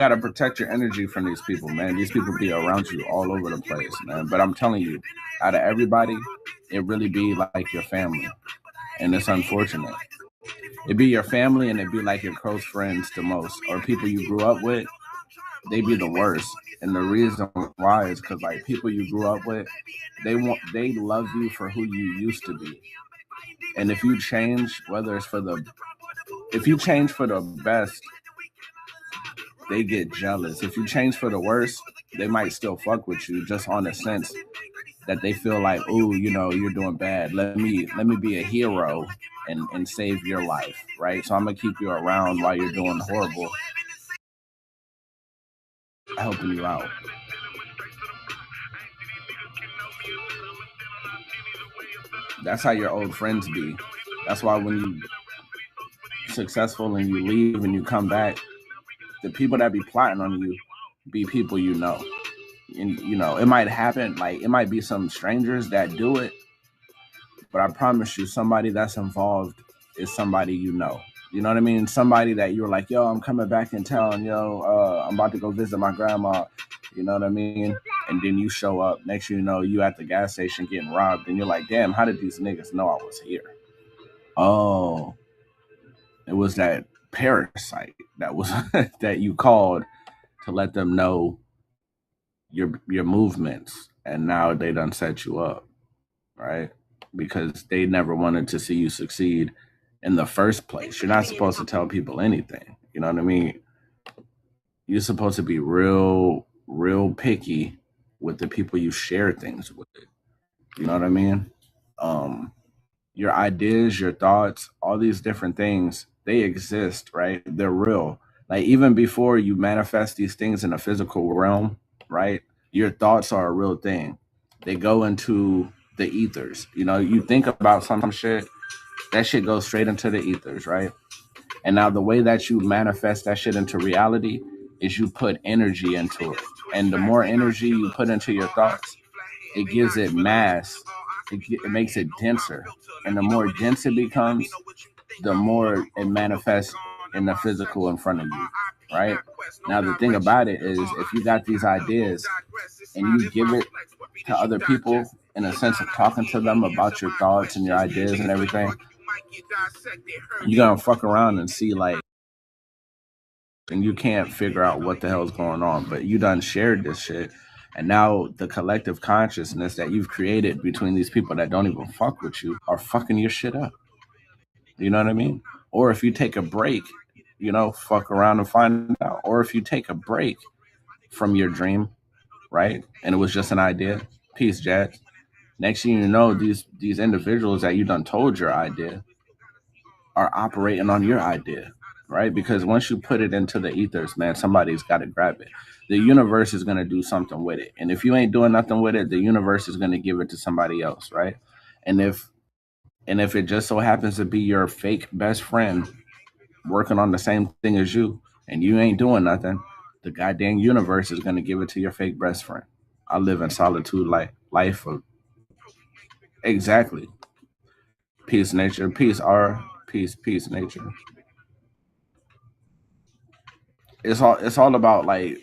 gotta protect your energy from these people, man. These people be around you all over the place, man. But I'm telling you, out of everybody, it really be like your family, and it's unfortunate. It be your family, and it be like your close friends the most, or people you grew up with. They be the worst, and the reason why is because like people you grew up with, they love you for who you used to be, and if you change, whether it's for the if you change for the best, they get jealous. If you change for the worst, they might still fuck with you just on the sense that they feel like, ooh, you're doing bad. Let me be a hero and save your life, right? So I'm gonna keep you around while you're doing horrible, helping you out. That's how your old friends be. That's why when you successful and you leave and you come back, the people that be plotting on you be people you know. And it might happen, like it might be some strangers that do it, but I promise you, somebody that's involved is somebody you know. You know what I mean? Somebody that you're like, yo, I'm coming back in town, yo, I'm about to go visit my grandma. You know what I mean? And then you show up. Next you know, you at the gas station getting robbed, and you're like, damn, how did these niggas know I was here? Oh, it was that parasite that was that you called to let them know your movements, and now they done set you up, right? Because they never wanted to see you succeed in the first place. You're not supposed to tell people anything. You know what I mean? You're supposed to be real picky with the people you share things with. You know what I mean? Um, your ideas, your thoughts, all these different things, they exist, right? They're real. Like even before you manifest these things in a physical realm, right? Your thoughts are a real thing. They go into the ethers. You think about some shit, that shit goes straight into the ethers, right? And now the way that you manifest that shit into reality is you put energy into it. And the more energy you put into your thoughts, it gives it mass. It makes it denser. And the more dense it becomes, the more it manifests in the physical in front of you, right? Now, the thing about it is if you got these ideas and you give it to other people in a sense of talking to them about your thoughts and your ideas and everything, you're going to fuck around and see like, and you can't figure out what the hell's going on, but you done shared this shit. And now the collective consciousness that you've created between these people that don't even fuck with you are fucking your shit up. You know what I mean? Or if you take a break, fuck around and find out. Or if you take a break from your dream, right? And it was just an idea. Peace, Jazz. Next thing you know, these individuals that you done told your idea are operating on your idea, right? Because once you put it into the ethers, man, somebody's got to grab it. The universe is going to do something with it. And if you ain't doing nothing with it, the universe is going to give it to somebody else, right? And if it just so happens to be your fake best friend working on the same thing as you and you ain't doing nothing, the goddamn universe is going to give it to your fake best friend. I live in solitude life of exactly. Peace, nature, peace, R, peace, nature. It's all about like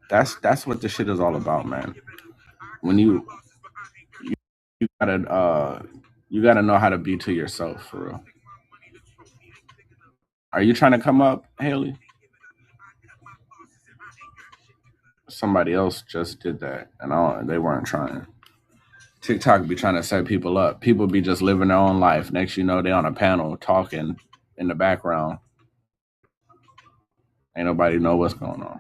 that's what the shit is all about, man. When you gotta you gotta know how to be to yourself for real. Are you trying to come up, Haley? Somebody else just did that, and they weren't trying. TikTok be trying to set people up. People be just living their own life. Next, you know, they on a panel talking in the background. Ain't nobody know what's going on.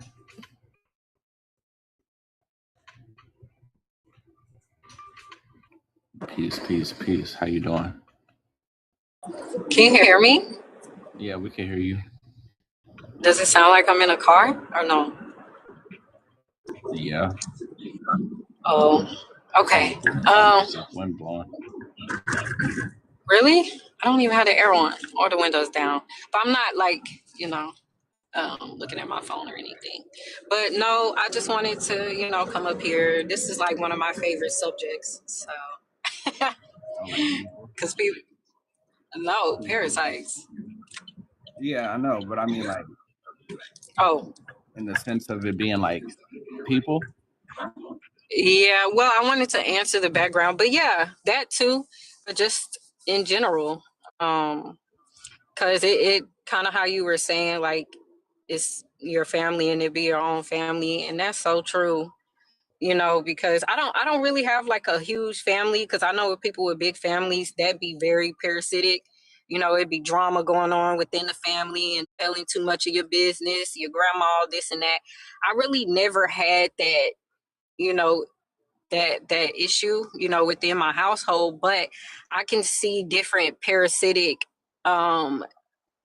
Peace. How you doing? Can you hear me? Yeah, we can hear you. Does it sound like I'm in a car or no? Yeah. Oh, okay. Wind blowing. Really? I don't even have the air on or the windows down. But I'm not like, looking at my phone or anything. But no, I just wanted to, come up here. This is like one of my favorite subjects. So, Oh, like people. because people, no, parasites. Yeah, I know, but I mean like Oh, in the sense of it being like people. Yeah, well, I wanted to answer the background, but yeah, that too, but just in general. Um, because it kind of how you were saying, like, it's your family and it be your own family, and that's so true. Because I don't really have like a huge family, because I know with people with big families that be very parasitic. It'd be drama going on within the family and telling too much of your business, your grandma, this and that. I really never had that, you know, that issue, within my household, but I can see different parasitic um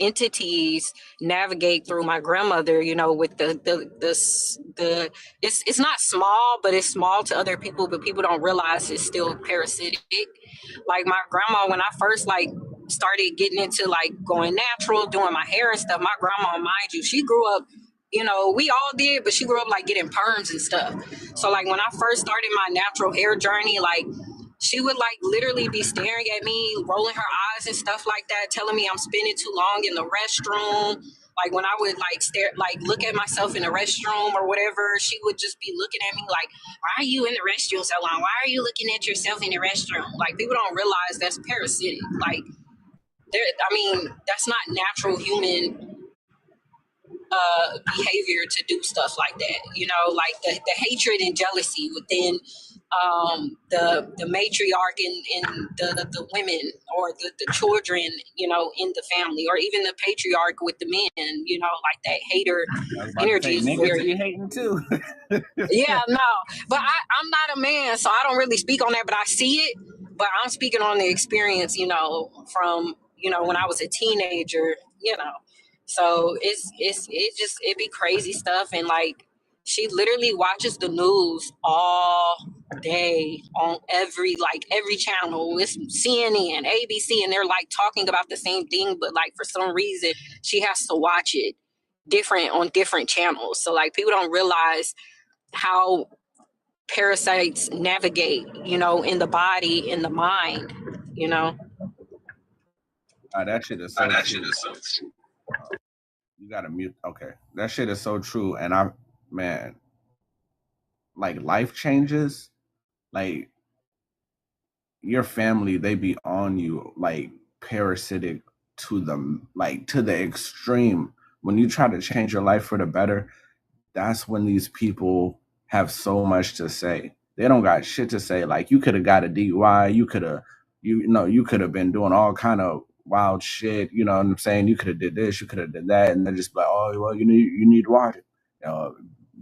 entities navigate through my grandmother, with the it's not small, but it's small to other people, but people don't realize it's still parasitic. Like my grandma, when I first like started getting into like going natural, doing my hair and stuff, my grandma, mind you, she grew up, we all did, but she grew up like getting perms and stuff. So like when I first started my natural hair journey, like she would like literally be staring at me, rolling her eyes and stuff like that, telling me I'm spending too long in the restroom. Like when I would like stare, like look at myself in the restroom or whatever, she would just be looking at me like, "Why are you in the restroom so long? Why are you looking at yourself in the restroom?" Like people don't realize that's parasitic. Like I mean, that's not natural human behavior to do stuff like that. Like the hatred and jealousy within the matriarch and the women or the children, in the family, or even the patriarch with the men, like that hater I was about to energy say is niggas very. be hating too. Yeah, no, but I'm not a man, so I don't really speak on that, but I see it. But I'm speaking on the experience, from when I was a teenager, so it be crazy stuff, and like she literally watches the news all day on every channel. It's CNN, ABC, and they're like talking about the same thing, but like for some reason she has to watch it different on different channels. So like people don't realize how parasites navigate, in the body, in the mind, you know. That shit is so true. You gotta mute. Okay, that shit is so true. And man, like life changes. Like your family, they be on you like parasitic to them, like to the extreme. When you try to change your life for the better, that's when these people have so much to say. They don't got shit to say. Like you could have got a DUI, you could have been doing all kind of wild shit. You know what I'm saying? You could have did this, you could have did that, and they're just like, oh well, you need to watch it. Uh,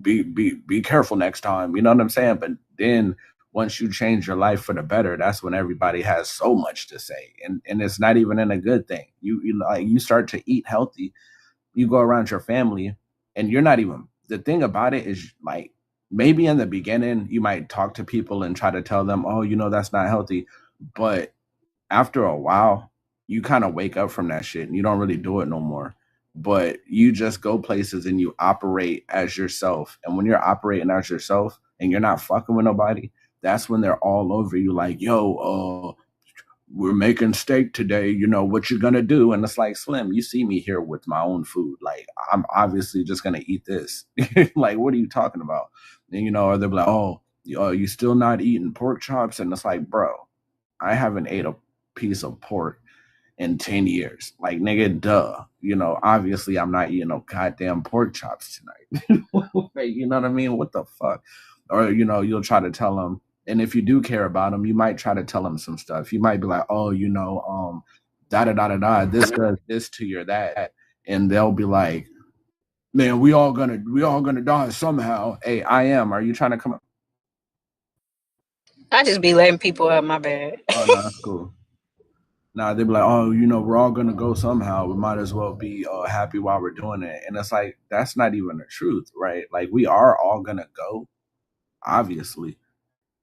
be careful next time. You know what I'm saying? But then once you change your life for the better, that's when everybody has so much to say, and it's not even in a good thing. You start to eat healthy, you go around your family, and you're not even, the thing about it is like maybe in the beginning you might talk to people and try to tell them, oh, that's not healthy, but after a while you kind of wake up from that shit and you don't really do it no more. But you just go places and you operate as yourself, and when you're operating as yourself and you're not fucking with nobody, that's when they're all over you like, yo, we're making steak today, what you're gonna do? And it's like, Slim, you see me here with my own food, like I'm obviously just gonna eat this. Like what are you talking about? And or they'll be like, oh, you still not eating pork chops? And it's like, bro, I haven't ate a piece of pork in 10 years. Like, nigga, duh. Obviously I'm not eating no goddamn pork chops tonight. You know what I mean? What the fuck? Or, you'll try to tell them. And if you do care about them, you might try to tell them some stuff. You might be like, oh, da da da da da, this does this to your that. And they'll be like, man, we all gonna die somehow. Hey, I am. Are you trying to come up? I just be letting people up, my bad. Oh no, that's cool. Nah, they'd be like, oh, we're all gonna go somehow. We might as well be happy while we're doing it. And it's like that's not even the truth, right? Like we are all gonna go, obviously,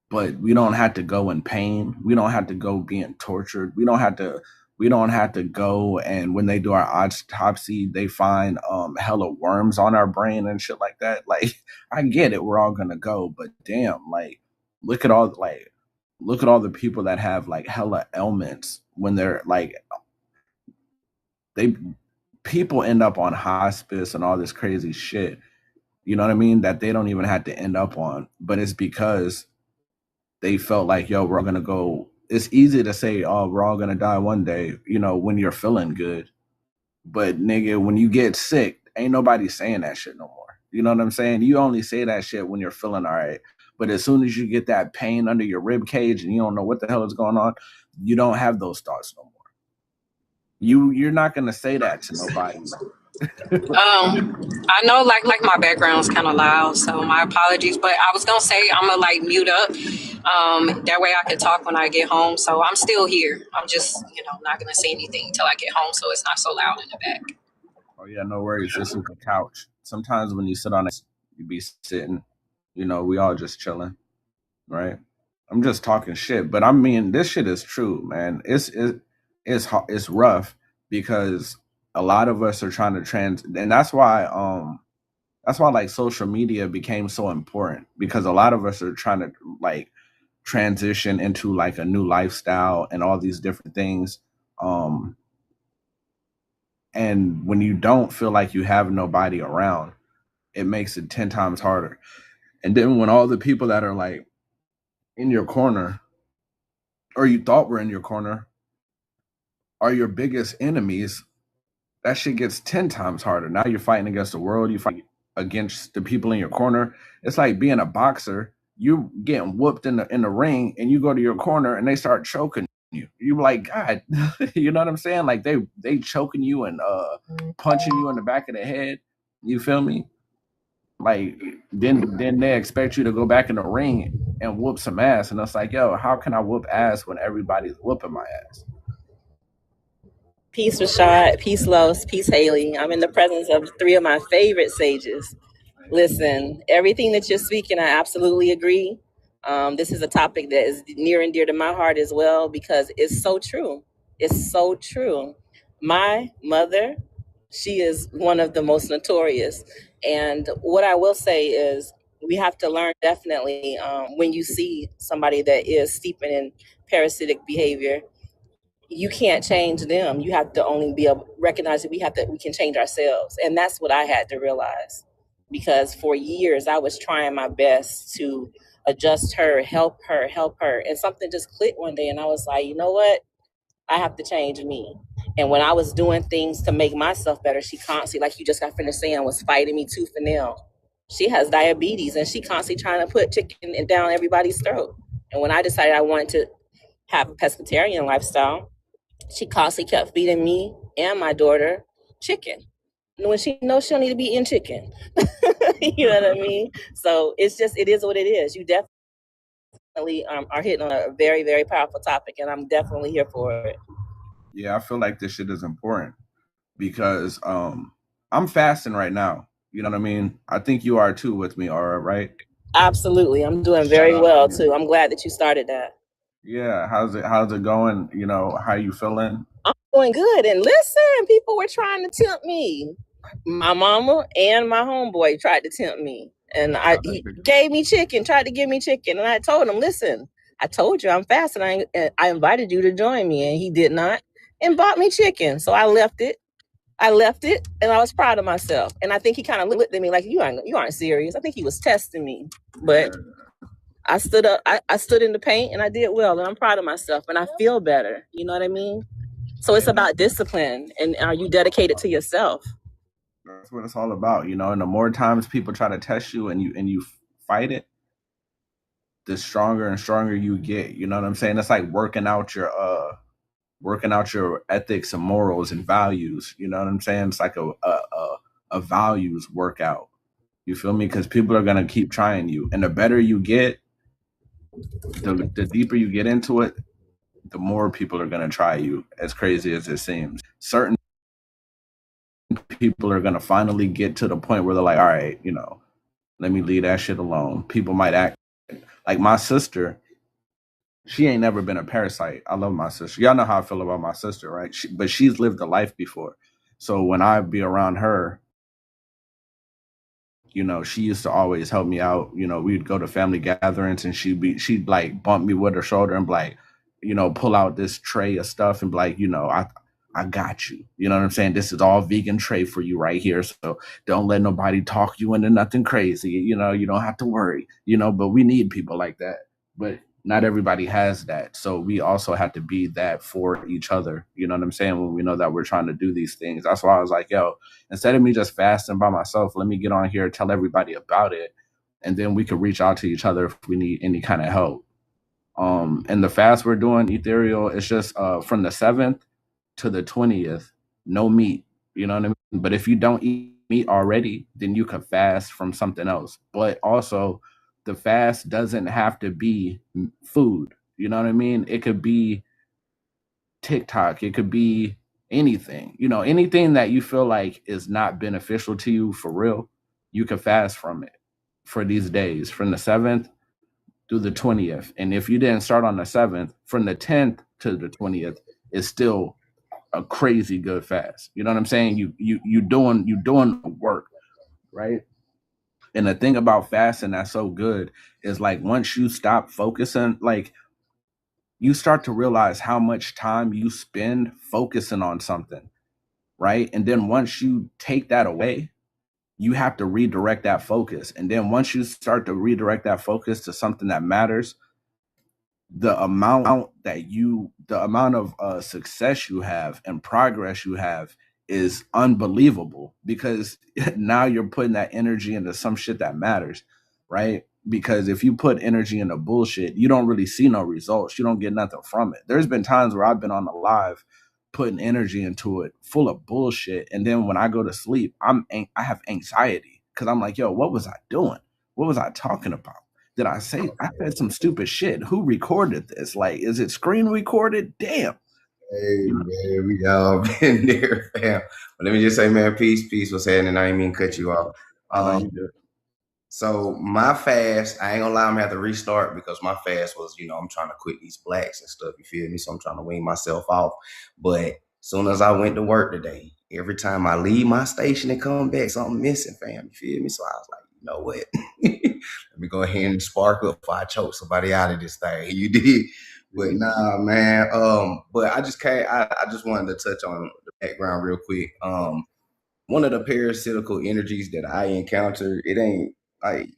but we don't have to go in pain. We don't have to go being tortured. We don't have to. We don't have to go, and when they do our autopsy, they find hella worms on our brain and shit like that. Like I get it, we're all gonna go, but damn, like look at all like look at all the people that have like hella ailments when they're like they people end up on hospice and all this crazy shit you know what I mean, that they don't even have to end up on. But it's because they felt like, yo, we're gonna go. It's easy to say, oh, we're all gonna die one day, you know, when you're feeling good. But nigga, when you get sick, ain't nobody saying that shit no more. You know what I'm saying? You only say that shit when you're feeling all right. But as soon as you get that pain under your rib cage and you don't know what the hell is going on, you don't have those thoughts no more. You're not gonna say that to nobody. I know like my background's kind of loud, so my apologies. But I was gonna say I'm gonna like mute up. That way I can talk when I get home. So I'm still here. I'm just not gonna say anything until I get home, so it's not so loud in the back. Oh yeah, no worries. This is the couch. Sometimes when you sit on it, you be sitting. You know, we all just chilling, right? I'm just talking shit, but I mean, this shit is true, man. It's rough because a lot of us are trying to and that's why like social media became so important, because a lot of us are trying to like transition into like a new lifestyle and all these different things. And when you don't feel like you have nobody around, it makes it 10 times harder. And then when all the people that are like in your corner, or you thought were in your corner, are your biggest enemies, that shit gets 10 times harder. Now you're fighting against the world, you fight against the people in your corner. It's like being a boxer. You getting whooped in the ring, and you go to your corner and they start choking you. You're like, God, you know what I'm saying? Like they choking you and punching you in the back of the head. You feel me? Like then they expect you to go back in the ring and whoop some ass, and it's like, yo, how can I whoop ass when everybody's whooping my ass? Peace, Rashaud. Peace, Los. Peace, Haley. I'm in the presence of three of my favorite sages. Listen, everything that you're speaking, I absolutely agree. This is a topic that is near and dear to my heart as well, because it's so true. It's so true. My mother, she is one of the most notorious. And what I will say is we have to learn, definitely, when you see somebody that is steeping in parasitic behavior, you can't change them. You have to only be able to recognize that we can change ourselves. And that's what I had to realize, because for years I was trying my best to adjust her, help her. And something just clicked one day, and I was like, you know what? I have to change me. And when I was doing things to make myself better, she constantly, like you just got finished saying, was fighting me tooth and nail. She has diabetes, and she constantly trying to put chicken down everybody's throat. And when I decided I wanted to have a pescatarian lifestyle, she constantly kept feeding me and my daughter chicken, when she knows she don't need to be eating chicken. You know what I mean? So it is what it is. You definitely are hitting on a very, very powerful topic, and I'm definitely here for it. Yeah, I feel like this shit is important because I'm fasting right now. You know what I mean? I think you are too with me, Aura, right? Absolutely. I'm doing very well too. I'm glad that you started that. Yeah, how's it going? You know, how you feeling? I'm doing good. And listen, people were trying to tempt me. My mama and my homeboy tried to tempt me. And he gave me chicken, tried to give me chicken. And I told him, listen, I told you I'm fasting. I invited you to join me. And he did not, and bought me chicken. So I left it. And I was proud of myself. And I think he kind of looked at me like, you aren't serious. I think he was testing me. But I stood up, I stood in the paint, and I did well, and I'm proud of myself, and I feel better. You know what I mean? So it's about discipline, and are you dedicated to yourself? That's what it's all about, you know. And the more times people try to test you and you fight it, the stronger and stronger you get. You know what I'm saying? It's like working out your ethics and morals and values. You know what I'm saying? It's like a values workout. You feel me? Because people are gonna keep trying you, and the better you get, the deeper you get into it, the more people are gonna try you. As crazy as it seems, certain people are gonna finally get to the point where they're like, all right, you know, let me leave that shit alone. People might act like my sister. She ain't never been a parasite. I love my sister. Y'all know how I feel about my sister, right? But she's lived a life before. So when I be around her, you know, she used to always help me out. You know, we'd go to family gatherings and she'd like bump me with her shoulder and be like, you know, pull out this tray of stuff and be like, you know, I got you. You know what I'm saying? This is all vegan tray for you right here. So don't let nobody talk you into nothing crazy. You know, you don't have to worry, you know, but we need people like that. But not everybody has that. So we also have to be that for each other. You know what I'm saying? When we know that we're trying to do these things. That's why I was like, yo, instead of me just fasting by myself, let me get on here and tell everybody about it. And then we could reach out to each other if we need any kind of help. And the fast we're doing, ethereal, it's just from the 7th to the 20th, no meat. You know what I mean? But if you don't eat meat already, then you could fast from something else. But also, the fast doesn't have to be food. You know what I mean? It could be TikTok. It could be anything. You know, anything that you feel like is not beneficial to you for real, you can fast from it for these days, from the 7th through the 20th. And if you didn't start on the 7th, from the 10th to the 20th, it's still a crazy good fast. You know what I'm saying? You doing work, right? And the thing about fasting that's so good is like once you stop focusing, like you start to realize how much time you spend focusing on something, right? And then once you take that away, you have to redirect that focus. And then once you start to redirect that focus to something that matters, the amount of success you have and progress you have is unbelievable, because now you're putting that energy into some shit that matters, right? Because if you put energy into bullshit, you don't really see no results. You don't get nothing from it. There's been times where I've been on the live putting energy into it full of bullshit, and then when I go to sleep, I have anxiety because I'm like, yo, what was I doing? What was I talking about? Did I say I said some stupid shit? Who recorded this? Like, is it screen recorded? Damn. Hey man, we all been there, fam. But let me just say, man, peace, what's happening? I ain't mean to cut you off. So my fast, I ain't gonna lie, I'm gonna have to restart because my fast was, I'm trying to quit these blacks and stuff. You feel me? So I'm trying to wean myself off. But soon as I went to work today, every time I leave my station and come back, something missing, fam. You feel me? So I was like, you know what? Let me go ahead and spark up before I choke somebody out of this thing. You did. But nah, man. But I just wanted to touch on the background real quick. One of the parasitical energies that I encounter, it ain't like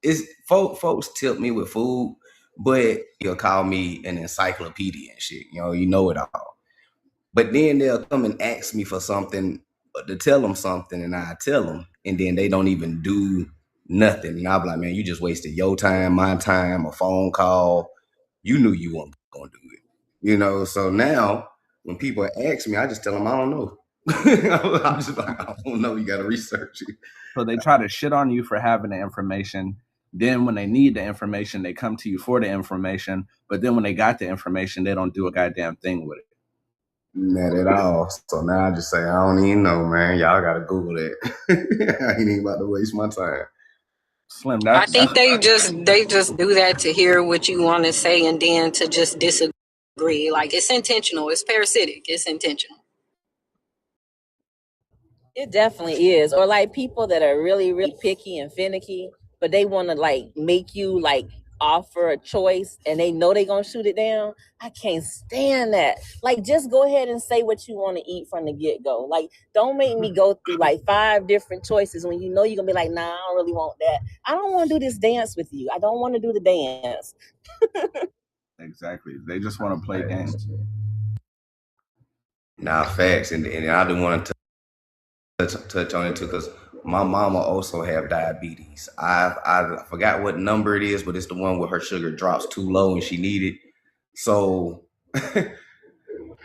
it's folks tip me with food, but you'll call me an encyclopedia and shit. You know it all. But then they'll come and ask me for something, to tell them something, and I tell them, and then they don't even do nothing. And I'll be like, man, you just wasted your time, my time, a phone call. You knew you weren't gonna do it. So now when people ask me, I just tell them I don't know. I'm just like, I don't know. You got to research it. So they try to shit on you for having the information. Then when they need the information, they come to you for the information. But then when they got the information, they don't do a goddamn thing with it. Not at all. So now I just say, I don't even know, man. Y'all got to Google it. I ain't even about to waste my time. Slim, I think they just do that to hear what you want to say and then to just disagree. Like, it's intentional. It's parasitic. It's intentional. It definitely is. Or like people that are really, really picky and finicky, but they want to like make you like offer a choice and they know they're going to shoot it down. I can't stand that. Like, just go ahead and say what you want to eat from the get-go. Like, don't make me go through like 5 different choices when you know you're going to be like, nah, I don't really want that. I don't want to do this dance with you. I don't want to do the dance. Exactly. They just want to play games. Nah, facts. And I do want to touch on it too, because my mama also have diabetes. I forgot what number it is, but it's the one where her sugar drops too low and she need it. So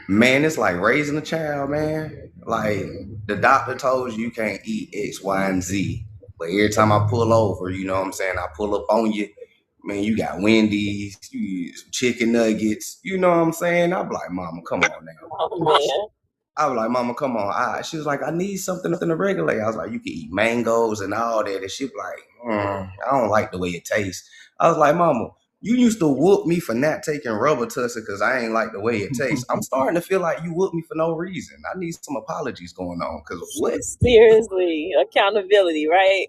man, it's like raising a child, man. Like, the doctor told you can't eat X, Y, and Z. But every time I pull over, you know what I'm saying, I pull up on you, man, you got Wendy's, you some chicken nuggets, you know what I'm saying? I'm like, mama, come on now. Oh, man. I was like, mama, come on. She was like, I need something to regulate. I was like, you can eat mangoes and all that. And she was like, I don't like the way it tastes. I was like, mama, you used to whoop me for not taking rubber tusser because I ain't like the way it tastes. I'm starting to feel like you whooped me for no reason. I need some apologies going on, because what? Seriously, accountability, right?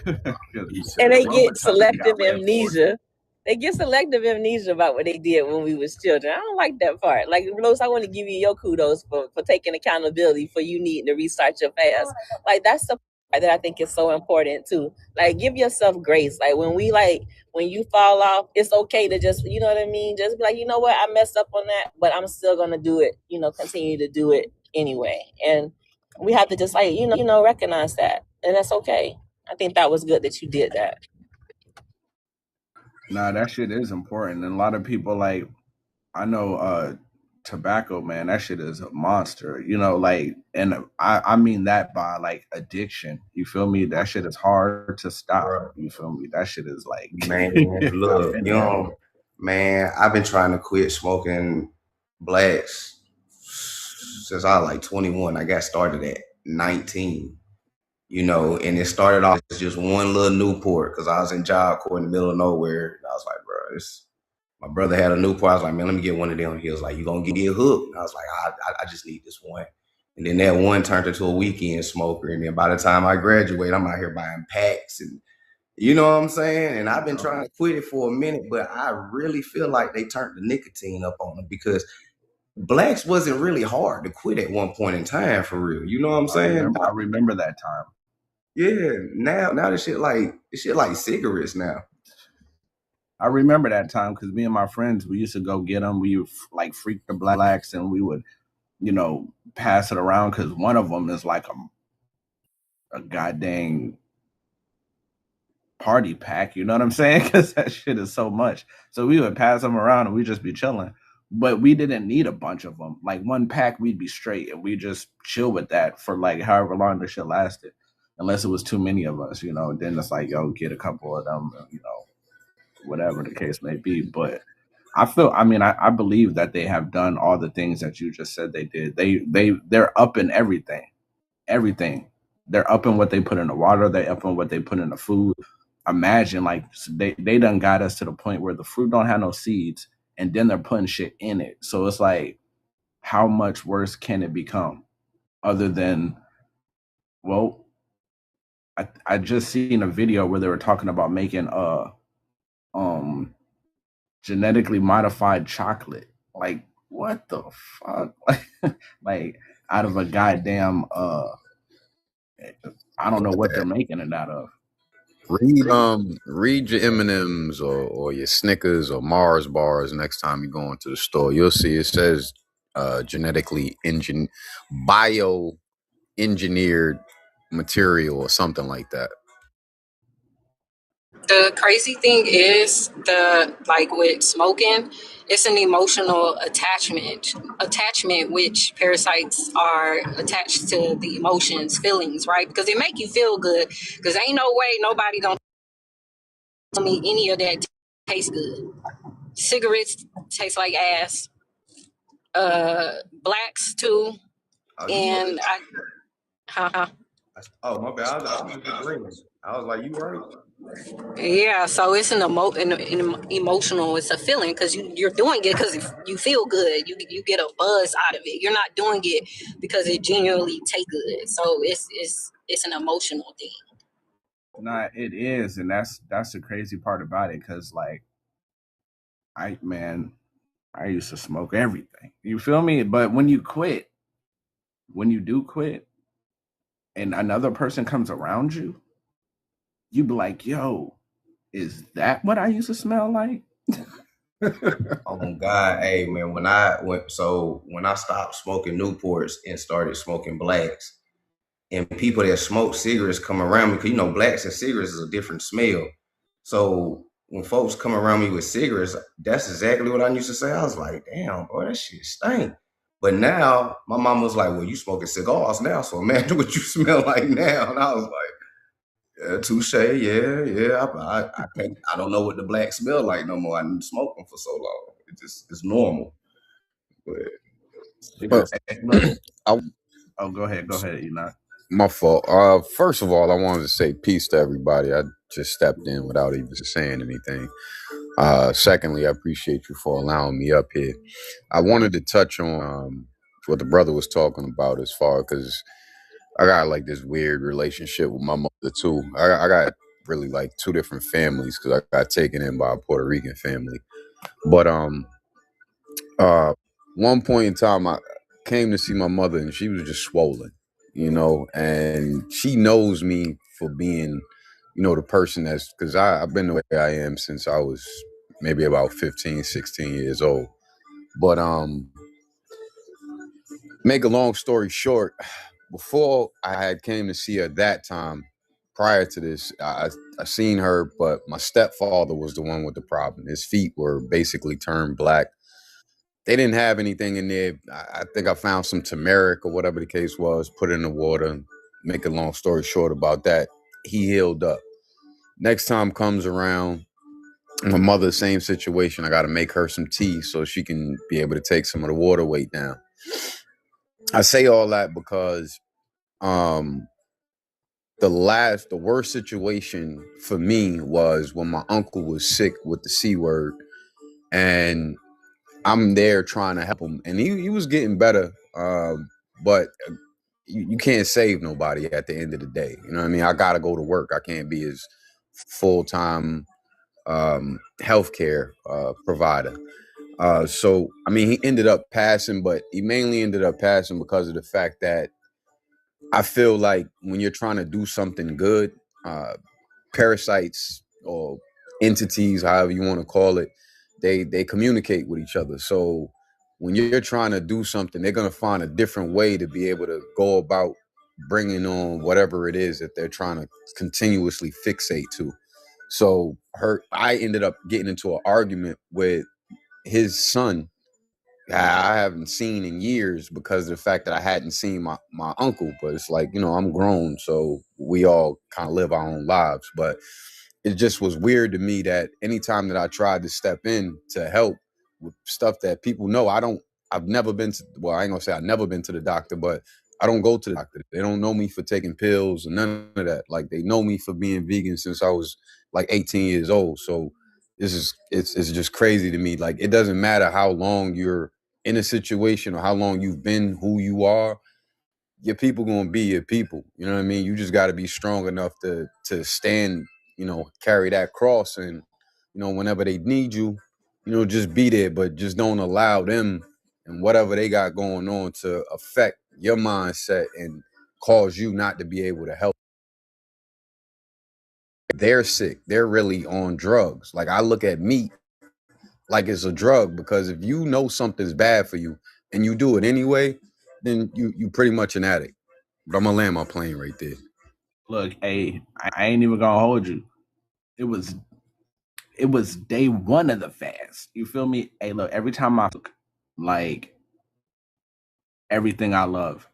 And they get selective amnesia. They get selective amnesia about what they did when we was children. I don't like that part. Like, Los, I want to give you your kudos for taking accountability for you needing to restart your past. Like, that's the part that I think is so important too. Like, give yourself grace. Like, when you fall off, it's okay to just, you know what I mean? Just be like, you know what, I messed up on that, but I'm still gonna do it, continue to do it anyway. And we have to just like, recognize that. And that's okay. I think that was good that you did that. Nah, that shit is important. And a lot of people like I know tobacco, man, that shit is a monster. Like and I mean that by like addiction. You feel me? That shit is hard to stop. Bro. You feel me? That shit is like Man, I've look, been there. man, I've been trying to quit smoking blacks since I was like 21. I got started at 19. And it started off as just one little Newport because I was in Job Corps in the middle of nowhere. And I was like, bro, my brother had a Newport. I was like, man, let me get one of them. He was like, you gonna get hooked? And I was like, I just need this one. And then that one turned into a weekend smoker. And then by the time I graduate, I'm out here buying packs and you know what I'm saying? And I've been trying to quit it for a minute, but I really feel like they turned the nicotine up on them because blacks wasn't really hard to quit at one point in time for real. You know what I'm saying? I remember that time. Yeah, now this shit like cigarettes now. I remember that time because me and my friends, we used to go get them. We like freak the blacks, and we would, pass it around because one of them is like a goddamn party pack. You know what I'm saying? Because that shit is so much. So we would pass them around and we'd just be chilling. But we didn't need a bunch of them. Like one pack, we'd be straight, and we just chill with that for like however long the shit lasted, unless it was too many of us. Then it's like, yo, get a couple of them. Whatever the case may be. But I believe that they have done all the things that you just said they did. They're up in everything. They're up in what they put in the water. They're up in what they put in the food. Imagine like they done got us to the point where the fruit don't have no seeds, and then they're putting shit in it. So it's like, how much worse can it become? Other than, well, I just seen a video where they were talking about making um genetically modified chocolate. Like, what the fuck? Like out of a goddamn I don't know what they're making it out of. Read your M&Ms or your Snickers or Mars bars next time you go into the store. You'll see it says genetically bio-engineered material or something like that. The crazy thing is with smoking, it's an emotional attachment which parasites are attached to the emotions, feelings, right? Because it make you feel good. Because ain't no way nobody gonna tell me any of that tastes good. Cigarettes taste like ass. Blacks too. And Oh, my bad. I was just agreeing. I was like, you right. yeah, so it's an emotional. It's a feeling because you're doing it because you feel good. You get a buzz out of it. You're not doing it because it genuinely tastes good. So it's an emotional thing. Nah, it is, and that's the crazy part about it. Because like, I used to smoke everything. You feel me? But when you do quit, and another person comes around you, you be like, yo, is that what I used to smell like? Oh God, hey man, when I stopped smoking Newports and started smoking blacks, and people that smoke cigarettes come around me, because blacks and cigarettes is a different smell. So when folks come around me with cigarettes, that's exactly what I used to say. I was like, damn, boy, that shit stink. But now my mom was like, well, you smoking cigars now, so imagine what you smell like now. And I was like, yeah, touche, yeah. I don't know what the black smell like no more. I didn't smoke them for so long. It's normal. But Go ahead, Enoch. My fault. First of all, I wanted to say peace to everybody. I just stepped in without even saying anything. Secondly, I appreciate you for allowing me up here. I wanted to touch on what the brother was talking about as far because I got like this weird relationship with my mother too. I got really like two different families because I got taken in by a Puerto Rican family. But one point in time, I came to see my mother, and she was just swollen, and she knows me for being, the person that's, because I've been the way I am since I was maybe about 15, 16 years old. But make a long story short, before I had came to see her that time, prior to this, I seen her, but my stepfather was the one with the problem. His feet were basically turned black. They didn't have anything in there. I think I found some turmeric or whatever the case was, put it in the water. Make a long story short about that, he healed up. Next time comes around, my mother, same situation. I got to make her some tea so she can be able to take some of the water weight down. I say all that because the worst situation for me was when my uncle was sick with the C word, and I'm there trying to help him, and he was getting better, but you can't save nobody at the end of the day. You know what I mean? I gotta go to work. I can't be his full-time healthcare provider. So I mean, he ended up passing, but he mainly ended up passing because of the fact that I feel like when you're trying to do something good, parasites or entities, however you want to call it, they communicate with each other. So when you're trying to do something, they're going to find a different way to be able to go about bringing on whatever it is that they're trying to continuously fixate to. So I ended up getting into an argument with his son. I haven't seen in years because of the fact that I hadn't seen my uncle. But it's like, I'm grown, so we all kind of live our own lives. But it just was weird to me that anytime that I tried to step in to help with stuff that people know, I've never been to, well, I ain't gonna say I've never been to the doctor, but I don't go to the doctor. They don't know me for taking pills or none of that. Like, they know me for being vegan since I was like 18 years old. So it's just crazy to me. Like, it doesn't matter how long you're in a situation or how long you've been who you are, your people gonna be your people. You know what I mean? You just gotta be strong enough to stand, carry that cross, and whenever they need you, just be there, but just don't allow them and whatever they got going on to affect your mindset and cause you not to be able to help. They're sick. They're really on drugs. Like, I look at meat like it's a drug, because if you know something's bad for you and you do it anyway, then you pretty much an addict. But I'm gonna land my plane right there. Look, hey, I ain't even gonna hold you. It was day one of the fast. You feel me? Hey, look, every time I took, like, everything I love,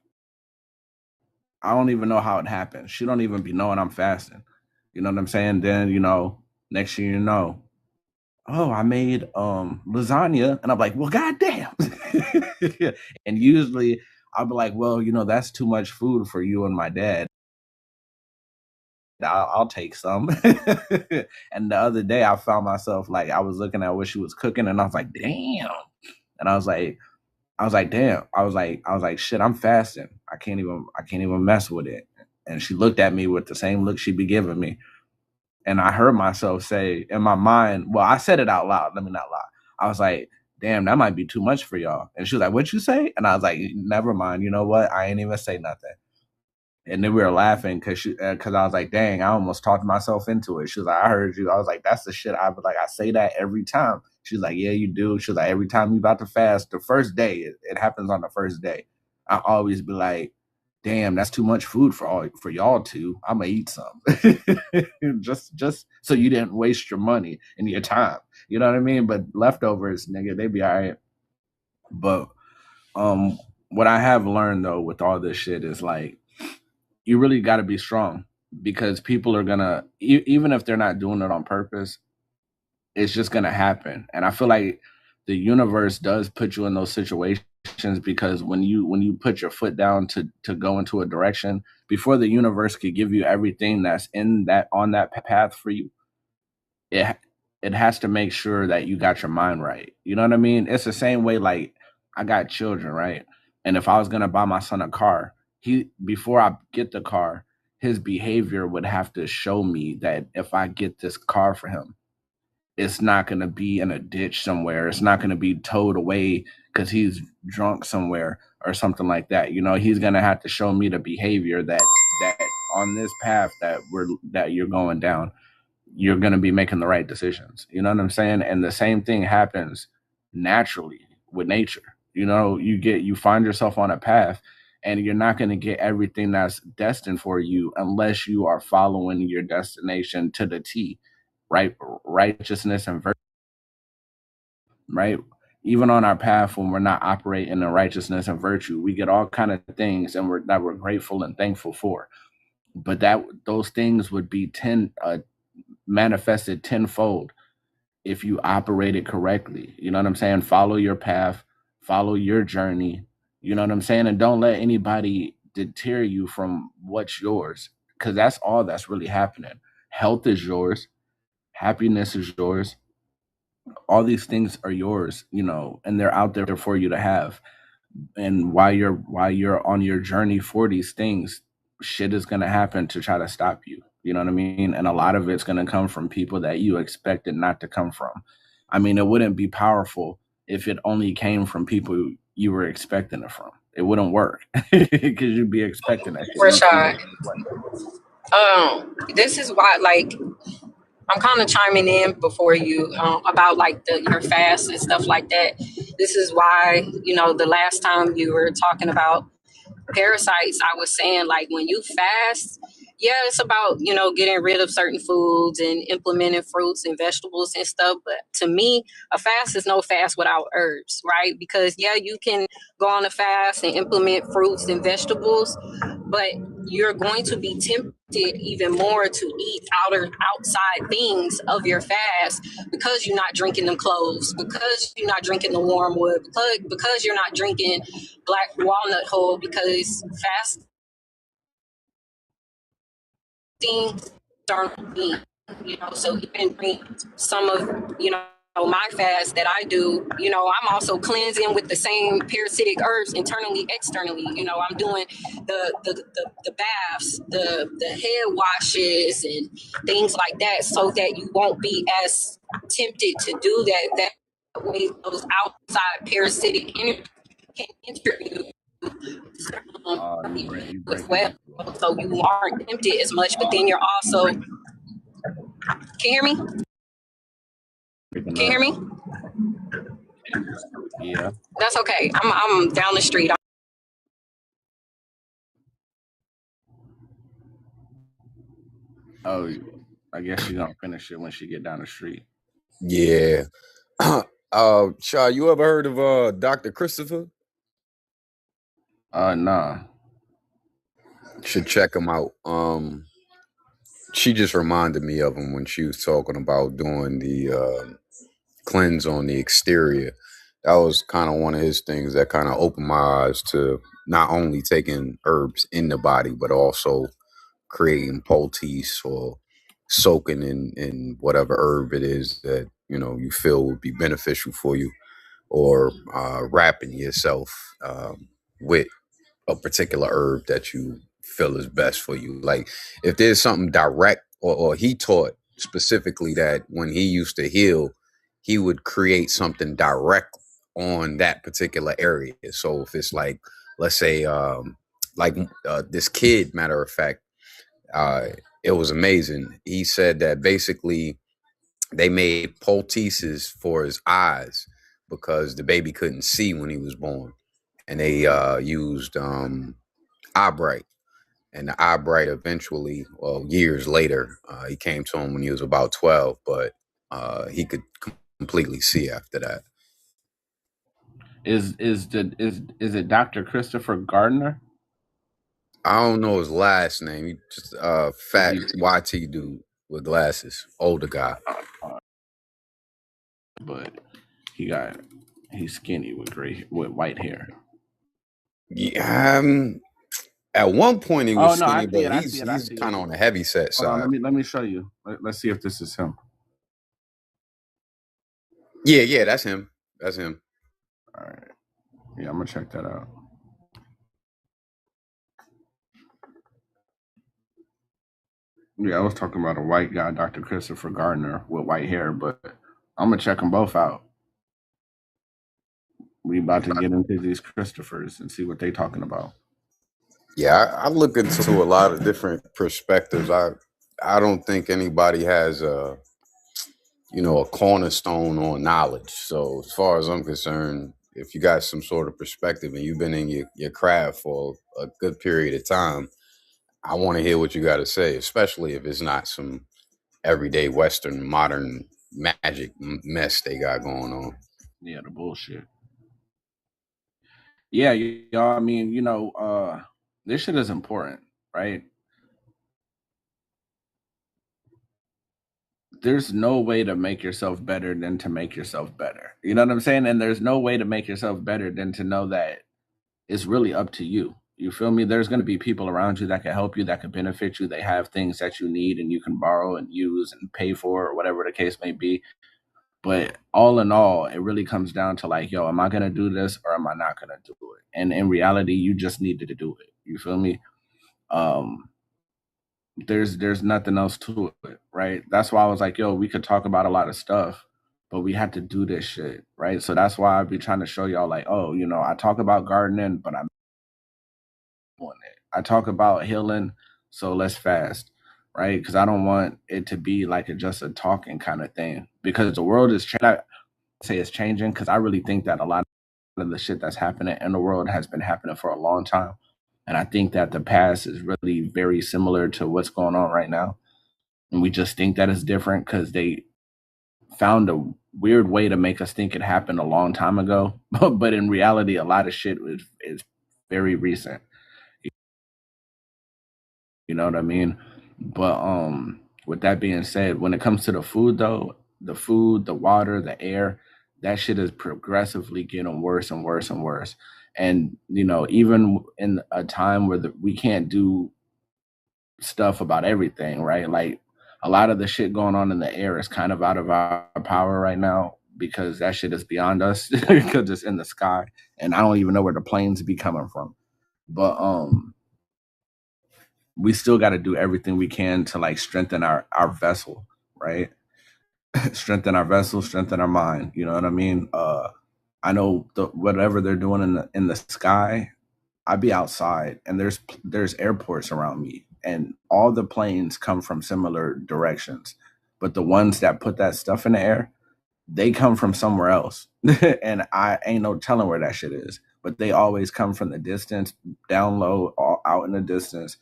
I don't even know how it happened. She don't even be knowing I'm fasting. You know what I'm saying? Then, next thing you know, oh, I made lasagna, and I'm like, well, goddamn. And usually I'll be like, well, that's too much food for you and my dad. I'll take some. And the other day I found myself, like, I was looking at what she was cooking, and I was like, damn. And I was like, damn. I was like, shit, I'm fasting. I can't even mess with it. And she looked at me with the same look she'd be giving me. And I heard myself say in my mind, well, I said it out loud. Let me not lie. I was like, damn, that might be too much for y'all. And she was like, what'd you say? And I was like, never mind. You know what? I ain't even say nothing. And then we were laughing because I was like, dang, I almost talked myself into it. She was like, I heard you. I was like, that's the shit. I was like, I say that every time. She was like, yeah, you do. She was like, every time you about to fast, the first day, it happens on the first day. I always be like, damn, that's too much food for y'all two. I'm gonna eat some. just so you didn't waste your money and your time. You know what I mean? But leftovers, nigga, they be all right. But what I have learned though with all this shit is, like, you really got to be strong, because people are gonna, even if they're not doing it on purpose, it's just gonna happen. And I feel like the universe does put you in those situations, because when you put your foot down to go into a direction, before the universe could give you everything that's on that path for you, it has to make sure that you got your mind right. You know what I mean? It's the same way, like, I got children, right? And if I was gonna buy my son a car, before I get the car, his behavior would have to show me that if I get this car for him, it's not going to be in a ditch somewhere. It's not going to be towed away because he's drunk somewhere or something like that. You know, he's going to have to show me the behavior that on this path that you're going down, you're going to be making the right decisions. You know what I'm saying? And the same thing happens naturally with nature. You know, you find yourself on a path, and you're not going to get everything that's destined for you unless you are following your destination to the T, right? Righteousness and virtue, right? Even on our path, when we're not operating in righteousness and virtue, we get all kind of things, and we're grateful and thankful for. But those things would be manifested tenfold if you operate it correctly. You know what I'm saying? Follow your path, follow your journey. You know what I'm saying? And don't let anybody deter you from what's yours, because that's all that's really happening. Health is yours, happiness is yours. All these things are yours, you know, and they're out there for you to have. And while you're on your journey for these things, shit is going to happen to try to stop you. You know what I mean? And a lot of it's going to come from people that you expected not to come from. I mean, it wouldn't be powerful if it only came from people you were expecting it from. It wouldn't work because you'd be expecting that shit. Rashad, this is why, like, I'm kind of chiming in before you about like your fast and stuff like that. This is why, the last time you were talking about parasites, I was saying, like, when you fast, yeah, it's about, getting rid of certain foods and implementing fruits and vegetables and stuff. But to me, a fast is no fast without herbs, right? Because yeah, you can go on a fast and implement fruits and vegetables, but you're going to be tempted even more to eat outside things of your fast, because you're not drinking them cloves, because you're not drinking the warm wood, because you're not drinking black walnut hull, because fasting aren't being, so even bring some of, my fast that I do, I'm also cleansing with the same parasitic herbs internally, externally. I'm doing the baths, the head washes and things like that, so that you won't be as tempted to do that way those outside parasitic energy can enter you You as breaking well. up. So you aren't tempted as much, but then you're also, can you hear me? Breaking Can you hear up. me? Yeah. That's okay. I'm down the street. Oh, I guess she's gonna finish it when she get down the street. Yeah. Shaw, you ever heard of Dr. Christopher? Nah. Should check him out. She just reminded me of him when she was talking about doing the cleanse on the exterior. That was kind of one of his things that kind of opened my eyes to not only taking herbs in the body, but also creating poultice or soaking in whatever herb it is that you feel would be beneficial for you, or wrapping yourself with a particular herb that you feel is best for you. Like if there's something direct, or he taught specifically that when he used to heal, he would create something direct on that particular area. So if it's like, let's say, this kid, matter of fact, uh, it was amazing. He said that basically they made poultices for his eyes because the baby couldn't see when he was born, and they used eye bright, and the eye bright eventually, well, years later, he came to him when he was about 12, but he could completely see after that. Is it Dr. Christopher Gardner? I don't know his last name. He just fat YT dude with glasses, older guy. But he's skinny with white hair. Yeah, at one point he Oh was no, I skinny, see but it. I see it. I he's see kind it. of on the heavy set Hold on, side. let me show you. Let's see if this is him. Yeah, that's him. That's him. All right. Yeah, I'm gonna check that out. Yeah, I was talking about a white guy, Dr. Christopher Gardner, with white hair, but I'm gonna check them both out. We about to get into these Christophers and see what they talking about. Yeah, I look into a lot of different perspectives. I don't think anybody has a a cornerstone on knowledge. So as far as I'm concerned, if you got some sort of perspective and you've been in your craft for a good period of time, I want to hear what you got to say, especially if it's not some everyday Western modern magic mess they got going on. Yeah, the bullshit. Yeah, y'all. I mean, this shit is important, right? There's no way to make yourself better than to make yourself better. You know what I'm saying? And there's no way to make yourself better than to know that it's really up to you. You feel me? There's going to be people around you that can help you, that can benefit you. They have things that you need and you can borrow and use and pay for, or whatever the case may be. But all in all, it really comes down to like, yo, am I going to do this or am I not going to do it? And in reality, you just needed to do it. You feel me? Um, there's nothing else to it, right? That's why I was like, yo, we could talk about a lot of stuff, but we had to do this shit, right? So that's why I'd be trying to show y'all like, oh, I talk about gardening, but I'm doing it. I talk about healing, so let's fast, right? Because I don't want it to be like just a talking kind of thing. Because the world is I say it's changing because I really think that a lot of the shit that's happening in the world has been happening for a long time. And I think that the past is really very similar to what's going on right now. And we just think that it's different because they found a weird way to make us think it happened a long time ago. But in reality, a lot of shit is very recent. You know what I mean? But with that being said, when it comes to the food though, the food, the water, the air, that shit is progressively getting worse and worse and worse. And even in a time where we can't do stuff about everything, right? Like a lot of the shit going on in the air is kind of out of our power right now because that shit is beyond us because it's in the sky and I don't even know where the planes be coming from. But we still got to do everything we can to like strengthen our vessel, right? Strengthen our vessel, strengthen our mind. You know what I mean? I know whatever they're doing in the sky. I be outside and there's airports around me and all the planes come from similar directions, but the ones that put that stuff in the air, they come from somewhere else, and I ain't no telling where that shit is. But they always come from the distance, down low, all out in the distance,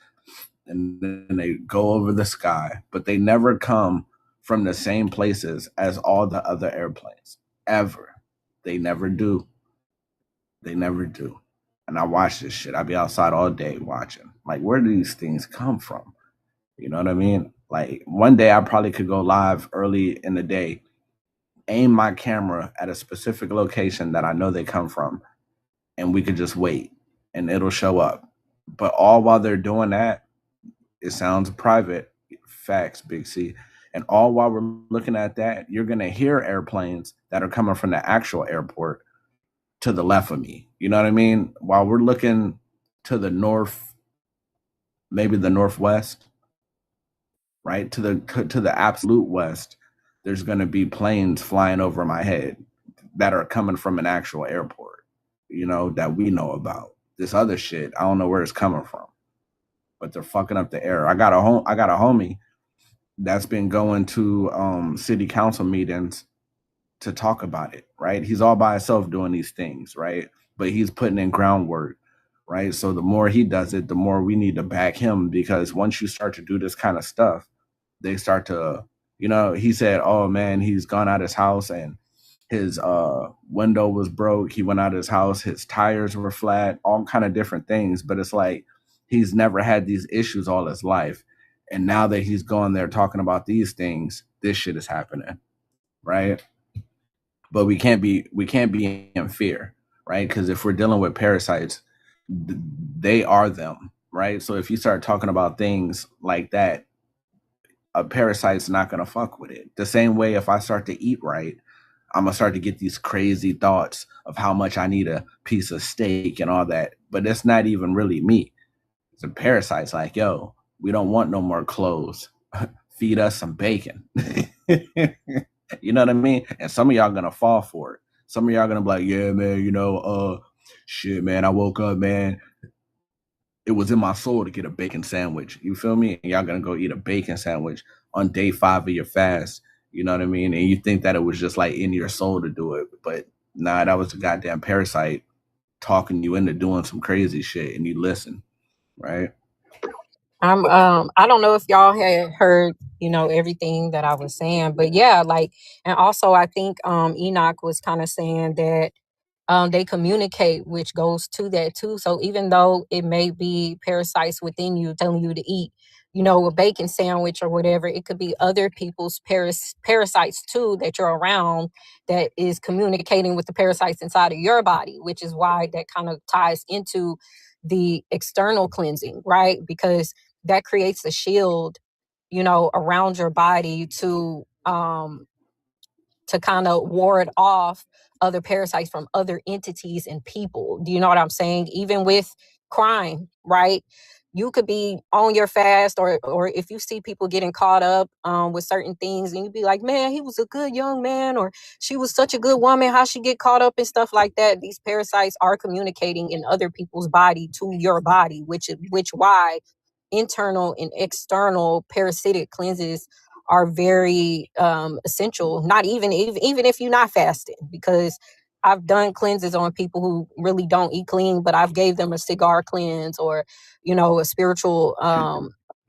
and then they go over the sky, but they never come from the same places as all the other airplanes ever. They never do. They never do. And I watch this shit. I be outside all day watching. Like, where do these things come from? You know what I mean? Like, one day I probably could go live early in the day, aim my camera at a specific location that I know they come from, and we could just wait and it'll show up. But all while they're doing that, it sounds private. Facts, Big C. And all while we're looking at that, you're going to hear airplanes that are coming from the actual airport to the left of me. You know what I mean? While we're looking to the north, maybe the northwest, right? To the absolute west, there's going to be planes flying over my head that are coming from an actual airport, that we know about. This other shit, I don't know where it's coming from, but they're fucking up the air. I got a homie that's been going to city council meetings to talk about it, right? He's all by himself doing these things, right? But he's putting in groundwork, right? So the more he does it, the more we need to back him because once you start to do this kind of stuff, they start to, he said, oh man, he's gone out his house and his window was broke. He went out of his house, his tires were flat, all kind of different things. But it's like he's never had these issues all his life. And now that he's going there talking about these things, this shit is happening, right? But we can't be in fear, right? Because if we're dealing with parasites, they are them, right? So if you start talking about things like that, a parasite's not gonna fuck with it. The same way if I start to eat right, I'm gonna start to get these crazy thoughts of how much I need a piece of steak and all that. But it's not even really me. It's a parasite's like, yo, we don't want no more clothes. feed us some bacon. You know what I mean? And some of y'all gonna fall for it. Some of y'all gonna be like, yeah, man, shit, man, I woke up, man. It was in my soul to get a bacon sandwich. You feel me? And y'all gonna go eat a bacon sandwich on day 5 of your fast. You know what I mean? And you think that it was just like in your soul to do it. But nah, that was a goddamn parasite talking you into doing some crazy shit, and you listen, right? I don't know if y'all had heard, everything that I was saying, but yeah, like, and also I think Enoch was kind of saying that they communicate, which goes to that too. So even though it may be parasites within you telling you to eat, a bacon sandwich or whatever, it could be other people's parasites too that you're around that is communicating with the parasites inside of your body, which is why that kind of ties into the external cleansing, right? Because that creates a shield, around your body to kind of ward off other parasites from other entities and people. Do you know what I'm saying? Even with crime, right? You could be on your fast, or if you see people getting caught up with certain things, and you be like, man, he was a good young man, or she was such a good woman, how she get caught up and stuff like that. These parasites are communicating in other people's body to your body, which why internal and external parasitic cleanses are very essential. Not even if you're not fasting, because I've done cleanses on people who really don't eat clean, but I've gave them a cigar cleanse or a spiritual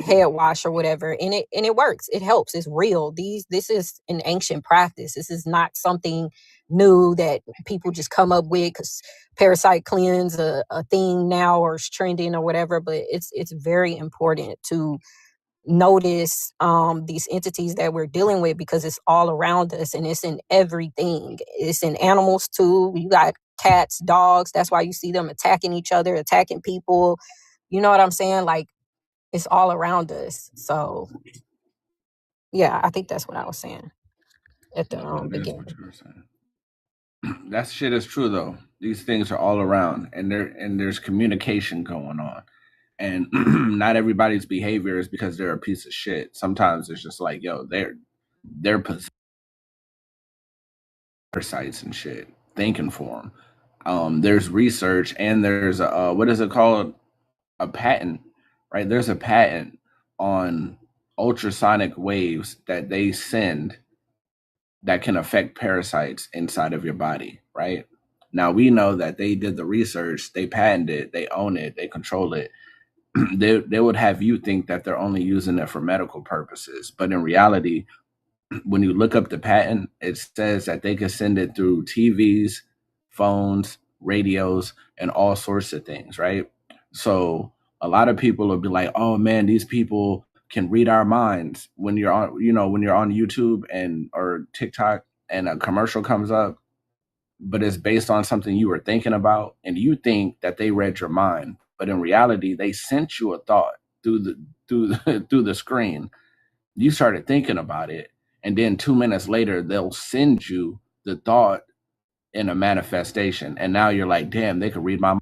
head wash or whatever, and it works. It helps. It's real. This is an ancient practice. This is not something new that people just come up with because parasite cleanse a thing now or is trending or whatever. But it's very important to notice these entities that we're dealing with, because it's all around us and it's in everything. It's in animals too. You got cats, dogs. That's why you see them attacking each other, attacking people. You know what I'm saying? Like, it's all around us. So yeah, I think that's what I was saying at the That is beginning. what you were saying. That shit is true though. These things are all around, and there's communication going on. And not everybody's behavior is because they're a piece of shit. Sometimes it's just like, yo, they're parasites and shit, thinking for them. There's research, and there's a what is it called? A patent, right? There's a patent on ultrasonic waves that they send that can affect parasites inside of your body, right? Now we know that they did the research, they patented it, they own it, they control it. They would have you think that they're only using it for medical purposes, but in reality, when you look up the patent, it says that they can send it through TVs, phones, radios, and all sorts of things, right? So a lot of people will be like, "Oh man, these people can read our minds." When you're on, when you're on YouTube and or TikTok, and a commercial comes up, but it's based on something you were thinking about, and you think that they read your mind, but in reality, they sent you a thought through the screen. You started thinking about it, and then 2 minutes later they'll send you the thought in a manifestation, and now you're like, damn, they could read my mind.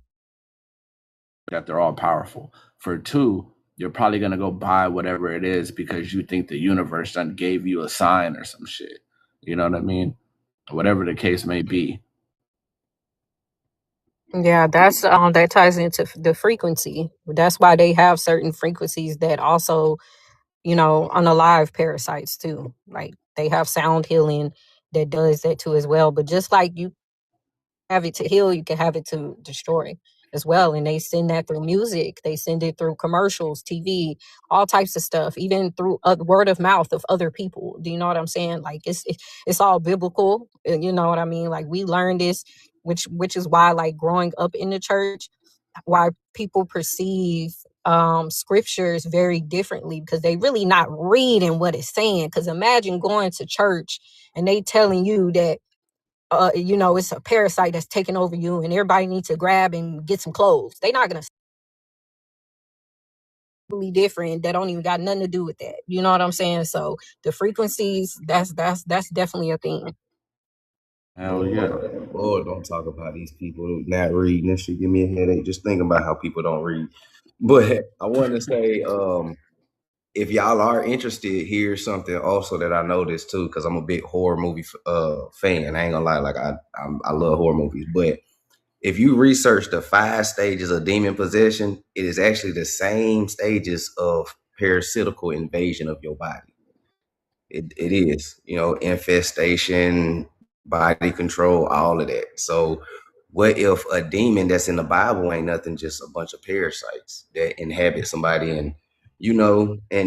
That they're all powerful. For two, you're probably going to go buy whatever it is because you think the universe done gave you a sign or some shit. You know what I mean? Whatever the case may be. Yeah, that's that ties into the frequency. That's why they have certain frequencies that also, unalive parasites too. Like, they have sound healing that does that too as well. But just like you have it to heal, you can have it to destroy as well. And they send that through music, they send it through commercials, TV, all types of stuff, even through word of mouth of other people. Do you know what I'm saying? Like, it's all biblical. You know what I mean? Like, we learned this, which is why, like, growing up in the church, why people perceive scriptures very differently, because they really not reading what it's saying. Because imagine going to church and they telling you that it's a parasite that's taking over you and everybody needs to grab and get some clothes. They're not gonna be different. That don't even got nothing to do with that. You know what I'm saying? So the frequencies, that's definitely a thing. Hell yeah. Lord, don't talk about these people not reading. That shit give me a headache. Just thinking about how people don't read. But I want to say, if y'all are interested, here's something also that I noticed too, because I'm a big horror movie fan. I ain't gonna lie, like I love horror movies. But if you research the 5 stages of demon possession, it is actually the same stages of parasitical invasion of your body. It is, infestation, body control, all of that. So what if a demon that's in the Bible ain't nothing, just a bunch of parasites that inhabit somebody, and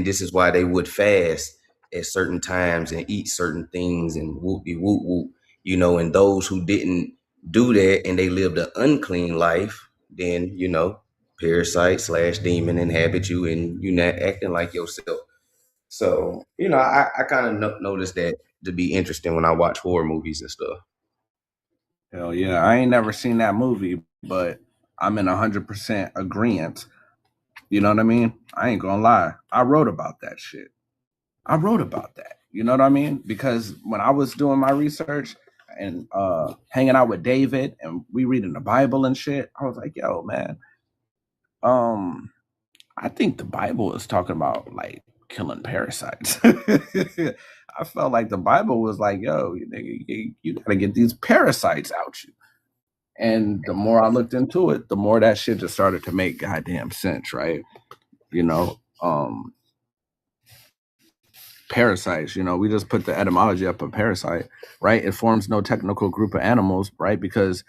this is why they would fast at certain times and eat certain things and whoop-de whoop whoop, and those who didn't do that and they lived an unclean life, then parasite slash demon inhabit you and you're not acting like yourself. So, I kind of noticed that to be interesting when I watch horror movies and stuff. Hell yeah, I ain't never seen that movie, but I'm in 100% agreement. You know what I mean? I ain't gonna lie. I wrote about that shit. I wrote about that. You know what I mean? Because when I was doing my research and hanging out with David and we reading the Bible and shit, I was like, yo, man, I think the Bible is talking about like killing parasites. I felt like the Bible was like, yo, you gotta get these parasites out you. And the more I looked into it, the more that shit just started to make goddamn sense, right? You know, parasites, we just put the etymology up of parasite, right? It forms no technical group of animals, right? Because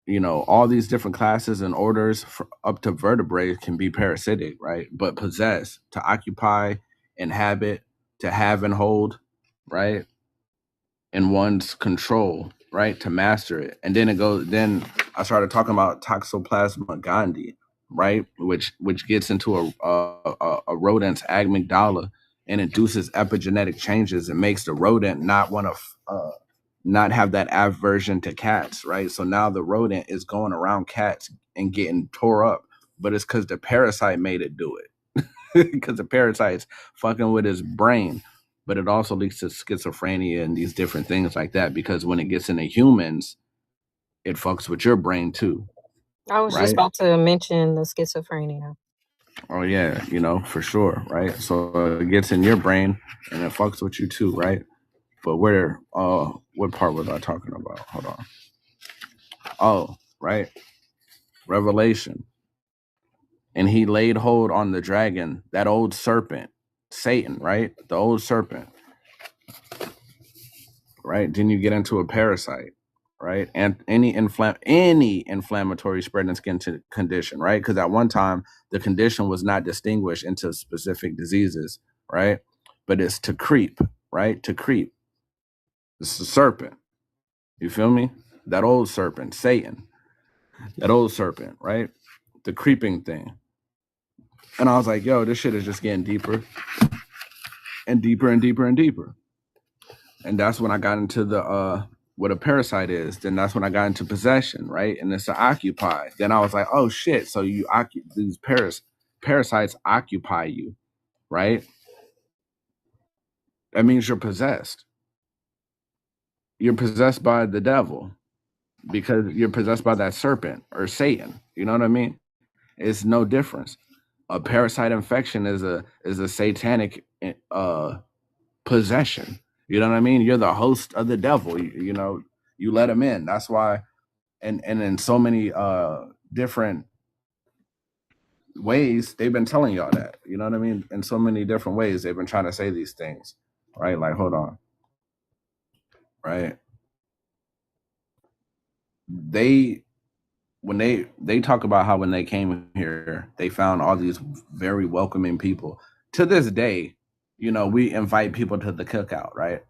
all these different classes and orders up to vertebrates can be parasitic, right? But possess, to occupy, inhabit, to have and hold, right? In one's control, right? To master it. And then I started talking about Toxoplasma gondii, right? Which gets into a rodent's amygdala and induces epigenetic changes and makes the rodent not want to not have that aversion to cats, right? So now the rodent is going around cats and getting tore up, but it's because the parasite made it do it. Because the parasite's fucking with his brain. But it also leads to schizophrenia and these different things like that, because when it gets into humans, it fucks with your brain too. I was just Right? about to mention the schizophrenia. Oh yeah, for sure, right? So it gets in your brain and it fucks with you too, right? But what part was I talking about? Hold on. Oh, right. Revelation. And he laid hold on the dragon, that old serpent, Satan, right? The old serpent, right? Then you get into a parasite, right? And any inflammatory spread and skin condition, right? Because at one time the condition was not distinguished into specific diseases, right? But it's to creep, right? To creep. It's a serpent. You feel me? That old serpent, Satan, that old serpent, right? The creeping thing. And I was like, yo, this shit is just getting deeper and deeper and deeper and deeper. And that's when I got into the what a parasite is. Then that's when I got into possession, right? And it's to occupy. Then I was like, oh shit, so these parasites occupy you, right? That means you're possessed. You're possessed by the devil because you're possessed by that serpent or Satan. You know what I mean? It's no difference. A parasite infection is a satanic possession. You know what I mean? You're the host of the devil. You let him in. That's why, and in so many different ways, they've been telling y'all that. You know what I mean? In so many different ways, they've been trying to say these things, right? Like, hold on, right? When they talk about how when they came here, they found all these very welcoming people. To this day, we invite people to the cookout, right?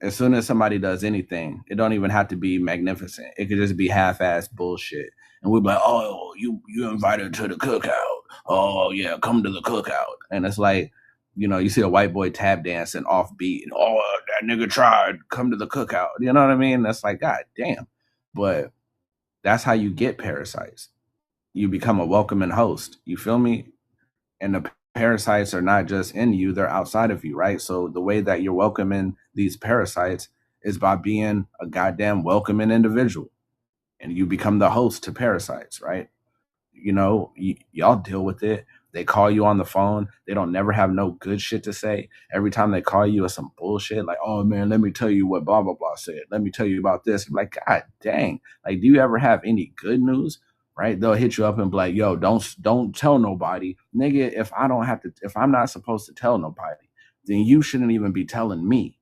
As soon as somebody does anything, it don't even have to be magnificent. It could just be half-ass bullshit. And we'd be like, oh, you invited to the cookout. Oh, yeah, come to the cookout. And it's like, you see a white boy tap dancing offbeat. And, oh, that nigga tried. Come to the cookout. You know what I mean? That's like, God damn. But that's how you get parasites. You become a welcoming host. You feel me? And the parasites are not just in you, they're outside of you, right? So the way that you're welcoming these parasites is by being a goddamn welcoming individual. And you become the host to parasites, right? Y'all deal with it. They call you on the phone. They don't never have no good shit to say. Every time they call you, it's some bullshit. Like, oh man, let me tell you what blah blah blah said. Let me tell you about this. I'm like, God dang. Like, do you ever have any good news? Right? They'll hit you up and be like, yo, don't tell nobody. Nigga, if I'm not supposed to tell nobody, then you shouldn't even be telling me.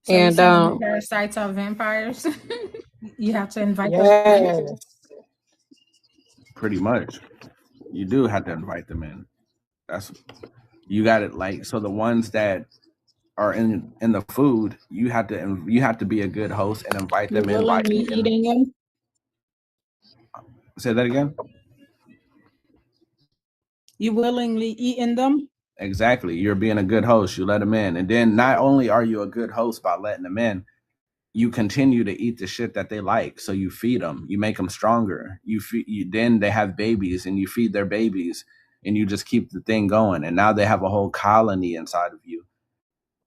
So And the parasites are vampires. You have to invite them. yes. Pretty much. You do have to invite them in. That's you got it. Like, so the ones that are in the food, you have to be a good host and invite You're them in by willingly eating them. Say that again. You willingly eating them. Exactly. You're being a good host. You let them in, and then not only are you a good host by letting them in, you continue to eat the shit that they like. So you feed them. You make them stronger. Then they have babies, and you feed their babies, and you just keep the thing going. And now they have a whole colony inside of you,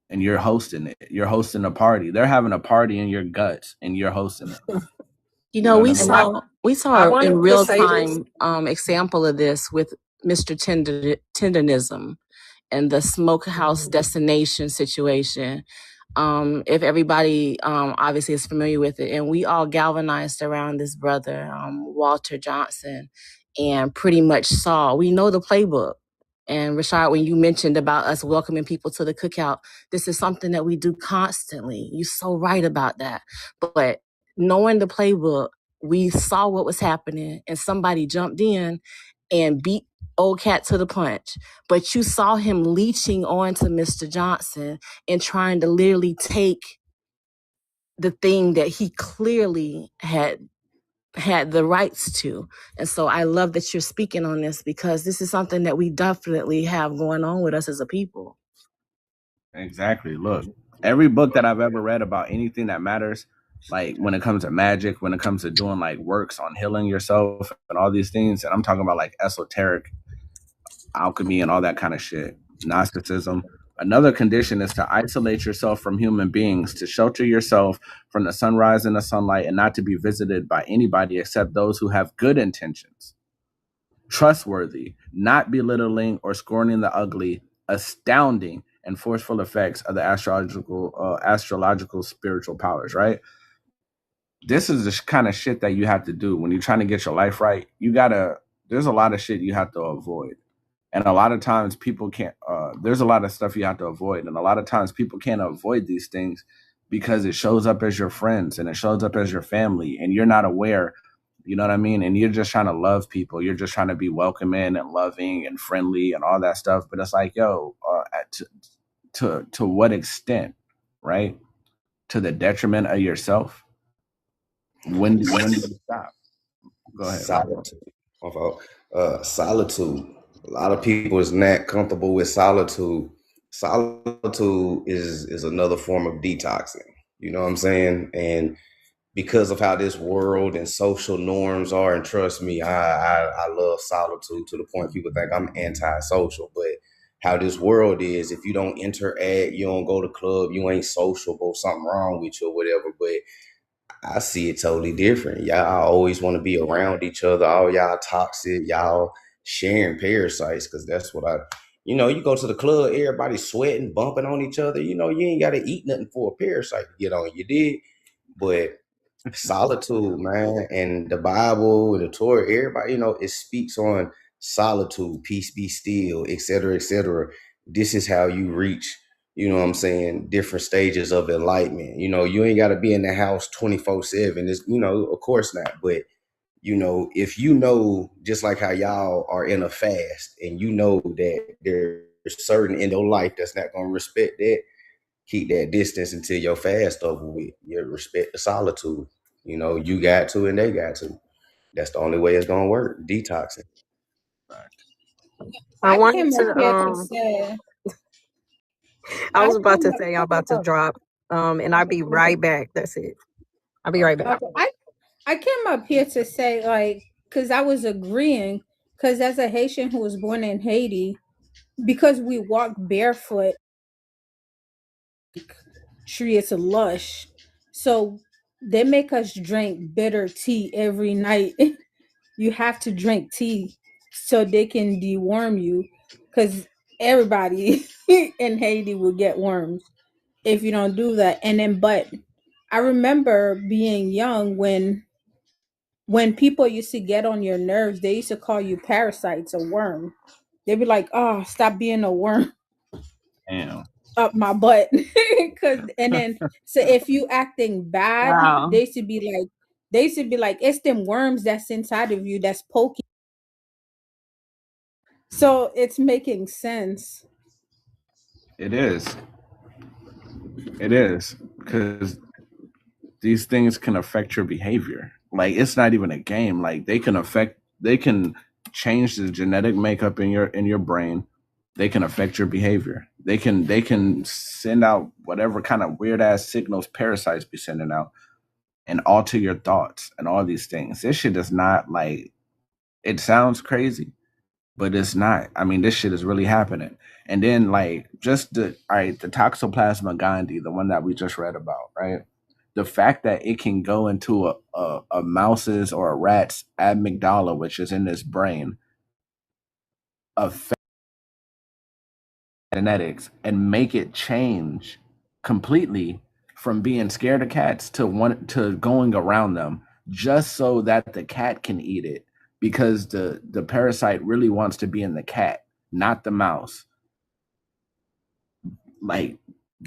and you're hosting it. You're hosting a party. They're having a party in your guts, and you're hosting it. You know, we what I mean? saw wanted in to real say this. time example of this with Mr. Tenderism and the smokehouse destination situation. If everybody obviously is familiar with it, and we all galvanized around this brother, Walter Johnson, and pretty much we know the playbook. And Rashaud, when you mentioned about us welcoming people to the cookout, this is something that we do constantly. You're so right about that. But knowing the playbook, we saw what was happening, and somebody jumped in and beat old cat to the punch. But you saw him leeching on to Mr. Johnson and trying to literally take the thing that he clearly had the rights to. And so I love that you're speaking on this, because this is something that we definitely have going on with us as a people. Exactly. Look, every book that I've ever read about anything that matters, like when it comes to magic, when it comes to doing like works on healing yourself and all these things, and I'm talking about like esoteric alchemy and all that kind of shit, Gnosticism. Another condition is to isolate yourself from human beings, to shelter yourself from the sunrise and the sunlight, and not to be visited by anybody except those who have good intentions. Trustworthy, not belittling or scorning the ugly, astounding and forceful effects of the astrological spiritual powers, right? This is the kind of shit that you have to do when you're trying to get your life right. There's a lot of shit you have to avoid. And a lot of times people can't, there's a lot of stuff you have to avoid. And a lot of times people can't avoid these things because it shows up as your friends and it shows up as your family and you're not aware. You know what I mean? And you're just trying to love people. You're just trying to be welcoming and loving and friendly and all that stuff. But it's like, yo, to what extent, right? To the detriment of yourself. When do you stop? Go ahead. Solitude. My fault. Solitude. A lot of people is not comfortable with solitude. Solitude is another form of detoxing. You know what I'm saying? And because of how this world and social norms are, and trust me, I love solitude to the point people think I'm antisocial, but how this world is, if you don't interact, you don't go to club, you ain't sociable, something wrong with you or whatever. But I see it totally different. Y'all always want to be around each other. All y'all toxic, y'all sharing parasites, because that's what you go to the club, everybody sweating, bumping on each other. You ain't got to eat nothing for a parasite to get on. You did. But solitude, man, and the Bible and the Torah, everybody, it speaks on solitude, peace be still, et cetera, et cetera. This is how you reach, what I'm saying, different stages of enlightenment. You ain't got to be in the house 24/7. It's, of course not. But, if just like how y'all are in a fast and that there's certain in your life that's not going to respect that, keep that distance until your fast over with. You respect the solitude. You got to and they got to. That's the only way it's gonna work. Detoxing. I wanted came up here to to say. I was about to say I'm about to drop and I'll be right back. That's it. I'll be right back. I came up here to say, like, because I was agreeing, because as a Haitian who was born in Haiti, because we walk barefoot, tree is lush, so they make us drink bitter tea every night you have to drink tea so they can deworm you, because everybody in Haiti will get worms if you don't do that. And then, but I remember being young when people used to get on your nerves, they used to call you parasites, a worm. They'd be like, "Oh, stop being a worm Damn. up my butt." And then, so if you acting bad, Wow. they should be like, it's them worms that's inside of you that's poking. So it's making sense. It is. It is because these things can affect your behavior. Like it's not even a game. Like they can change the genetic makeup in your brain. They can affect your behavior. They can send out whatever kind of weird ass signals parasites be sending out and alter your thoughts and all these things. This shit is not like it sounds crazy, but it's not. I mean, this shit is really happening. And then like just the Toxoplasma gondii, the one that we just read about, right? The fact that it can go into a mouse's or a rat's amygdala, which is in this brain, affect genetics and make it change completely from being scared of cats to going around them just so that the cat can eat it because the parasite really wants to be in the cat, not the mouse. Like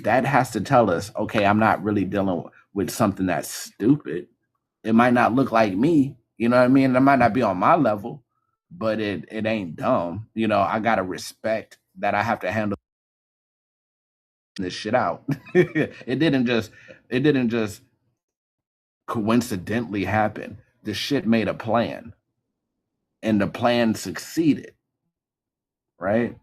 that has to tell us, okay, I'm not really dealing with something that's stupid. It might not look like me, you know what I mean? It might not be on my level, but it ain't dumb. You know, I gotta respect that I have to handle this shit out. It didn't just coincidentally happen. The shit made a plan, and the plan succeeded. Right?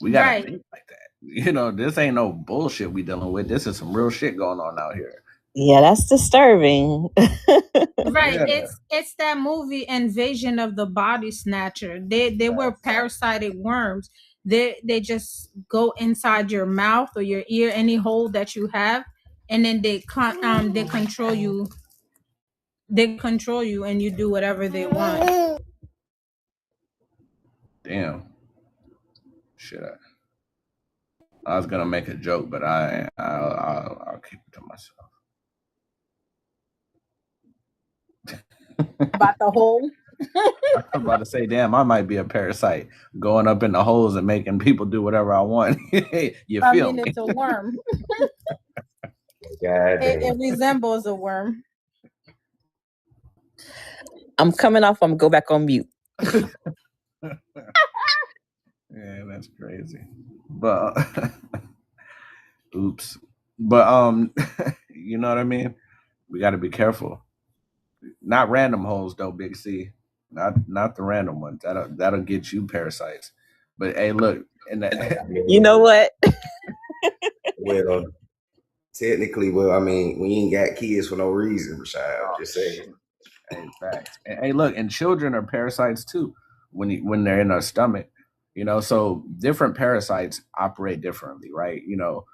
We gotta Right. think like that. You know, this ain't no bullshit we dealing with. This is some real shit going on out here. Yeah, that's disturbing. Right. Yeah. It's that movie Invasion of the Body Snatcher. They were parasitic worms. They just go inside your mouth or your ear, any hole that you have, and then they control you. They control you, and you do whatever they want. Damn. Shit. I was gonna make a joke, but I'll keep it to myself. About the hole. I was about to say, damn, I might be a parasite going up in the holes and making people do whatever I want. You I feel mean, me? it's a worm. God It damn. resembles a worm. I'm coming off. I'm gonna go back on mute. Yeah, that's crazy. But oops. But you know what I mean? We got to be careful. Not random holes though, Big C. Not the random ones. That'll get you parasites. But hey, look, and You know what? Well, technically, well, I mean, we ain't got kids for no reason, Rashaud. I'm just saying. Hey, facts. And, hey, look, and children are parasites too when they're in our stomach. You know, so different parasites operate differently, right? You know,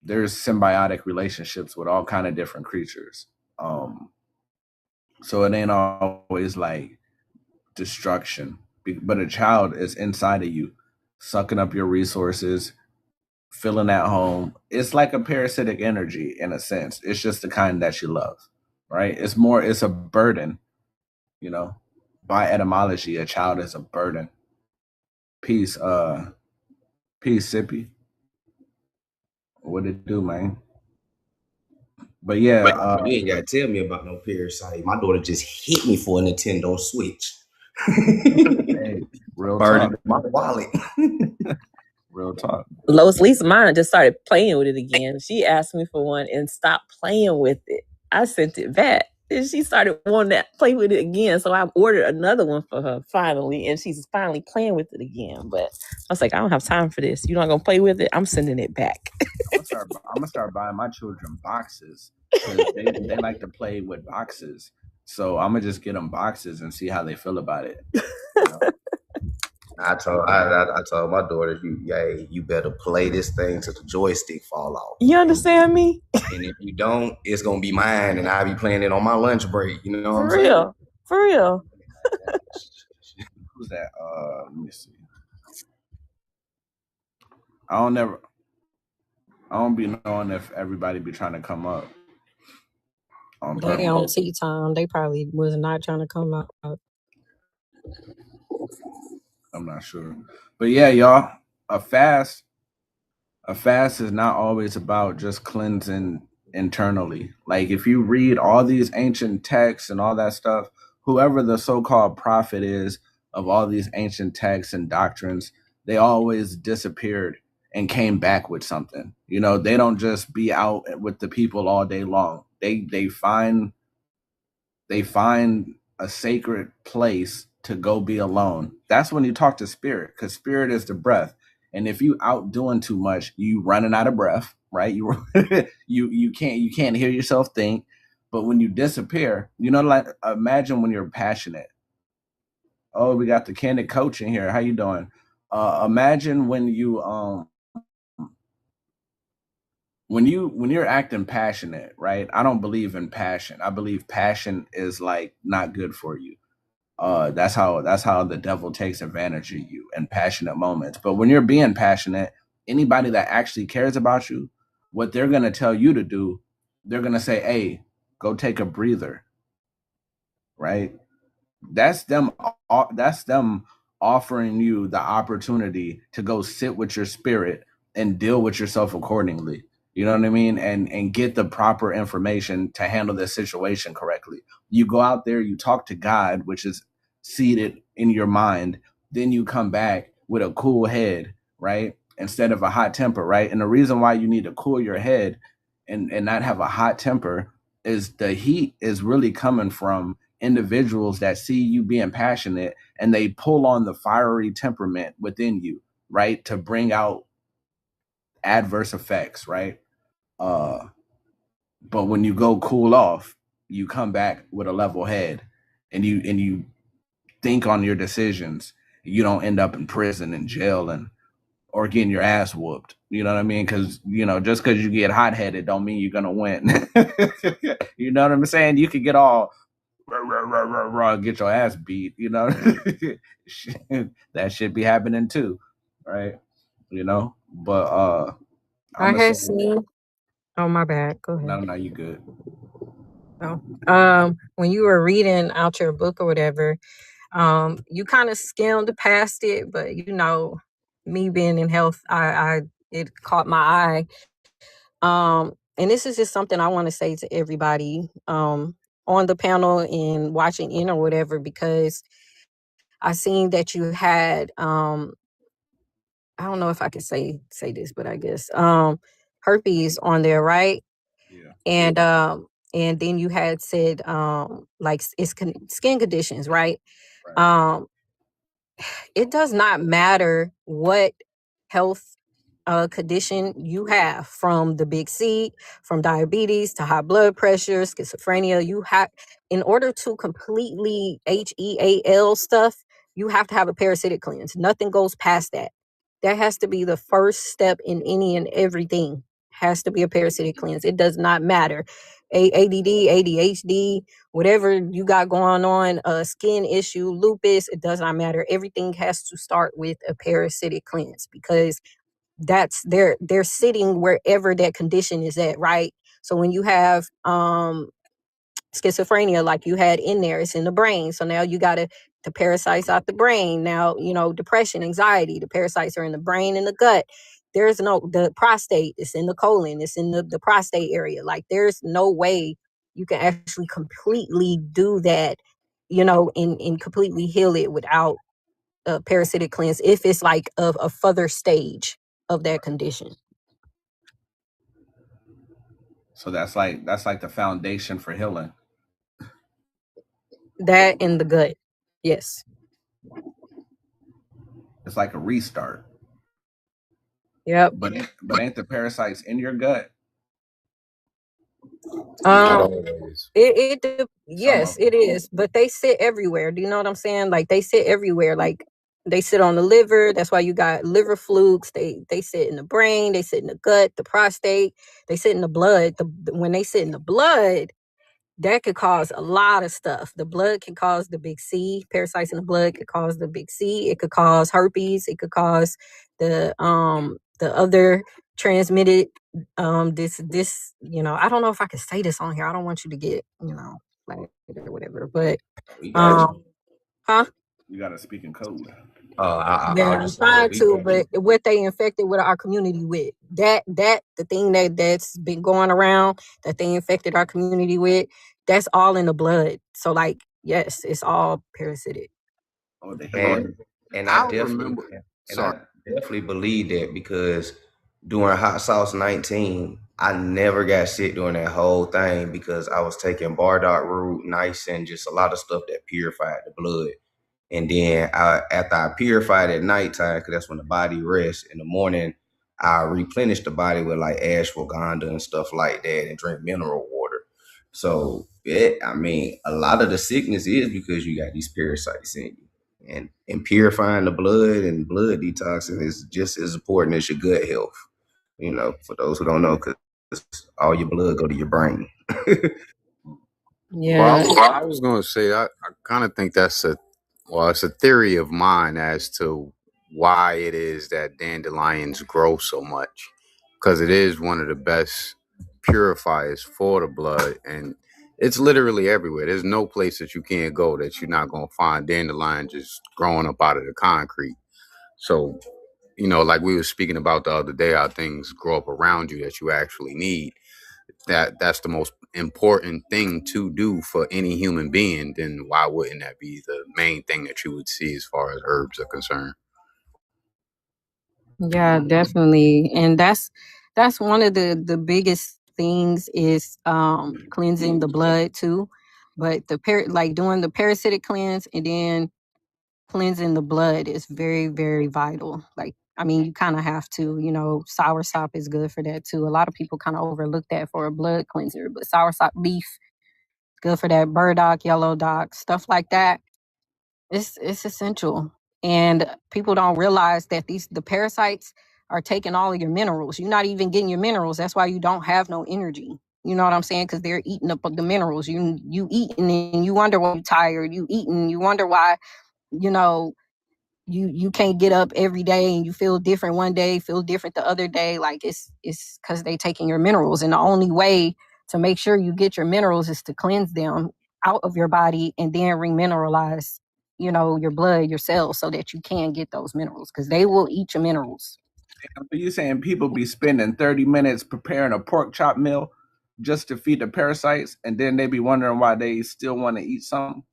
there's symbiotic relationships with all kind of different creatures. So it ain't always like destruction, but a child is inside of you, sucking up your resources, feeling at home. It's like a parasitic energy in a sense. It's just the kind that you love, right? It's a burden, you know. By etymology, a child is a burden. Peace, Sippy. What it do, man? But yeah, You ain't gotta tell me about no parasite. My daughter just hit me for a Nintendo Switch. hey, real Burned talk. my wallet. Real talk. Lois Lisa mine just started playing with it again. She asked me for one and stopped playing with it. I sent it back. And she started wanting to play with it again. So I ordered another one for her finally. And she's finally playing with it again. But I was like, I don't have time for this. You're not going to play with it? I'm sending it back. I'm gonna start buying my children boxes because they like to play with boxes. So I'm gonna just get them boxes and see how they feel about it. You know? I told my daughter, you better play this thing till the joystick fall off. You understand me? And if you don't, it's gonna be mine, and I'll be playing it on my lunch break. You know what I'm For real. For real. Who's that? Let me see. I don't be knowing if everybody be trying to come up on They purpose. on tea time. They probably was not trying to come out. I'm not sure. But yeah, y'all, a fast is not always about just cleansing internally. Like if you read all these ancient texts and all that stuff, whoever the so-called prophet is of all these ancient texts and doctrines, they always disappeared and came back with something. You know, they don't just be out with the people all day long. They find a sacred place to go be alone. That's when you talk to spirit, because spirit is the breath. And if you out doing too much, you running out of breath, right? You you can't hear yourself think. But when you disappear, you know, like imagine when you're passionate. Oh, we got the candid coach in here. How you doing? Imagine when you're acting passionate, right? I don't believe in passion. I believe passion is like not good for you. That's how the devil takes advantage of you in passionate moments. But when you're being passionate, anybody that actually cares about you, what they're gonna tell you to do, they're gonna say, "Hey, go take a breather," right? That's them. That's them offering you the opportunity to go sit with your spirit and deal with yourself accordingly. You know what I mean? And get the proper information to handle the situation correctly. You go out there, you talk to God, which is seated in your mind. Then you come back with a cool head, right? Instead of a hot temper, right? And the reason why you need to cool your head and not have a hot temper is the heat is really coming from individuals that see you being passionate and they pull on the fiery temperament within you, right? To bring out adverse effects, right? But when you go cool off, you come back with a level head and you think on your decisions. You don't end up in prison and jail and or getting your ass whooped. You know what I mean? Because just because you get hot headed don't mean you're gonna win. You know what I'm saying? You could get all get your ass beat. That shit be happening too, right? But I I'm gonna say, had seen. Oh, my bad. Go ahead. no, you good. When you were reading out your book or whatever, you kind of skimmed past it, but me being in health, I it caught my eye. And this is just something I want to say to everybody on the panel and watching in or whatever, because I seen that you had I don't know if I could say this, but I guess herpes on there, right? Yeah. And then you had said like it's skin conditions, right? Right. It does not matter what health condition you have, from the big C, from diabetes to high blood pressure, schizophrenia. You have, in order to completely HEAL stuff, you have to have a parasitic cleanse. Nothing goes past that. That has to be the first step in any and everything. Has to be a parasitic cleanse. It does not matter. ADD, ADHD, whatever you got going on, skin issue, lupus, it does not matter. Everything has to start with a parasitic cleanse, because that's they're sitting wherever that condition is at, right? So when you have schizophrenia, like you had in there, it's in the brain. So now you got the parasites out the brain. Now, depression, anxiety, the parasites are in the brain and the gut. There's the prostate, it's in the colon, it's in the prostate area. Like there's no way you can actually completely do that, and completely heal it without a parasitic cleanse, if it's like a further stage of that condition. So that's like the foundation for healing. That in the gut. Yes. It's like a restart. Yep. But ain't the parasites in your gut? Not always. Yes, it is, but they sit everywhere. Do you know what I'm saying? Like they sit everywhere. Like they sit on the liver. That's why you got liver flukes. They sit in the brain. They sit in the gut, the prostate. They sit in the blood. When they sit in the blood, that could cause a lot of stuff. The blood can cause the big C. Parasites in the blood could cause the big C. It could cause herpes. It could cause the other transmitted this I don't know if I can say this on here. I don't want you to get flagged or whatever. But We got you. huh? You gotta speak in code. Yeah, I'm just trying to, but what they infected with our community with, the thing that's been going around that they infected our community with, that's all in the blood. So like, yes, it's all parasitic. Oh, the And I I definitely remember. and I definitely believe that because during Hot Sauce 19, I never got sick during that whole thing because I was taking Bardock root, nice, and just a lot of stuff that purified the blood. And then after I purified at nighttime, because that's when the body rests, in the morning, I replenish the body with like ashwagandha and stuff like that and drink mineral water. So, a lot of the sickness is because you got these parasites in you. And purifying the blood and blood detoxing is just as important as your gut health. For those who don't know, because all your blood go to your brain. Yeah. Well, I was going to say, I kind of think it's a theory of mine as to why it is that dandelions grow so much. Because it is one of the best purifiers for the blood. And it's literally everywhere. There's no place that you can't go that you're not going to find dandelion just growing up out of the concrete. So, like we were speaking about the other day, how things grow up around you that you actually need. That's the most important thing to do for any human being, then why wouldn't that be the main thing that you would see as far as herbs are concerned? Yeah, definitely. And that's one of the biggest things is cleansing the blood too. But like doing the parasitic cleanse and then cleansing the blood is very, very vital. Like, I mean, you kind of have to, soursop is good for that too. A lot of people kind of overlook that for a blood cleanser, but soursop beef is good for that. Burdock, yellow dock, stuff like that. It's essential. And people don't realize that the parasites are taking all of your minerals. You're not even getting your minerals. That's why you don't have no energy. You know what I'm saying? Because they're eating up the minerals. You eating and you wonder why you're tired. You eating, you wonder why, you know, you can't get up every day and you feel different one day, feel different the other day. Like it's because they taking your minerals. And the only way to make sure you get your minerals is to cleanse them out of your body and then remineralize, your blood, your cells, so that you can get those minerals because they will eat your minerals. But you saying people be spending 30 minutes preparing a pork chop meal just to feed the parasites, and then they be wondering why they still want to eat something?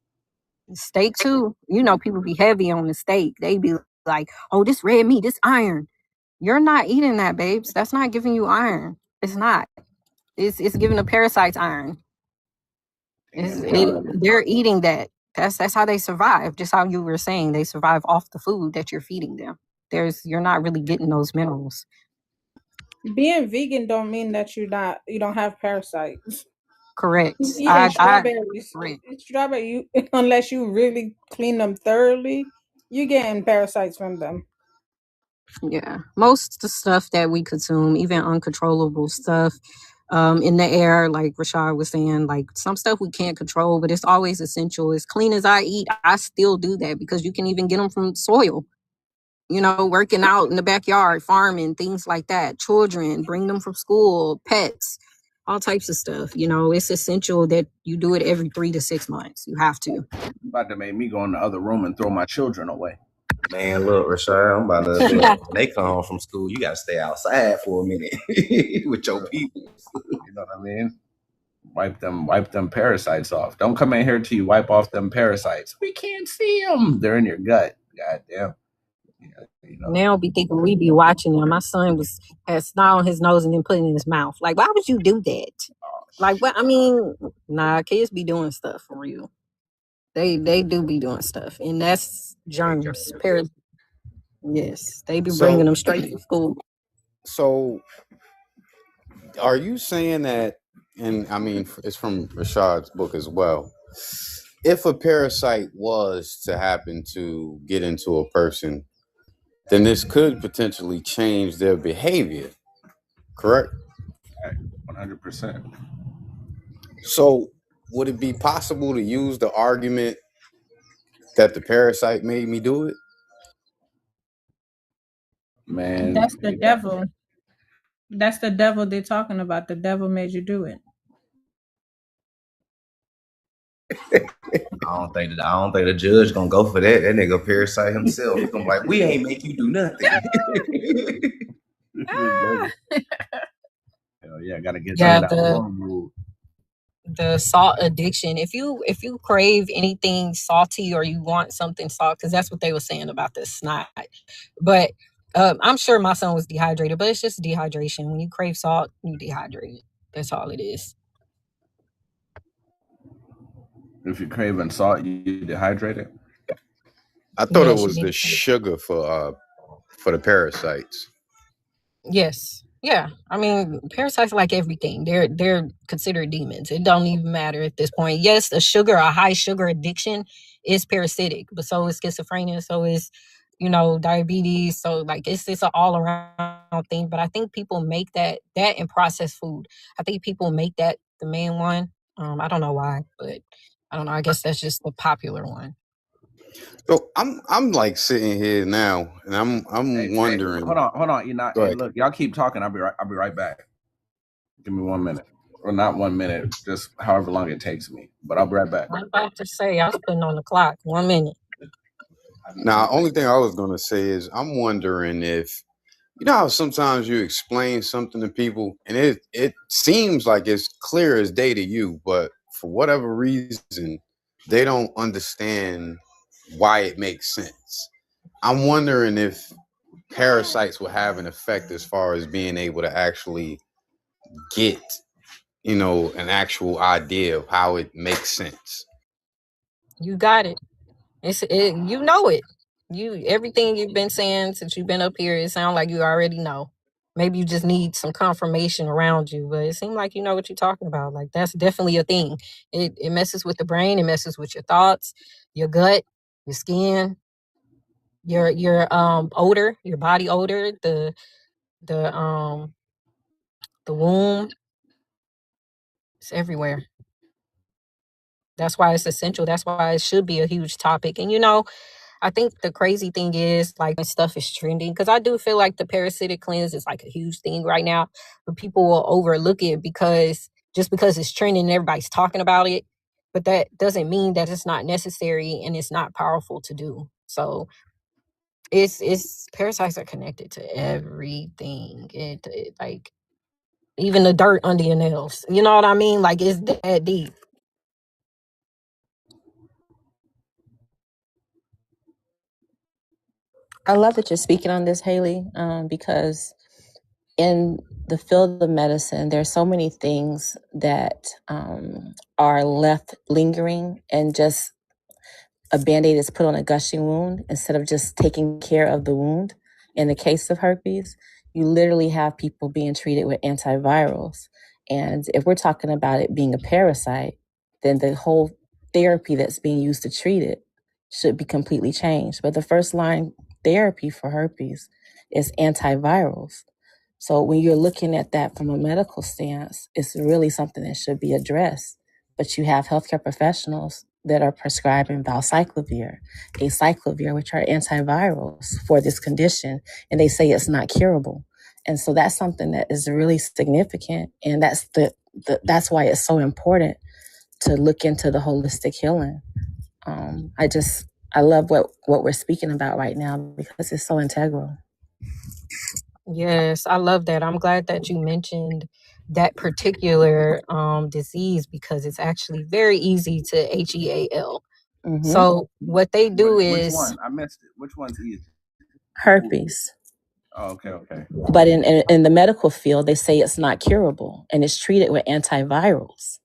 Steak too. People be heavy on the steak. They be like, oh, this red meat, this iron. You're not eating that, babes. That's not giving you iron. It's not. It's giving the parasites iron. They're eating that. That's how they survive. Just how you were saying, they survive off the food that you're feeding them. You're not really getting those minerals. Being vegan don't mean that you don't have parasites. Correct. Eating strawberries, correct. strawberry, unless you really clean them thoroughly, you're getting parasites from them. Yeah, most of the stuff that we consume, even uncontrollable stuff in the air, like Rashaud was saying, like some stuff we can't control, but it's always essential. As clean as I eat, I still do that because you can even get them from soil. Working out in the backyard, farming, things like that. Children, bring them from school, pets, all types of stuff. It's essential that you do it every 3 to 6 months. You have to. You about to make me go in the other room and throw my children away. Man, look, Rashaud, I'm about to look. When they come home from school, you gotta stay outside for a minute with your people. You know what I mean? Wipe them parasites off. Don't come in here till you wipe off them parasites. We can't see them. They're in your gut. God damn. Now be thinking we be watching them. My son had snot on his nose and then put it in his mouth. Like, why would you do that? Like, what? I mean, nah, kids be doing stuff for real. They do be doing stuff, and that's germs. Yes, they be bringing them straight to school. So, are you saying that? And I mean, it's from Rashaud's book as well. If a parasite was to happen to get into a person, then this could potentially change their behavior. Correct? 100%. So, would it be possible to use the argument that the parasite made me do it? Man, That's the devil. That's the devil they're talking about. The devil made you do it. I don't think the judge gonna go for that. That nigga parasite himself. He gonna be like, we ain't make you do nothing. Hell yeah, gotta get some Yeah, of that wormwood. the salt addiction. If you crave anything salty or you want something salt, because that's what they were saying about the snot. But I'm sure my son was dehydrated, but it's just dehydration. When you crave salt, you dehydrated. That's all it is. If you're craving salt, you dehydrated. I thought it Yes, you was need the to. sugar for the parasites. Yes. Yeah. I mean, parasites are like everything. They're considered demons. It don't even matter at this point. Yes, a high sugar addiction is parasitic, but so is schizophrenia, so is, diabetes. So like it's an all around thing. But I think people make that and processed food. I think people make that the main one. I don't know why, but I don't know. I guess that's just the popular one. So I'm like sitting here now, and I'm wondering. Hold on, Enoch. Go Hey, ahead. look, y'all keep talking. I'll be right back. Give me 1 minute, or not 1 minute, just however long it takes me. But I'll be right back. I'm about to say I was putting on the clock. 1 minute. Now, only thing I was gonna say is I'm wondering if you know how sometimes you explain something to people and it seems like it's clear as day to you, but for whatever reason they don't understand why it makes sense. I'm wondering if parasites will have an effect as far as being able to actually get, an actual idea of how it makes sense. You got it. You know it. Everything you've been saying since you've been up here, it sounds like you already know. Maybe you just need some confirmation around you, but it seems like you know what you're talking about. Like that's definitely a thing. It messes with the brain, it messes with your thoughts, your gut, your skin, your odor, your body odor, the womb. It's everywhere. That's why it's essential. That's why it should be a huge topic. And I think the crazy thing is like when stuff is trending, because I do feel like the parasitic cleanse is like a huge thing right now, but people will overlook it because it's trending and everybody's talking about it. But that doesn't mean that it's not necessary and it's not powerful to do. So it's parasites are connected to everything. It like even the dirt under your nails. You know what I mean? Like it's that deep. I love that you're speaking on this, Haley, because in the field of medicine, there are so many things that are left lingering, and just a Band-Aid is put on a gushing wound instead of just taking care of the wound. In the case of herpes, you literally have people being treated with antivirals. And if we're talking about it being a parasite, then the whole therapy that's being used to treat it should be completely changed. But the first line therapy for herpes is antivirals. So when you're looking at that from a medical stance, it's really something that should be addressed. But you have healthcare professionals that are prescribing valcyclovir, acyclovir, which are antivirals for this condition, and they say it's not curable. And so that's something that is really significant, and that's why it's so important to look into the holistic healing. I love what we're speaking about right now because it's so integral. Yes, I love that. I'm glad that you mentioned that particular disease because it's actually very easy to HEAL. Mm-hmm. So what they do Which is one? I missed it. Which one's easy? Herpes. Oh, okay. But in the medical field, they say it's not curable and it's treated with antivirals.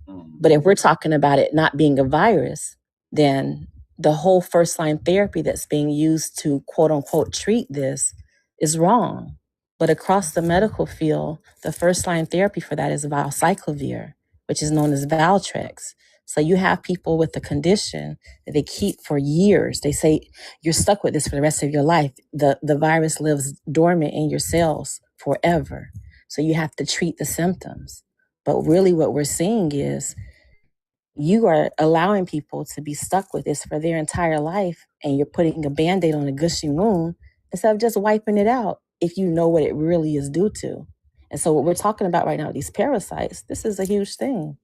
But if we're talking about it not being a virus, then the whole first line therapy that's being used to quote unquote treat this is wrong. But across the medical field, the first line therapy for that is valcyclovir, which is known as Valtrex. So you have people with a condition that they keep for years. They say you're stuck with this for the rest of your life. The virus lives dormant in your cells forever. So you have to treat the symptoms. But really what we're seeing is you are allowing people to be stuck with this for their entire life, and you're putting a Band-Aid on a gushing wound instead of just wiping it out if you know what it really is due to. And so what we're talking about right now, these parasites, this is a huge thing.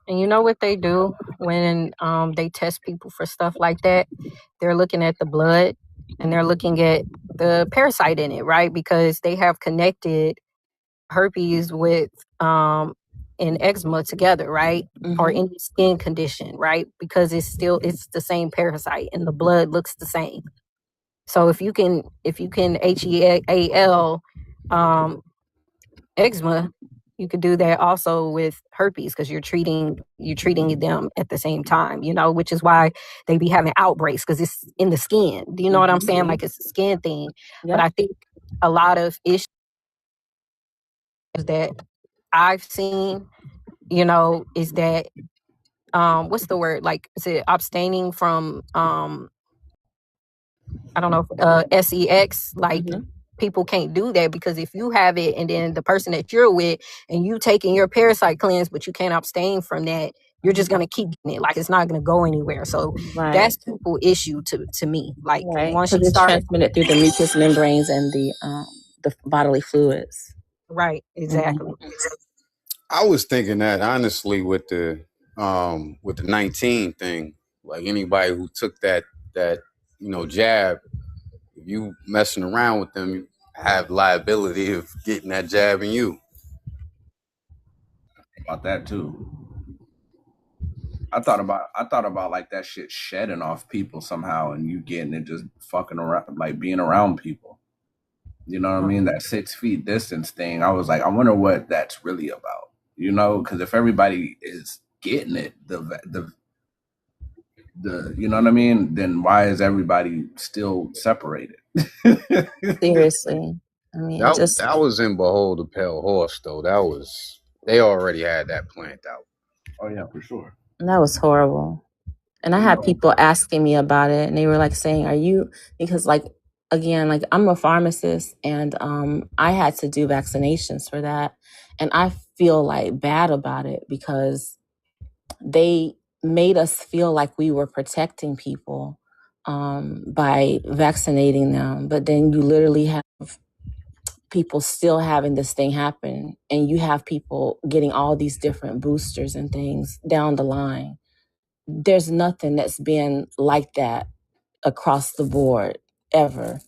And you know what they do when they test people for stuff like that? They're looking at the blood and they're looking at the parasite in it, right? Because they have connected herpes with and eczema together, right? Or Mhm. any skin condition, right? Because it's the same parasite and the blood looks the same. So if you can HEAL eczema, you could do that also with herpes because you're treating them at the same time, you know, which is why they be having outbreaks because it's in the skin. Do you know what I'm saying? Like it's a skin thing. But I think a lot of issues that I've seen, you know, is that what's the word? Like is it abstaining from I don't know, sex, like people can't do that because if you have it and then the person that you're with and you taking your parasite cleanse, but you can't abstain from that, you're just going to keep getting it. Like it's not going to go anywhere. So that's people issue to me. Like once you Because it's start, transmitted through the mucous membranes and the bodily fluids. right, exactly. I was thinking that honestly with the 19 thing, like anybody who took that jab, if you messing around with them, you have liability of getting that jab in you. About that too. I thought about like that shit shedding off people somehow, and you getting it just fucking around, like being around people. You know what I mean? That 6 feet distance thing. I was like, I wonder what that's really about. You know, because if everybody is getting it, the you know what I mean, then why is everybody still separated? Seriously. I mean, that was in Behold the Pale Horse, though. They already had that planned out. Oh yeah, for sure. That was horrible. And I had people asking me about it, and they were like saying, "Are you?" Because like again, like I'm a pharmacist, and I had to do vaccinations for that, and I feel like bad about it because they made us feel like we were protecting people by vaccinating them, but then you literally have people still having this thing happen, and you have people getting all these different boosters and things down the line. There's nothing that's been like that across the board ever.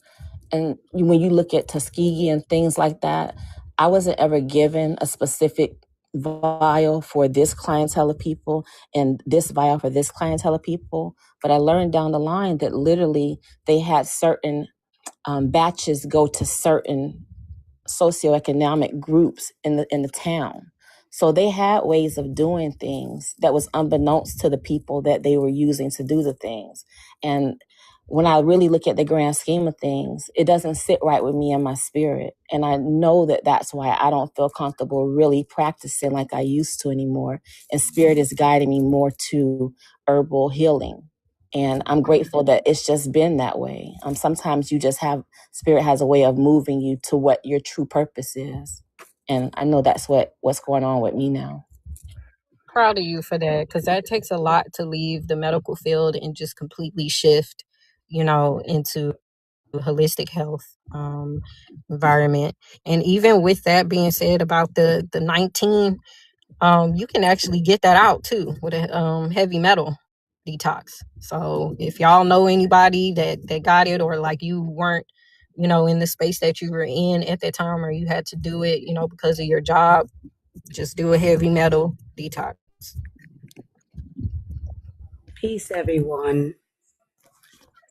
And when you look at Tuskegee and things like that, I wasn't ever given a specific vial for this clientele of people and this vial for this clientele of people. But I learned down the line that literally they had certain batches go to certain socioeconomic groups in the town. So they had ways of doing things that was unbeknownst to the people that they were using to do the things. And when I really look at the grand scheme of things, it doesn't sit right with me and my spirit. And I know that that's why I don't feel comfortable really practicing like I used to anymore. And spirit is guiding me more to herbal healing. And I'm grateful that it's just been that way. Sometimes you just have, spirit has a way of moving you to what your true purpose is. And I know that's what's going on with me now. Proud of you for that because that takes a lot to leave the medical field and just completely shift, you know, into holistic health environment. And even with that being said about the 19, you can actually get that out too with a heavy metal detox. So if y'all know anybody that got it, or like you weren't, you know, in the space that you were in at that time, or you had to do it, you know, because of your job, just do a heavy metal detox. Peace, everyone.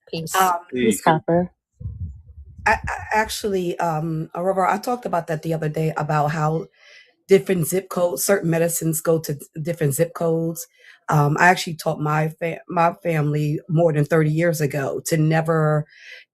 Peace. Peace, Copper. I actually, Aurora, I talked about that the other day about how different zip codes, certain medicines go to different zip codes. I actually taught my family more than 30 years ago to never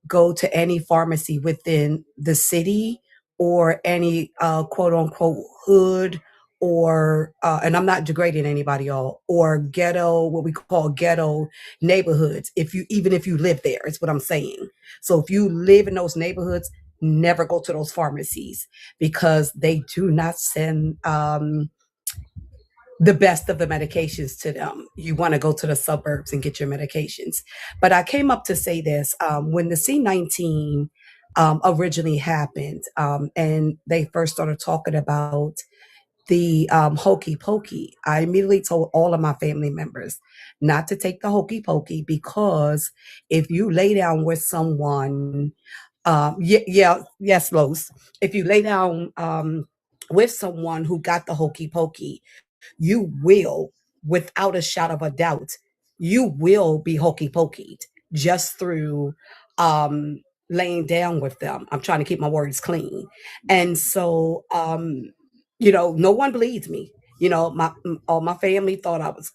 go to any pharmacy within the city or any quote unquote hood or and I'm not degrading anybody, y'all, or ghetto, what we call ghetto neighborhoods. Even if you live there, is what I'm saying. So if you live in those neighborhoods, never go to those pharmacies because they do not send the best of the medications to them. You want to go to the suburbs and get your medications. But I came up to say this, when the C-19 originally happened, and they first started talking about the hokey pokey, I immediately told all of my family members not to take the hokey pokey, because if you lay down with someone, yes, Los, if you lay down with someone who got the hokey pokey, you will, without a shadow of a doubt, you will be hokey pokeyed just through laying down with them. I'm trying to keep my words clean. And so, no one believed me. All my family thought I was,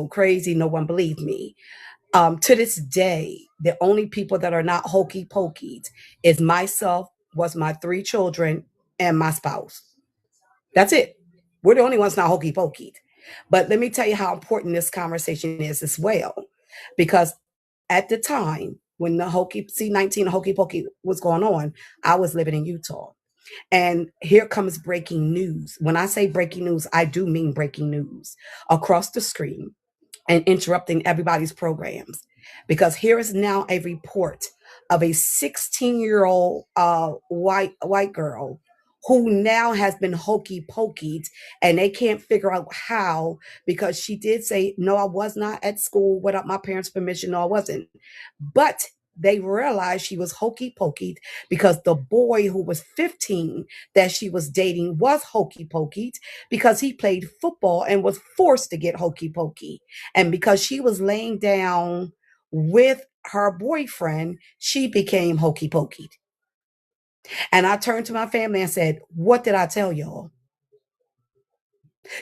crazy. No one believed me. To this day, the only people that are not hokey pokeyed is myself, was my 3 children, and my spouse. That's it. We're the only ones not hokey pokeyed. But let me tell you how important this conversation is as well. Because at the time when the hokey C-19 hokey pokey was going on, I was living in Utah. And here comes breaking news. When I say breaking news, I do mean breaking news across the screen and interrupting everybody's programs. Because here is now a report of a 16-year-old white girl who now has been hokey pokeyed, and they can't figure out how, because she did say, no, I was not at school without my parents' permission. No, I wasn't. But they realized she was hokey pokeyed because the boy who was 15 that she was dating was hokey pokeyed because he played football and was forced to get hokey pokey. And because she was laying down with her boyfriend, she became hokey pokeyed. And I turned to my family and said, what did I tell y'all?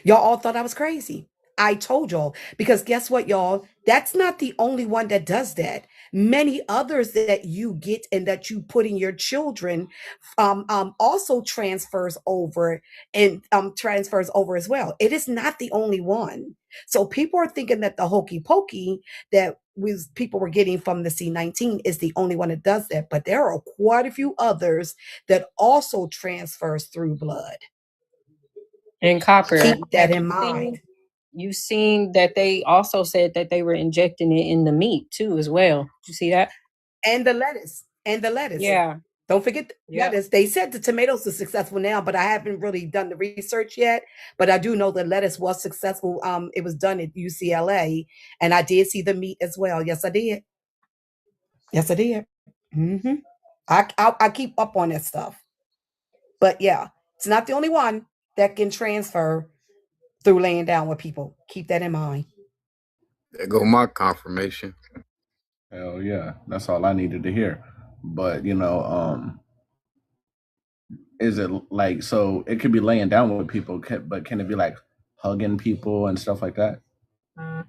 Y'all all thought I was crazy. I told y'all, because guess what, y'all? That's not the only one that does that. Many others that you get and that you put in your children also transfers over and transfers over as well. It is not the only one. So people are thinking that the hokey pokey that people were getting from the C-19 is the only one that does that. But there are quite a few others that also transfers through blood. And Copper, keep that in mind. You've seen that they also said that they were injecting it in the meat too, as well. Did you see that? And the lettuce. Yeah. Don't forget the lettuce. They said the tomatoes are successful now, but I haven't really done the research yet. But I do know the lettuce was successful. It was done at UCLA, and I did see the meat as well. Yes, I did. Yes, I did. Mm-hmm. I keep up on that stuff. But yeah, it's not the only one that can transfer through laying down with people. Keep that in mind. There go my confirmation. Hell yeah, that's all I needed to hear. But is it like, so it could be laying down with people, but can it be like hugging people and stuff like that? I'm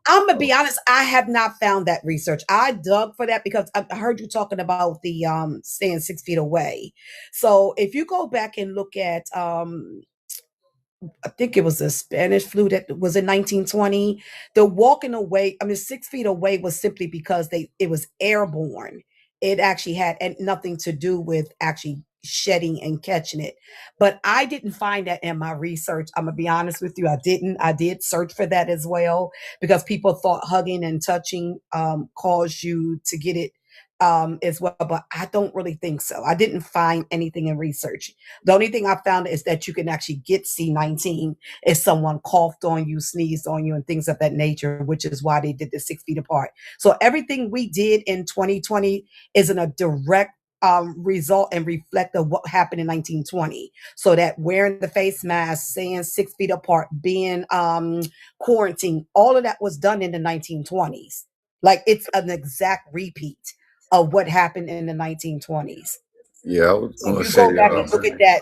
gonna be honest, I have not found that research. I dug for that because I heard you talking about the staying 6 feet away. So if you go back and look at I think it was the Spanish flu that was in 1920. The walking away, 6 feet away was simply because it was airborne. It actually had nothing to do with actually shedding and catching it. But I didn't find that in my research. I'm gonna be honest with you. I didn't. I did search for that as well because people thought hugging and touching caused you to get it as well, but I don't really think so. I didn't find anything in research. The only thing I found is that you can actually get C-19 if someone coughed on you, sneezed on you, and things of that nature, which is why they did the 6 feet apart. So everything we did in 2020 isn't a direct result and reflect of what happened in 1920. So that wearing the face mask, staying 6 feet apart, being quarantined, all of that was done in the 1920s. Like it's an exact repeat of what happened in the 1920s. Yeah, I was So going if to you say, go back and look at that,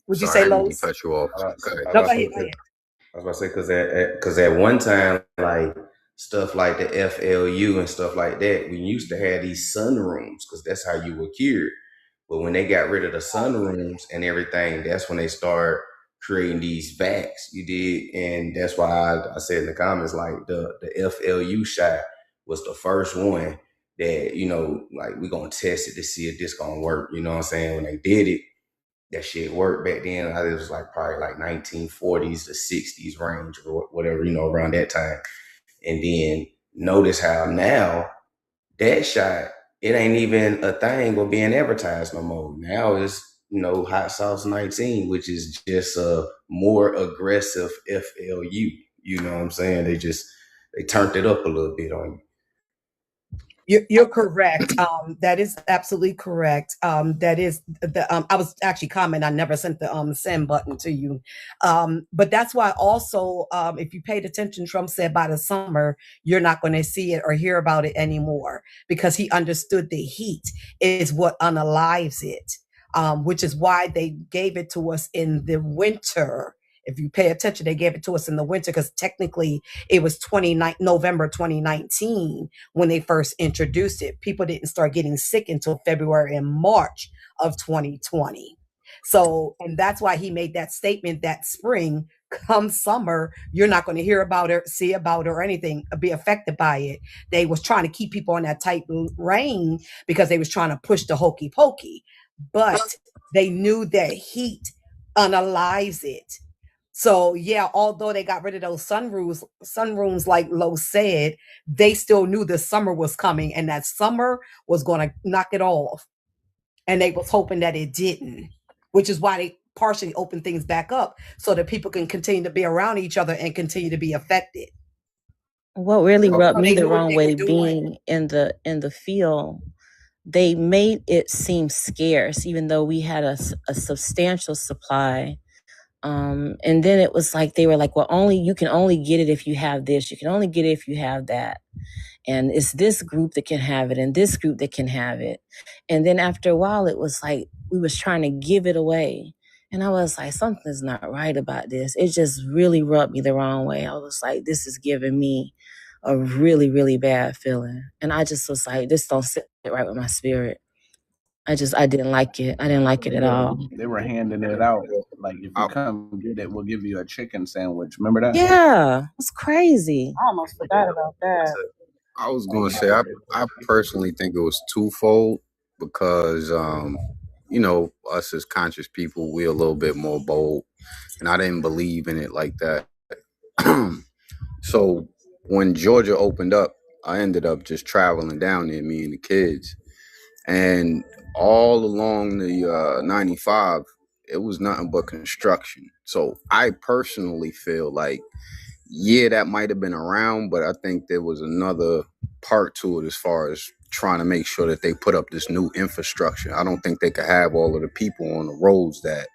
would you sorry, I say, didn't mean to Lois? cut you off. I No, go ahead. was about to say, because at one time, like stuff like the FLU and stuff like that, we used to have these sunrooms because that's how you were cured. But when they got rid of the sunrooms and everything, that's when they start creating these vacs. You did, and that's why I said in the comments, like the FLU shot was the first one that, like we're gonna test it to see if this gonna work. You know what I'm saying? When they did it, that shit worked back then. It was like probably like 1940s to 60s range or whatever, around that time. And then notice how now that shot, it ain't even a thing or being advertised no more. Now it's, Hot Sauce 19, which is just a more aggressive FLU. You know what I'm saying? They turned it up a little bit on you. You're correct. That is absolutely correct. That is the. I was actually commenting. I never sent the send button to you, but that's why also, if you paid attention, Trump said by the summer you're not going to see it or hear about it anymore because he understood the heat is what unalives it, which is why they gave it to us in the winter. If you pay attention, they gave it to us in the winter because technically it was November 2019 when they first introduced it. People didn't start getting sick until February and March of 2020. So, and that's why he made that statement that spring, come summer, you're not going to hear about it, see about it, or anything, be affected by it. They was trying to keep people on that tight rein because they was trying to push the hokey pokey, but they knew that heat unalives it. So yeah, although they got rid of those sunrooms, like Lo said, they still knew the summer was coming, and that summer was going to knock it off. And they was hoping that it didn't, which is why they partially opened things back up so that people can continue to be around each other and continue to be affected. What really rubbed So me they the knew what wrong they way were doing. being in the field, they made it seem scarce, even though we had a substantial supply. And then it was like they were like, well, you can only get it if you have this. You can only get it if you have that. And it's this group that can have it and this group that can have it. And then after a while, it was like we was trying to give it away. And I was like, something's not right about this. It just really rubbed me the wrong way. I was like, this is giving me a really, really bad feeling. And I just was like, this don't sit right with my spirit. I didn't like it. I didn't like it at all. They were handing it out. Like, if you come get it, we'll give you a chicken sandwich. Remember that? Yeah, it's crazy. I almost forgot about that. I was going to say, I personally think it was twofold because, us as conscious people, we're a little bit more bold, and I didn't believe in it like that. So when Georgia opened up, I ended up just traveling down there, me and the kids. And all along the 95, it was nothing but construction. So I personally feel like, yeah, that might have been around, but I think there was another part to it as far as trying to make sure that they put up this new infrastructure. I don't think they could have all of the people on the roads that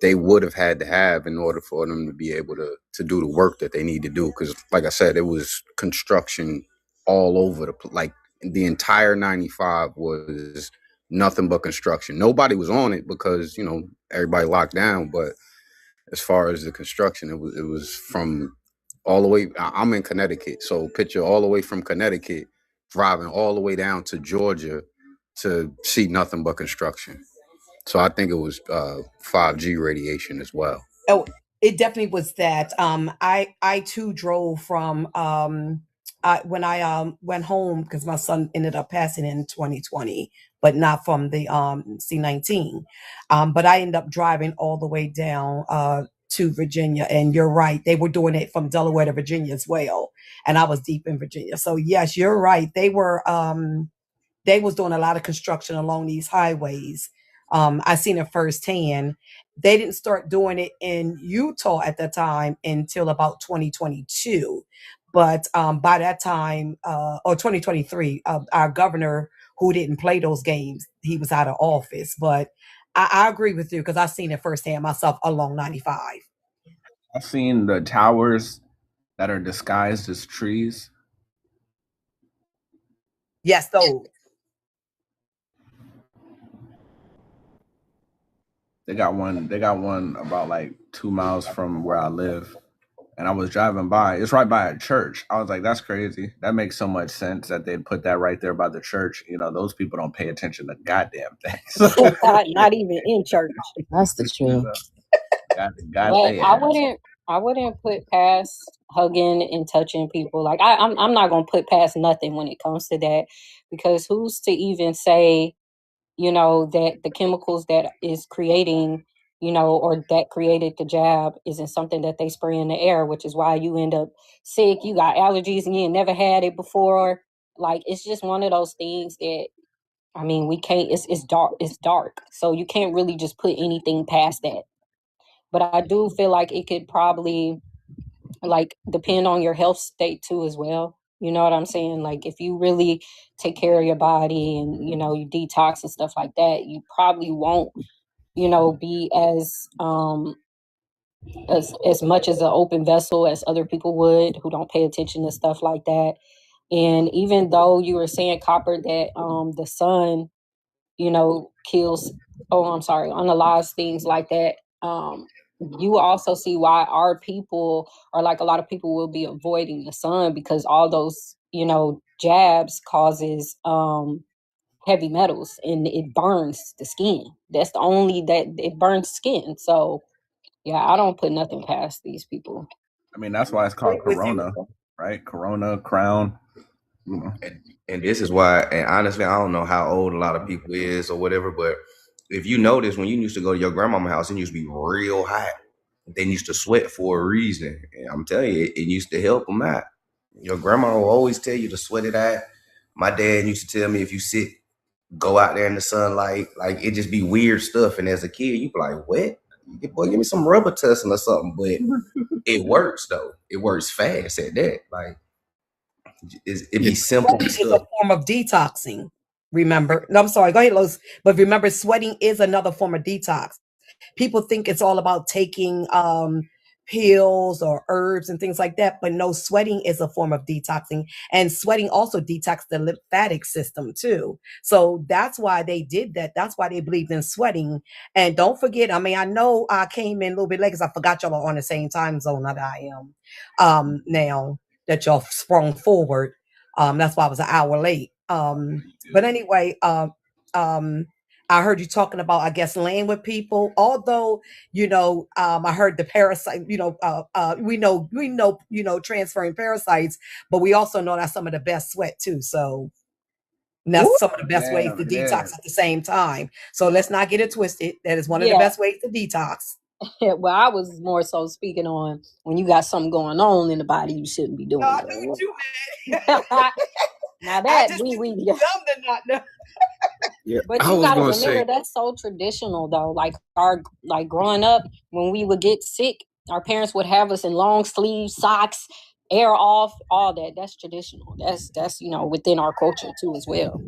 they would have had to have in order for them to be able to do the work that they need to do. Because like I said, it was construction all over like the entire 95 was nothing but construction. Nobody was on it because, everybody locked down. But as far as the construction, it was from all the way. I'm in Connecticut. So picture all the way from Connecticut, driving all the way down to Georgia to see nothing but construction. So I think it was 5G radiation as well. Oh, it definitely was that. I too drove from when I went home because my son ended up passing in 2020, but not from the C19. But I ended up driving all the way down to Virginia, and you're right, they were doing it from Delaware to Virginia as well, and I was deep in Virginia. So yes, you're right. They was doing a lot of construction along these highways. I seen it firsthand. They didn't start doing it in Utah at that time until about 2022. But by that time, or 2023, our governor, who didn't play those games, he was out of office. But I agree with you because I've seen it firsthand myself along 95. I've seen the towers that are disguised as trees. Yes, those. They got one about like 2 miles from where I live. And I was driving by. It's right by a church. I was like, that's crazy. That makes so much sense that they'd put that right there by the church. Those people don't pay attention to goddamn things. Not even in church. That's the truth. I wouldn't put past hugging and touching people. Like I'm not gonna put past nothing when it comes to that, because who's to even say, you know, that the chemicals that is creating, you know, or that created the jab isn't something that they spray in the air, which is why you end up sick. You got allergies and you ain't never had it before. Like, it's just one of those things that, I mean, we can't, it's dark. So you can't really just put anything past that. But I do feel like it could probably, like, depend on your health state too as well. You know what I'm saying? Like, if you really take care of your body and, you know, you detox and stuff like that, you probably won't, you know, be as much as an open vessel as other people would who don't pay attention to stuff like that. And even though you were saying, Copper, that the sun, you know, kills, unalives things like that, you also see why our people, or like a lot of people, will be avoiding the sun, because all those, you know, jabs causes heavy metals and it burns the skin. That's the only, that it burns skin. So yeah, I don't put nothing past these people. I mean, that's why it's called Corona, right? Corona, Crown. You know. And this is why, and honestly, I don't know how old a lot of people is or whatever, but if you notice, when you used to go to your grandmama's house, it used to be real hot. They used to sweat for a reason. And I'm telling you, it used to help them out. Your grandma will always tell you to sweat it out. My dad used to tell me, if you go out there in the sunlight, like, it just be weird stuff. And as a kid, you be like, what? Boy, give me some rubber tussin or something. But it works though. It works fast at that. Like, it be simple Sweating stuff. is a form of detoxing. Remember? No, I'm sorry. Go ahead, Lois. But remember, sweating is another form of detox. People think it's all about taking pills or herbs and things like that, but no, sweating is a form of detoxing, and sweating also detox the lymphatic system too. So that's why they did that. That's why they believed in sweating. And don't forget, I mean, I know I came in a little bit late because I forgot y'all are on the same time zone that I am now that y'all sprung forward. That's why I was an hour late. But anyway, I heard you talking about, I guess, laying with people. Although, you know, I heard the parasite. You know, we know, transferring parasites, but we also know that's some of the best sweat too. So that's some of the best ways to detox at the same time. So let's not get it twisted. That is one of the best ways to detox. Well, I was more so speaking on when you got something going on in the body you shouldn't be doing. No, I knew what you meant. Now that we dumb to not know. Yeah, but you gotta remember, that's so traditional though. Like growing up, when we would get sick, our parents would have us in long sleeve socks, air off, all that. That's traditional. That's you know, within our culture too as well.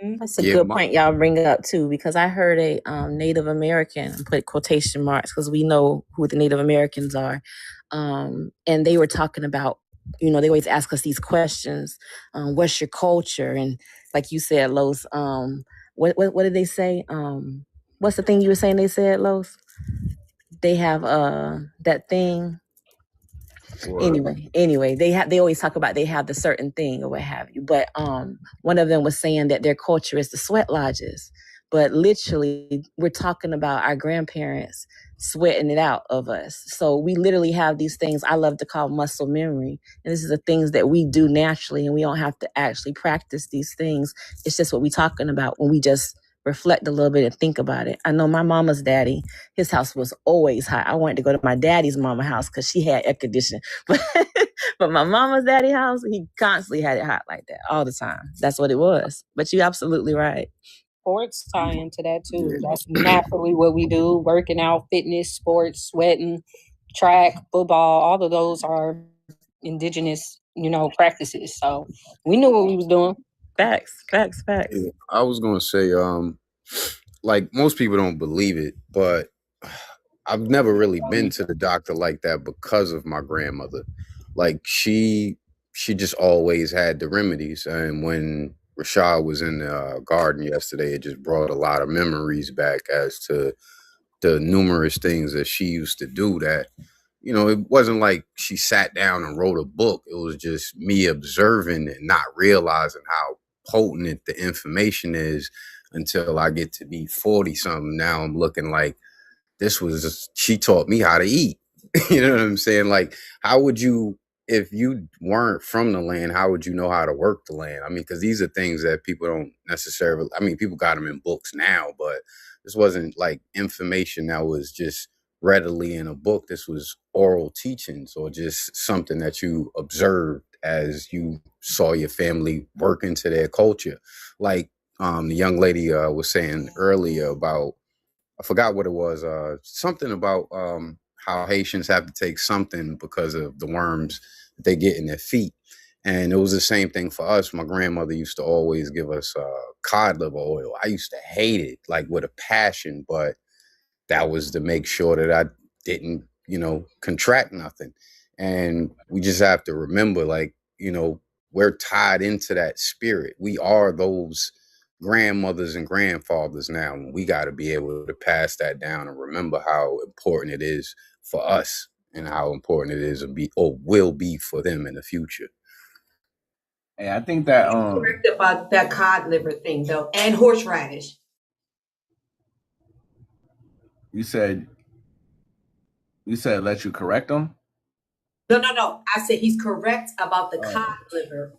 That's a good point y'all bring up too, because I heard a Native American, put quotation marks because we know who the Native Americans are, and they were talking about, you know, they always ask us these questions, what's your culture? And like you said, Los, what did they say? What's the thing you were saying they said, Los? They have that thing. Anyway, they always talk about they have the certain thing or what have you. But one of them was saying that their culture is the sweat lodges. But literally, we're talking about our grandparents sweating it out of us. So we literally have these things I love to call muscle memory. And this is the things that we do naturally, and we don't have to actually practice these things. It's just what we're talking about when we just reflect a little bit and think about it. I know my mama's daddy, his house was always hot. I wanted to go to my daddy's mama house because she had air conditioning. But my mama's daddy house, he constantly had it hot like that all the time. That's what it was. But you're absolutely right. Sports tie into that too. That's naturally what we do: working out, fitness, sports, sweating, track, football. All of those are indigenous, you know, practices. So we knew what we was doing. Facts. Yeah, I was gonna say, like, most people don't believe it, but I've never really been to the doctor like that because of my grandmother. Like, she just always had the remedies, and when Rashaud was in the garden yesterday, it just brought a lot of memories back as to the numerous things that she used to do that, you know, it wasn't like she sat down and wrote a book. It was just me observing and not realizing how potent the information is until I get to be 40 something. Now I'm looking like she taught me how to eat. You know what I'm saying? Like, how would you if you weren't from the land, how would you know how to work the land? I mean, because these are things that people don't necessarily, I mean, people got them in books now, but this wasn't like information that was just readily in a book. This was oral teachings or just something that you observed as you saw your family work into their culture. Like the young lady was saying earlier about, I forgot what it was, something about how Haitians have to take something because of the worms that they get in their feet. And it was the same thing for us. My grandmother used to always give us cod liver oil. I used to hate it, like with a passion, but that was to make sure that I didn't, contract nothing. And we just have to remember, like, we're tied into that spirit. We are those grandmothers and grandfathers now. And we got to be able to pass that down and remember how important it is for us and how important it is to be or will be for them in the future. Hey, I think that correct about that cod liver thing though, and horseradish. you said let you correct them. No. I said he's correct about the cod liver.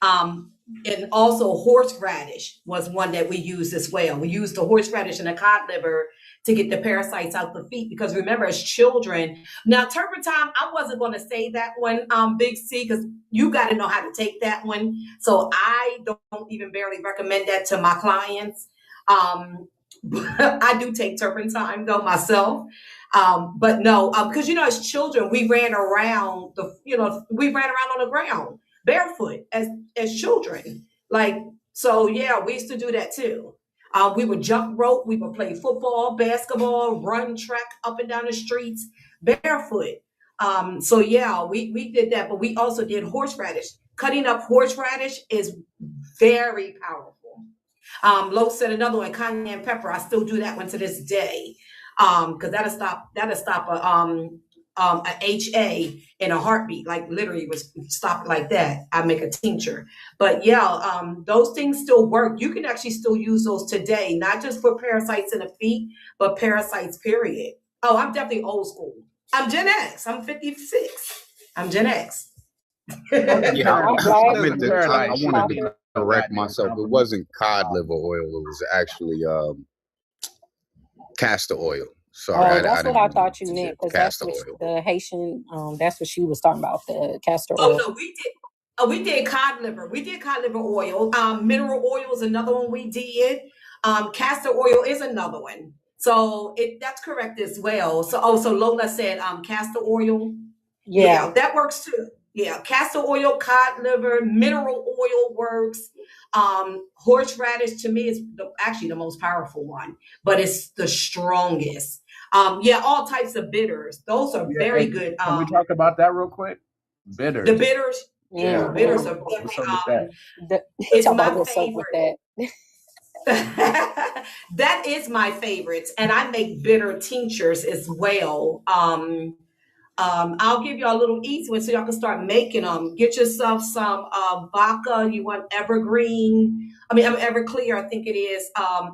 And also horseradish was one that we used as well. We used the horseradish and the cod liver to get the parasites out the feet, because remember, as children, now turpentine, I wasn't going to say that one, Big C, because you got to know how to take that one. So I don't even barely recommend that to my clients. But I do take turpentine though myself. But no, because as children, we ran around on the ground barefoot as children. Like, so yeah, we used to do that too. We would jump rope, we would play football, basketball, run track up and down the streets barefoot. So yeah, we did that, but we also did horseradish. Cutting up horseradish is very powerful. Lo said another one, cayenne pepper. I still do that one to this day. Because that'll stop a HA in a heartbeat, like literally was stop like that. I make a tincture. But yeah, those things still work. You can actually still use those today, not just for parasites in the feet, but parasites, period. Oh, I'm definitely old school. I'm Gen X. I'm 56. I'm Gen X. Yeah, I wanted Paradise. to correct myself. It wasn't cod liver oil. It was actually castor oil. Sorry, that's what I thought you didn't meant, because that's castor what oil. the Haitian, that's what she was talking about, the castor Oh oil. no, we did. Oh, we did cod liver. We did cod liver oil. Mineral oil is another one we did. Castor oil is another one. So that's correct as well. So Lola said castor oil. Yeah, that works too. Yeah, castor oil, cod liver, mineral oil works. Horseradish to me is actually the most powerful one, but it's the strongest. Yeah, all types of bitters. Those are very good. Can we talk about that real quick? Bitters. The bitters. Yeah, bitters are What's up with that? It's my favorite. That is my favorites, and I make bitter tinctures as well. I'll give y'all a little easy one so y'all can start making them. Get yourself some vodka. You want Evergreen. Everclear, I think it is.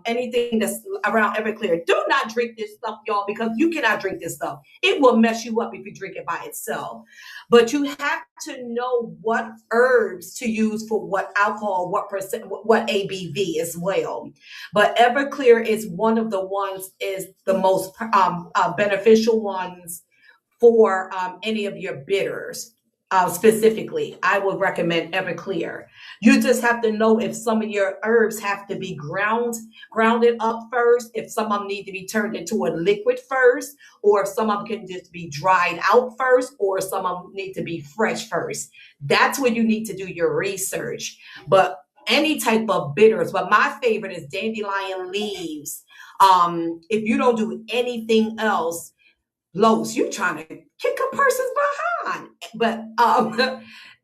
Anything that's around Everclear. Do not drink this stuff, y'all, because you cannot drink this stuff. It will mess you up if you drink it by itself. But you have to know what herbs to use for what alcohol, what percent, what ABV as well. But Everclear is one of the ones, is the most beneficial ones for any of your bitters. Specifically, I would recommend Everclear. You just have to know if some of your herbs have to be grounded up first, if some of them need to be turned into a liquid first, or if some of them can just be dried out first, or some of them need to be fresh first. That's when you need to do your research. But any type of bitters, but my favorite is dandelion leaves. If you don't do anything else, Los, you trying to kick a person's behind. But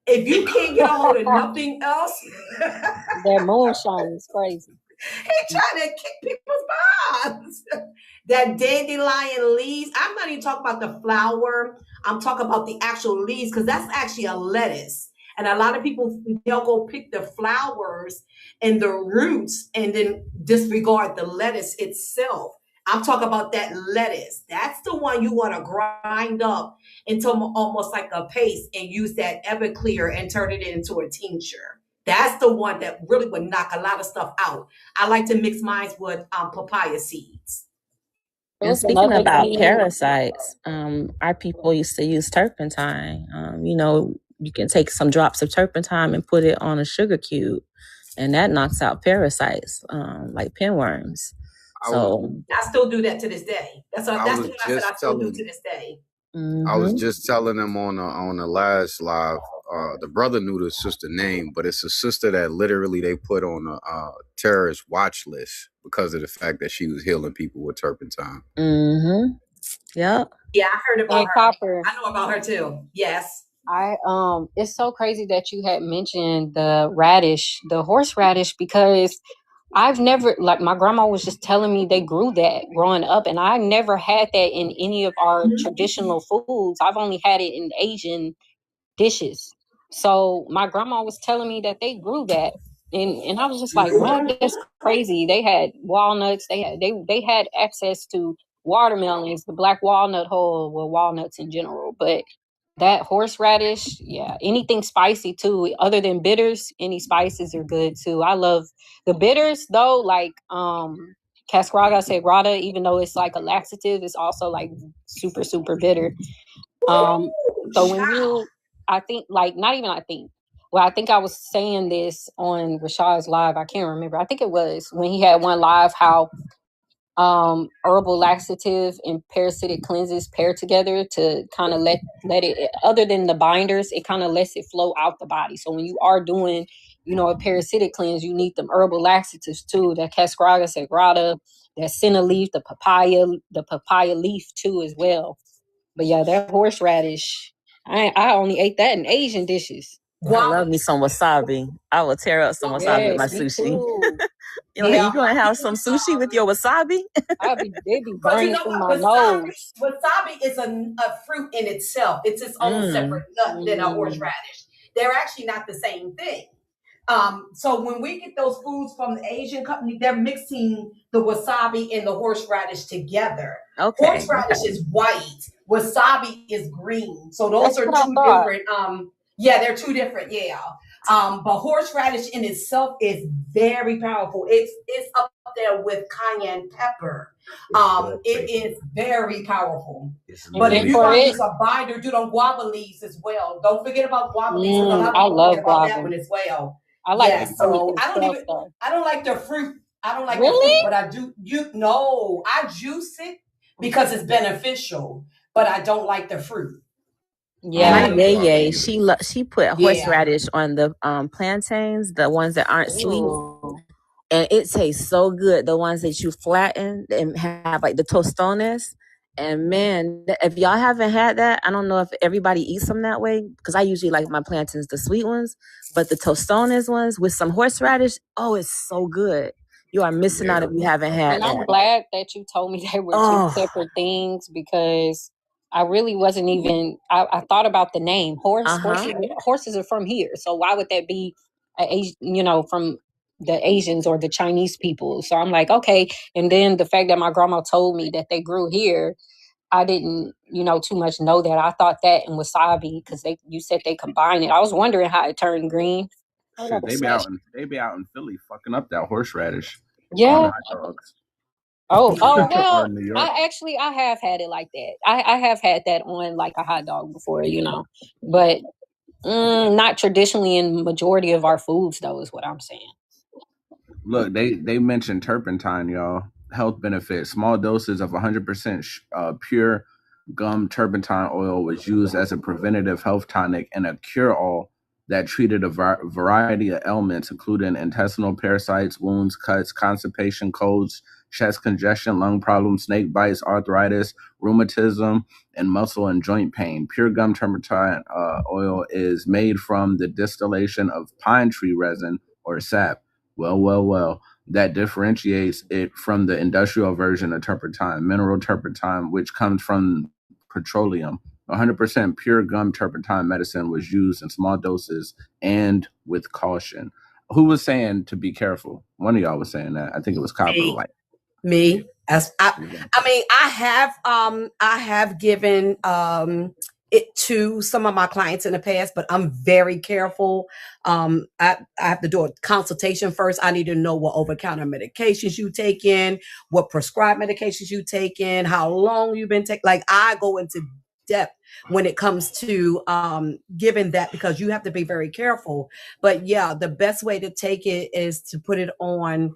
if you can't get a hold of nothing else, that moonshine is crazy. He trying to kick people's behinds. That dandelion leaves. I'm not even talking about the flower. I'm talking about the actual leaves, because that's actually a lettuce. And a lot of people, they'll go pick the flowers and the roots and then disregard the lettuce itself. I'm talking about that lettuce. That's the one you want to grind up into almost like a paste and use that Everclear and turn it into a tincture. That's the one that really would knock a lot of stuff out. I like to mix mine with papaya seeds. And speaking about parasites, our people used to use turpentine. You know, you can take some drops of turpentine and put it on a sugar cube, and that knocks out parasites like pinworms. I still do that to this day. That's what I said. I still do to this day. I was just telling them on the last live. The brother knew the sister name, but it's a sister that literally they put on a terrorist watch list because of the fact that she was healing people with turpentine. Yep. Yeah, I heard about her. Copper. I know about her too. Yes. It's so crazy that you had mentioned the radish, the horseradish, because I've never, like, my grandma was just telling me they grew that growing up, and I never had that in any of our traditional foods. I've only had it in Asian dishes. So my grandma was telling me that they grew that, and I was just like, what? That's crazy. They had walnuts. They had access to watermelons, the black walnut hull, well, walnuts in general, but that horseradish, yeah, anything spicy too, other than bitters, any spices are good too. I love the bitters though, like cascarada sagrada, even though it's like a laxative, it's also like super, super bitter. So when I think I was saying this on Rashaud's live, I can't remember. I think it was when he had one live, how herbal laxative and parasitic cleanses pair together to kind of let it, other than the binders, it kind of lets it flow out the body. So when you are doing, you know, a parasitic cleanse, you need them herbal laxatives too, that cascarada sagrada, that senna leaf, the papaya leaf too as well. But yeah, that horseradish, I only ate that in Asian dishes. I love me some wasabi. I will tear up some wasabi with my sushi. You gonna have some sushi with your wasabi? They be burning through my nose. Wasabi is a fruit in itself. It's its own separate nut than a horseradish. They're actually not the same thing. So when we get those foods from the Asian company, they're mixing the wasabi and the horseradish together. Okay. Horseradish is white. Wasabi is green. So those are two different. Yeah, they're two different. Yeah. But horseradish in itself is very powerful. It's up there with cayenne pepper. It is very powerful. But if you want to use a binder, do them guava leaves as well. Don't forget about guava leaves. I love guava. That one as well. I like so I don't like the fruit. I don't like the fruit, but I do I juice it because it's beneficial, but I don't like the fruit. Yeah, my she put horseradish on the plantains, the ones that aren't sweet. And it tastes so good. The ones that you flatten and have like the tostones. And man, if y'all haven't had that, I don't know if everybody eats them that way, because I usually like my plantains, the sweet ones, but the tostones ones with some horseradish, oh, it's so good. You are missing out if you haven't had that. And I'm glad that you told me they were two separate things, because I really wasn't even, I thought about the name. Horses are from here. So why would that be, from the Asians or the Chinese people? So I'm like, okay. And then the fact that my grandma told me that they grew here, I didn't, too much know that. I thought that and wasabi, because you said they combine it. I was wondering how it turned green. Shit, they be out in Philly fucking up that horseradish. Yeah. Oh well, I have had it like that. I have had that on like a hot dog before, but not traditionally in majority of our foods, though, is what I'm saying. Look, they mentioned turpentine, y'all. Health benefits. Small doses of 100% pure gum turpentine oil was used as a preventative health tonic and a cure-all that treated a variety of ailments, including intestinal parasites, wounds, cuts, constipation, colds, chest congestion, lung problems, snake bites, arthritis, rheumatism, and muscle and joint pain. Pure gum turpentine oil is made from the distillation of pine tree resin or sap. Well, that differentiates it from the industrial version of turpentine, mineral turpentine, which comes from petroleum. 100% pure gum turpentine medicine was used in small doses and with caution. Who was saying to be careful? One of y'all was saying that. I think it was Copper. Me. As I mean, I have given it to some of my clients in the past, but I'm very careful. I have to do a consultation first. I need to know what over-the-counter medications you take in, what prescribed medications you take in, how long you've been taking. Like, I go into depth when it comes to giving that, because you have to be very careful. But yeah, the best way to take it is to put it on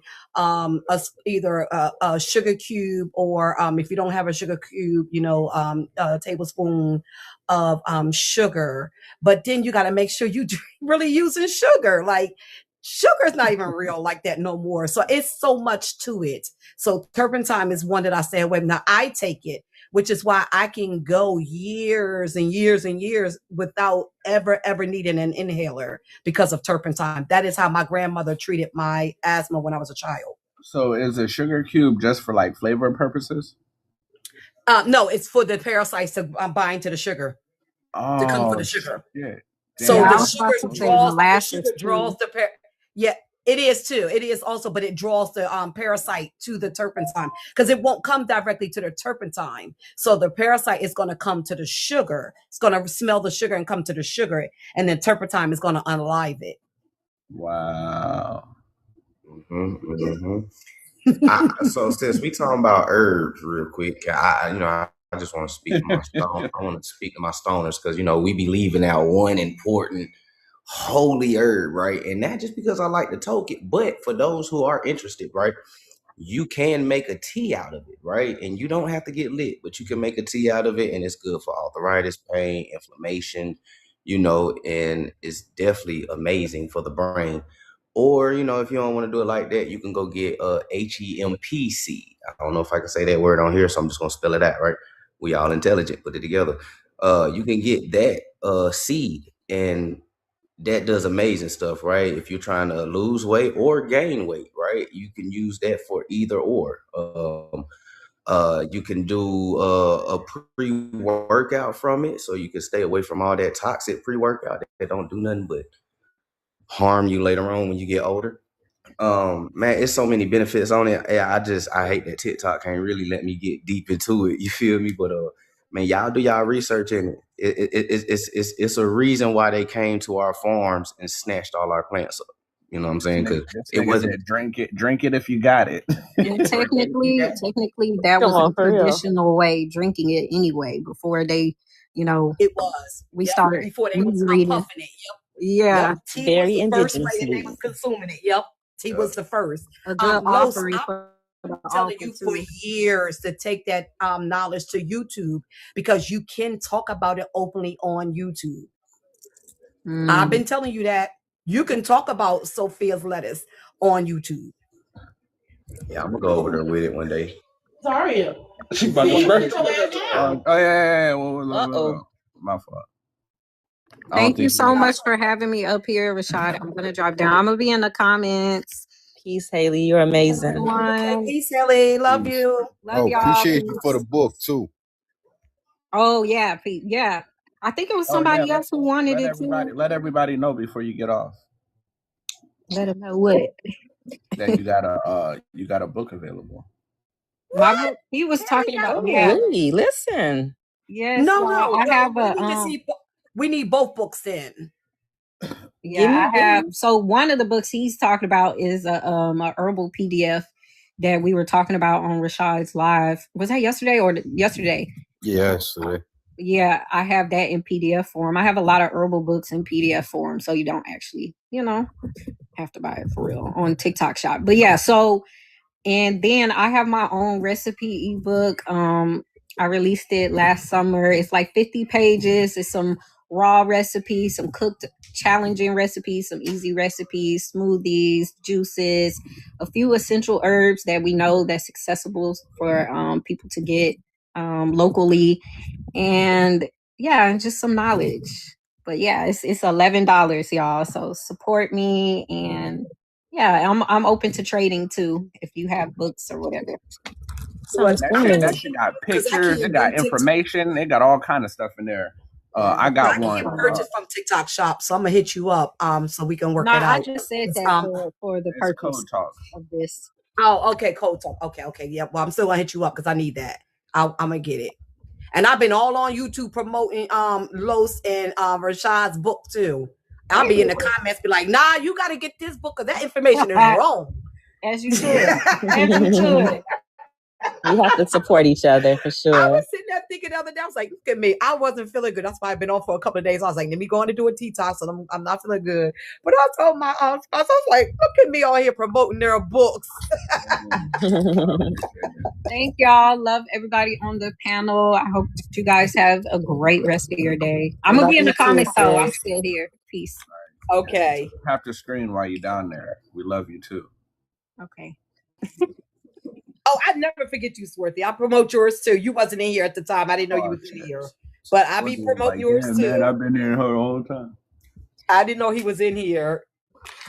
either a sugar cube, or if you don't have a sugar cube, a tablespoon of sugar. But then you got to make sure you really using sugar. Like, sugar is not even real like that no more. So it's so much to it. So turpentine is one that I stay away from. Now I take it, which is why I can go years and years and years without ever needing an inhaler because of turpentine. That is how my grandmother treated my asthma when I was a child. So is a sugar cube just for like flavor purposes? No, it's for the parasites to bind to the sugar. To come for the sugar. Yeah. So Yeah, the sugar draws yeah, it is too. It is also, but it draws the parasite to the turpentine, because it won't come directly to the turpentine. So the parasite is going to come to the sugar. It's going to smell the sugar and come to the sugar, and then turpentine is going to unalive it. Wow. So since we talking about herbs real quick, I just want to speak to my stone. I want to speak to my stoners, because we be leaving out one important holy herb, right? And not just because I like to toke it, but for those who are interested, right? You can make a tea out of it, right? And you don't have to get lit, but you can make a tea out of it, and it's good for arthritis, pain, inflammation, and it's definitely amazing for the brain. Or, if you don't want to do it like that, you can go get HEMP seed. I don't know if I can say that word on here, so I'm just going to spell it out, right? We all intelligent, put it together. You can get that seed, and that does amazing stuff, right? If you're trying to lose weight or gain weight, right? You can use that for either or. You can do a pre-workout from it, so you can stay away from all that toxic pre-workout that don't do nothing but harm you later on when you get older. Man, it's so many benefits on it. Yeah, I hate that TikTok can't really let me get deep into it. You feel me? But man, y'all do y'all research in it. It's a reason why they came to our farms and snatched all our plants up. You know what I'm saying? Because it wasn't drink it if you got it. And technically, that was a traditional way drinking it anyway. Before they, it was. We started before they was puffing it. Yep. Yeah, yep. Tea very was the first way that they was consuming it. Yep, tea was the first. A good offering I'm telling you for years to take that knowledge to YouTube, because you can talk about it openly on YouTube. I've been telling you that you can talk about Sophia's lettuce on YouTube. Yeah, I'm gonna go over there with it one day. Sorry, she about to oh yeah. Well, my fault. Thank you so much for having me up here, Rashaud. I'm gonna drop down. I'm gonna be in the comments. Peace, Haley. You're amazing. Okay, peace, Haley. Love you. Love y'all. Appreciate you for the book too. Oh yeah, Pete. Yeah. I think it was somebody else who wanted it too. Let everybody know before you get off. Let them know what? That you got a book available. My book. He was talking about. Yeah. Really? Listen. Yes. No. I have we need both books then. Yeah, I have. So one of the books he's talking about is a herbal PDF that we were talking about on Rashaud's live. Was that yesterday or yesterday? Yes. Yeah, I have that in PDF form. I have a lot of herbal books in PDF form, so you don't actually, have to buy it for real on TikTok Shop. But yeah, so, and then I have my own recipe ebook. I released it last summer. It's like 50 pages. It's some raw recipes, some cooked challenging recipes, some easy recipes, smoothies, juices, a few essential herbs that we know that's accessible for people to get locally, and just some knowledge. But yeah, it's $11, y'all. So support me, and I'm open to trading too if you have books or whatever. That shit got pictures, it got information, it got all kind of stuff in there. I got one. Purchase from TikTok Shop, so I'm gonna hit you up so we can work it out. I just said that for the purpose of this. Oh, okay, cold talk. Okay, yeah. Well, I'm still gonna hit you up because I need that. I'm gonna get it. And I've been all on YouTube promoting Los and Rashaud's book too. I'll be in the comments, be like, nah, you gotta get this book because that information is wrong. As you should. As you should. We have to support each other for I sure. was sitting there thinking the other day, I was like, look at me. I wasn't feeling good. That's why I've been on for a couple of days. I was like, let me go on to do a detox. So I'm not feeling good. But I told my spouse, I was like, look at me on here promoting their books. Thank y'all. Love everybody on the panel. I hope that you guys have a great rest of your day. I'm going to be in the comments, though. I'm still here. Peace. Okay. Have to screen while you're down there. We love you too. Okay. Oh, I never forget you, Swarthy. I promote yours too. You wasn't in here at the time. I didn't know you was in here. But I be promoting yours too. Man, I've been here the whole time. I didn't know he was in here.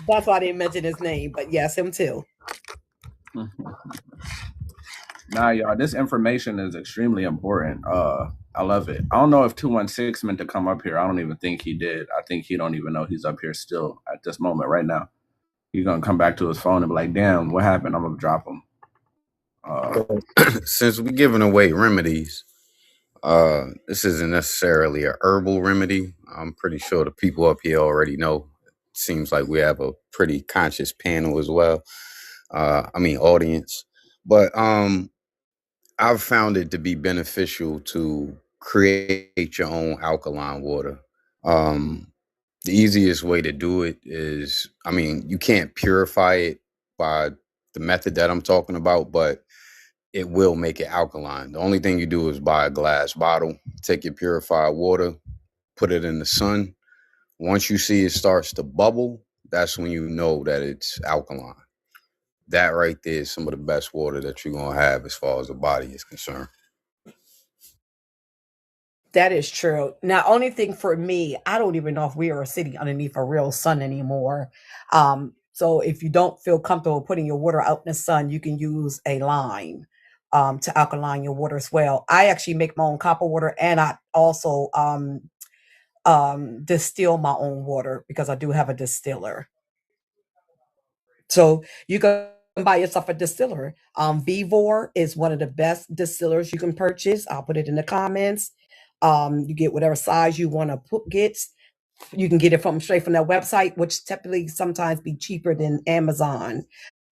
That's why I didn't mention his name. But yes, him too. Nah, y'all, this information is extremely important. I love it. I don't know if 216 meant to come up here. I don't even think he did. I think he don't even know he's up here still at this moment right now. He's gonna come back to his phone and be like, damn, what happened? I'm gonna drop him. Since we're giving away remedies, this isn't necessarily a herbal remedy. I'm pretty sure the people up here already know. It seems like we have a pretty conscious panel as well. Audience. But I've found it to be beneficial to create your own alkaline water. The easiest way to do it is, you can't purify it by the method that I'm talking about, but it will make it alkaline. The only thing you do is buy a glass bottle, take your purified water, put it in the sun. Once you see it starts to bubble, that's when you know that it's alkaline. That right there is some of the best water that you're going to have as far as the body is concerned. That is true. Now, only thing for me, I don't even know if we are sitting underneath a real sun anymore. So if you don't feel comfortable putting your water out in the sun, you can use a lime to alkaline your water as well. I actually make my own copper water, and I also distill my own water because I do have a distiller. So you can buy yourself a distiller. Vivor is one of the best distillers you can purchase. I'll put it in the comments. You get whatever size you want to get. You can get it from straight from their website, which typically sometimes be cheaper than Amazon.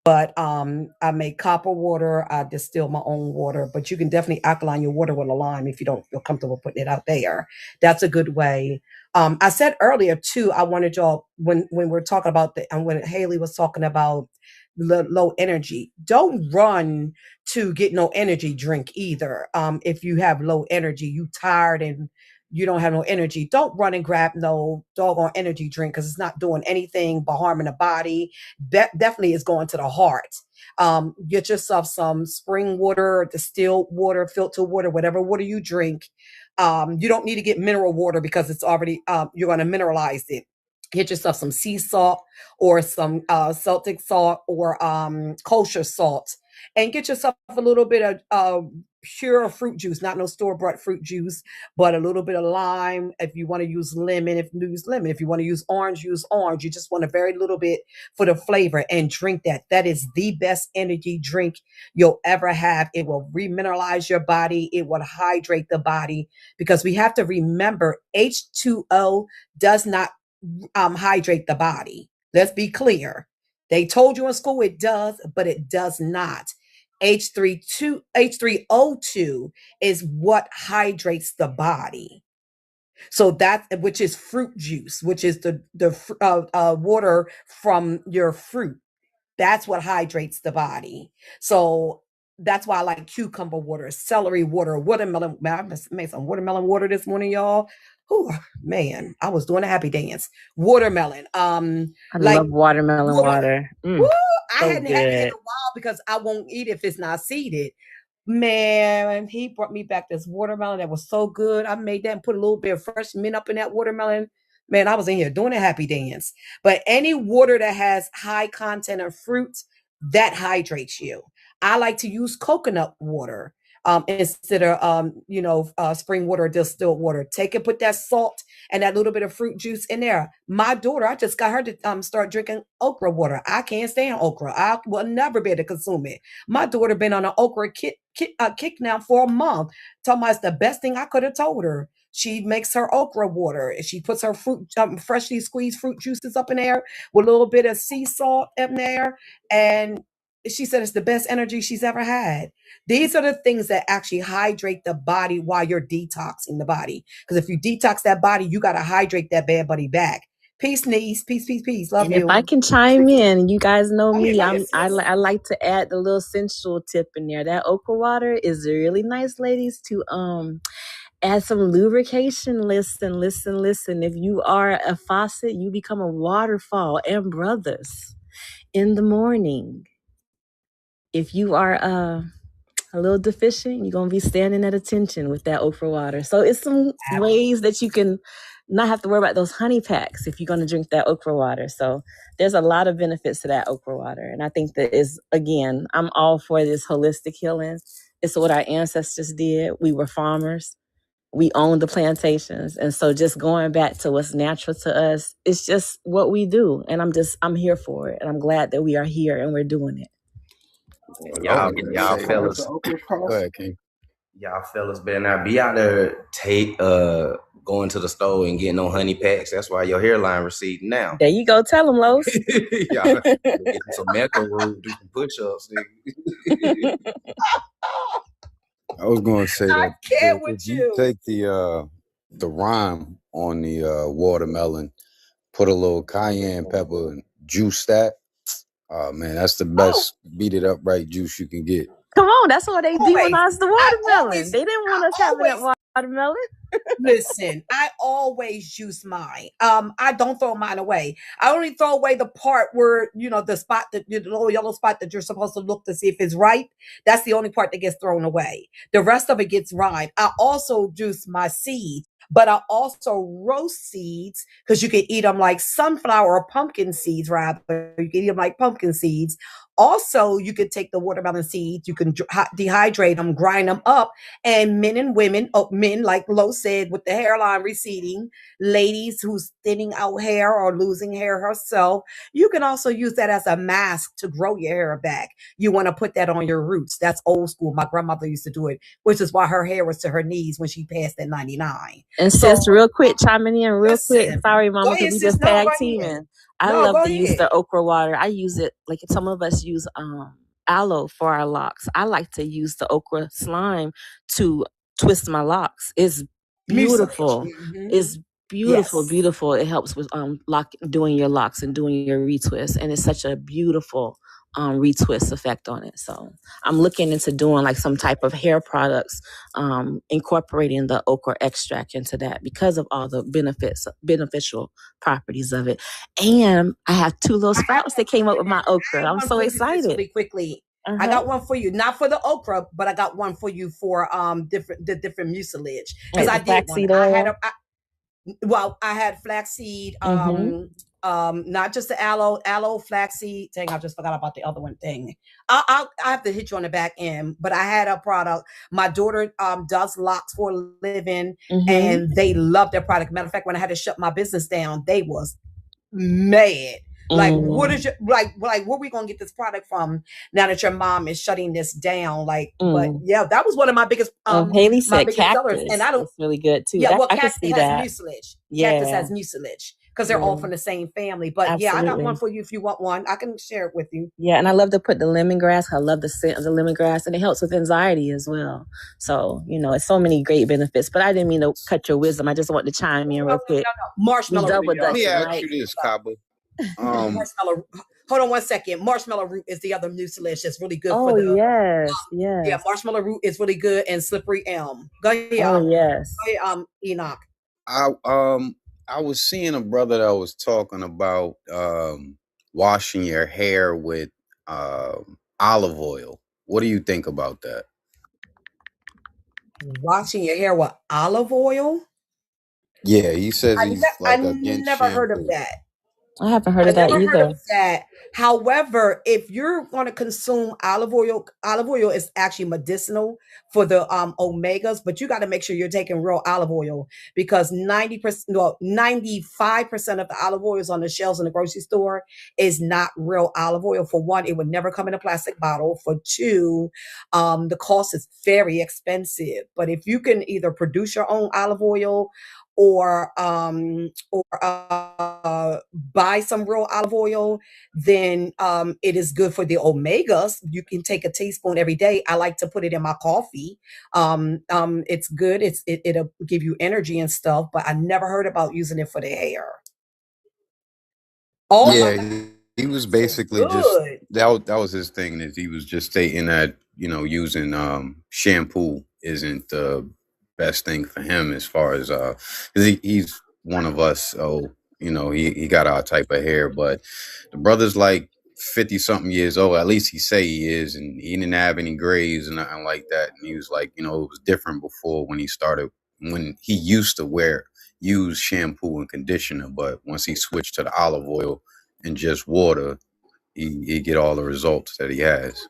But I make copper water. I distill my own water, but you can definitely alkaline your water with a lime if you don't feel comfortable putting it out there. That's a good way. I said earlier too, I wanted y'all when we're talking about and when Haley was talking about low energy, don't run to get no energy drink either. If you have low energy, you tired and you don't have no energy, don't run and grab no doggone energy drink because it's not doing anything but harming the body. That definitely is going to the heart. Get yourself some spring water, distilled water, filtered water, whatever water you drink. You don't need to get mineral water because it's already you're going to mineralize it. Get yourself some sea salt or some Celtic salt or kosher salt, and get yourself a little bit of pure fruit juice, not no store-bought fruit juice, but a little bit of lime. If you want to use lemon, if you use lemon. If you want to use orange, use orange. You just want a very little bit for the flavor and drink that. That is the best energy drink you'll ever have. It will remineralize your body. It will hydrate the body because we have to remember H2O does not hydrate the body. Let's be clear. They told you in school it does, but it does not. H3O2 is what hydrates the body. So that, which is fruit juice, which is the water from your fruit. That's what hydrates the body. So that's why I like cucumber water, celery water, watermelon. Man, I made some watermelon water this morning, y'all. Oh man, I was doing a happy dance. Watermelon. I love watermelon water. Woo, I so hadn't had it in good. a while because I won't eat if it's not seeded. Man, he brought me back this watermelon that was so good. I made that and put a little bit of fresh mint up in that watermelon. Man, I was in here doing a happy dance. But any water that has high content of fruit, that hydrates you. I like to use coconut water. instead of spring water or distilled water. Take and put that salt and that little bit of fruit juice in there. My daughter, I just got her to start drinking okra water. I can't stand okra. I will never be able to consume it. My daughter been on an okra kick now for a month. Talking about it's the best thing I could have told her. She makes her okra water. She puts her fruit, freshly squeezed fruit juices up in there with a little bit of sea salt in there, and she said it's the best energy she's ever had. These are the things that actually hydrate the body while you're detoxing the body. Because if you detox that body, you got to hydrate that bad buddy back. Peace, niece. Peace, peace, peace. Love and you. If I can chime in, you guys know me. Go ahead, I like to add the little sensual tip in there. That okra water is really nice, ladies, to add some lubrication. Listen. If you are a faucet, you become a waterfall. And brothers, in the morning, if you are a little deficient, you're going to be standing at attention with that okra water. So it's some ways that you can not have to worry about those honey packs if you're going to drink that okra water. So there's a lot of benefits to that okra water. And I think that is, again, I'm all for this holistic healing. It's what our ancestors did. We were farmers. We owned the plantations. And so just going back to what's natural to us, it's just what we do. And I'm here for it. And I'm glad that we are here and we're doing it. Y'all fellas. Go ahead, King. Y'all fellas better not be out there going to the store and getting no honey packs. That's why your hairline receding now. There you go. Tell them, Los. Y'all get some medical room, do some push-ups. I was going to say that if you take the rind on the watermelon, put a little cayenne pepper and juice that. Oh man, that's the best beat it up right juice you can get. Come on, that's why they demonized the watermelon. They didn't want us having that watermelon. Listen, I always juice mine. I don't throw mine away. I only throw away the part where, the spot the little yellow spot that you're supposed to look to see if it's ripe. That's the only part that gets thrown away. The rest of it gets rind. I also juice my seeds, but I also roast seeds because you can eat them like sunflower or pumpkin seeds, rather. You can eat them like pumpkin seeds. Also, you could take the watermelon seeds, you can dehydrate them, grind them up, and men and women, men, like Lo said, with the hairline receding, ladies who's thinning out hair or losing hair herself, you can also use that as a mask to grow your hair back. You want to put that on your roots. That's old school. My grandmother used to do it, which is why her hair was to her knees when she passed at 99. And sis, real quick, chiming in real quick. Sorry, Mama, because we just tag teaming. I love to use the okra water. I use it, like some of us use aloe for our locks. I like to use the okra slime to twist my locks. It's beautiful. Mm-hmm. It's beautiful, beautiful. It helps with doing your locks and doing your retwist. And it's such a beautiful retwist effect on it. So I'm looking into doing like some type of hair products, incorporating the okra extract into that because of all the beneficial properties of it. And I have 2 little sprouts that came up with my okra. I'm so excited. Really quickly. I got one for you, not for the okra, but I got one for you for the different mucilage. Because I did one. I had flaxseed, not just the aloe, flaxseed. Dang, I just forgot about the other one thing. I have to hit you on the back end, but I had a product. My daughter does locks for a living, and they love their product. Matter of fact, when I had to shut my business down, they was mad. Like, what is your where are we gonna get this product from now that your mom is shutting this down? But yeah, that was one of my biggest Haley said biggest cactus, sellers, and I don't. It's really good too. Yeah, I can see has that. mucilage. Yeah. Cactus has mucilage because they're all from the same family. But Absolutely. Yeah, I got one for you if you want one. I can share it with you. Yeah, and I love to put the lemongrass. I love the scent of the lemongrass, and it helps with anxiety as well. So, it's so many great benefits. But I didn't mean to cut your wisdom. I just want to chime in real quick. Marshmallow. Let me ask you this, Kaba. Marshmallow. Hold on one second. Marshmallow root is the other mucilage that's really good for the. Yes. Yeah, marshmallow root is really good, and slippery elm. Go ahead. Yes. Go ahead, Enoch. I was seeing a brother that was talking about washing your hair with olive oil. What do you think about that? Washing your hair with olive oil? Yeah, he says he's I never heard of that. I haven't heard I of that never heard either. of that. However, if you're going to consume olive oil is actually medicinal for the omegas, but you got to make sure you're taking real olive oil because 90%, no, 95% of the olive oils on the shelves in the grocery store is not real olive oil. For one, it would never come in a plastic bottle. For two, the cost is very expensive. But if you can either produce your own olive oil or buy some real olive oil, then it is good for the omegas. You can take a teaspoon every day. I like to put it in my coffee. It's good. It'll give you energy and stuff, but I never heard about using it for the hair. Oh my God, Yeah, he was so basically just good. that was his thing. Is he was just stating that using shampoo isn't the best thing for him as far as 'cause he's one of us, so he got our type of hair, but the brother's like 50 something years old. At least he say he is, and he didn't have any grays and nothing like that. And he was like, it was different before when he used to use shampoo and conditioner, but once he switched to the olive oil and just water, he get all the results that he has.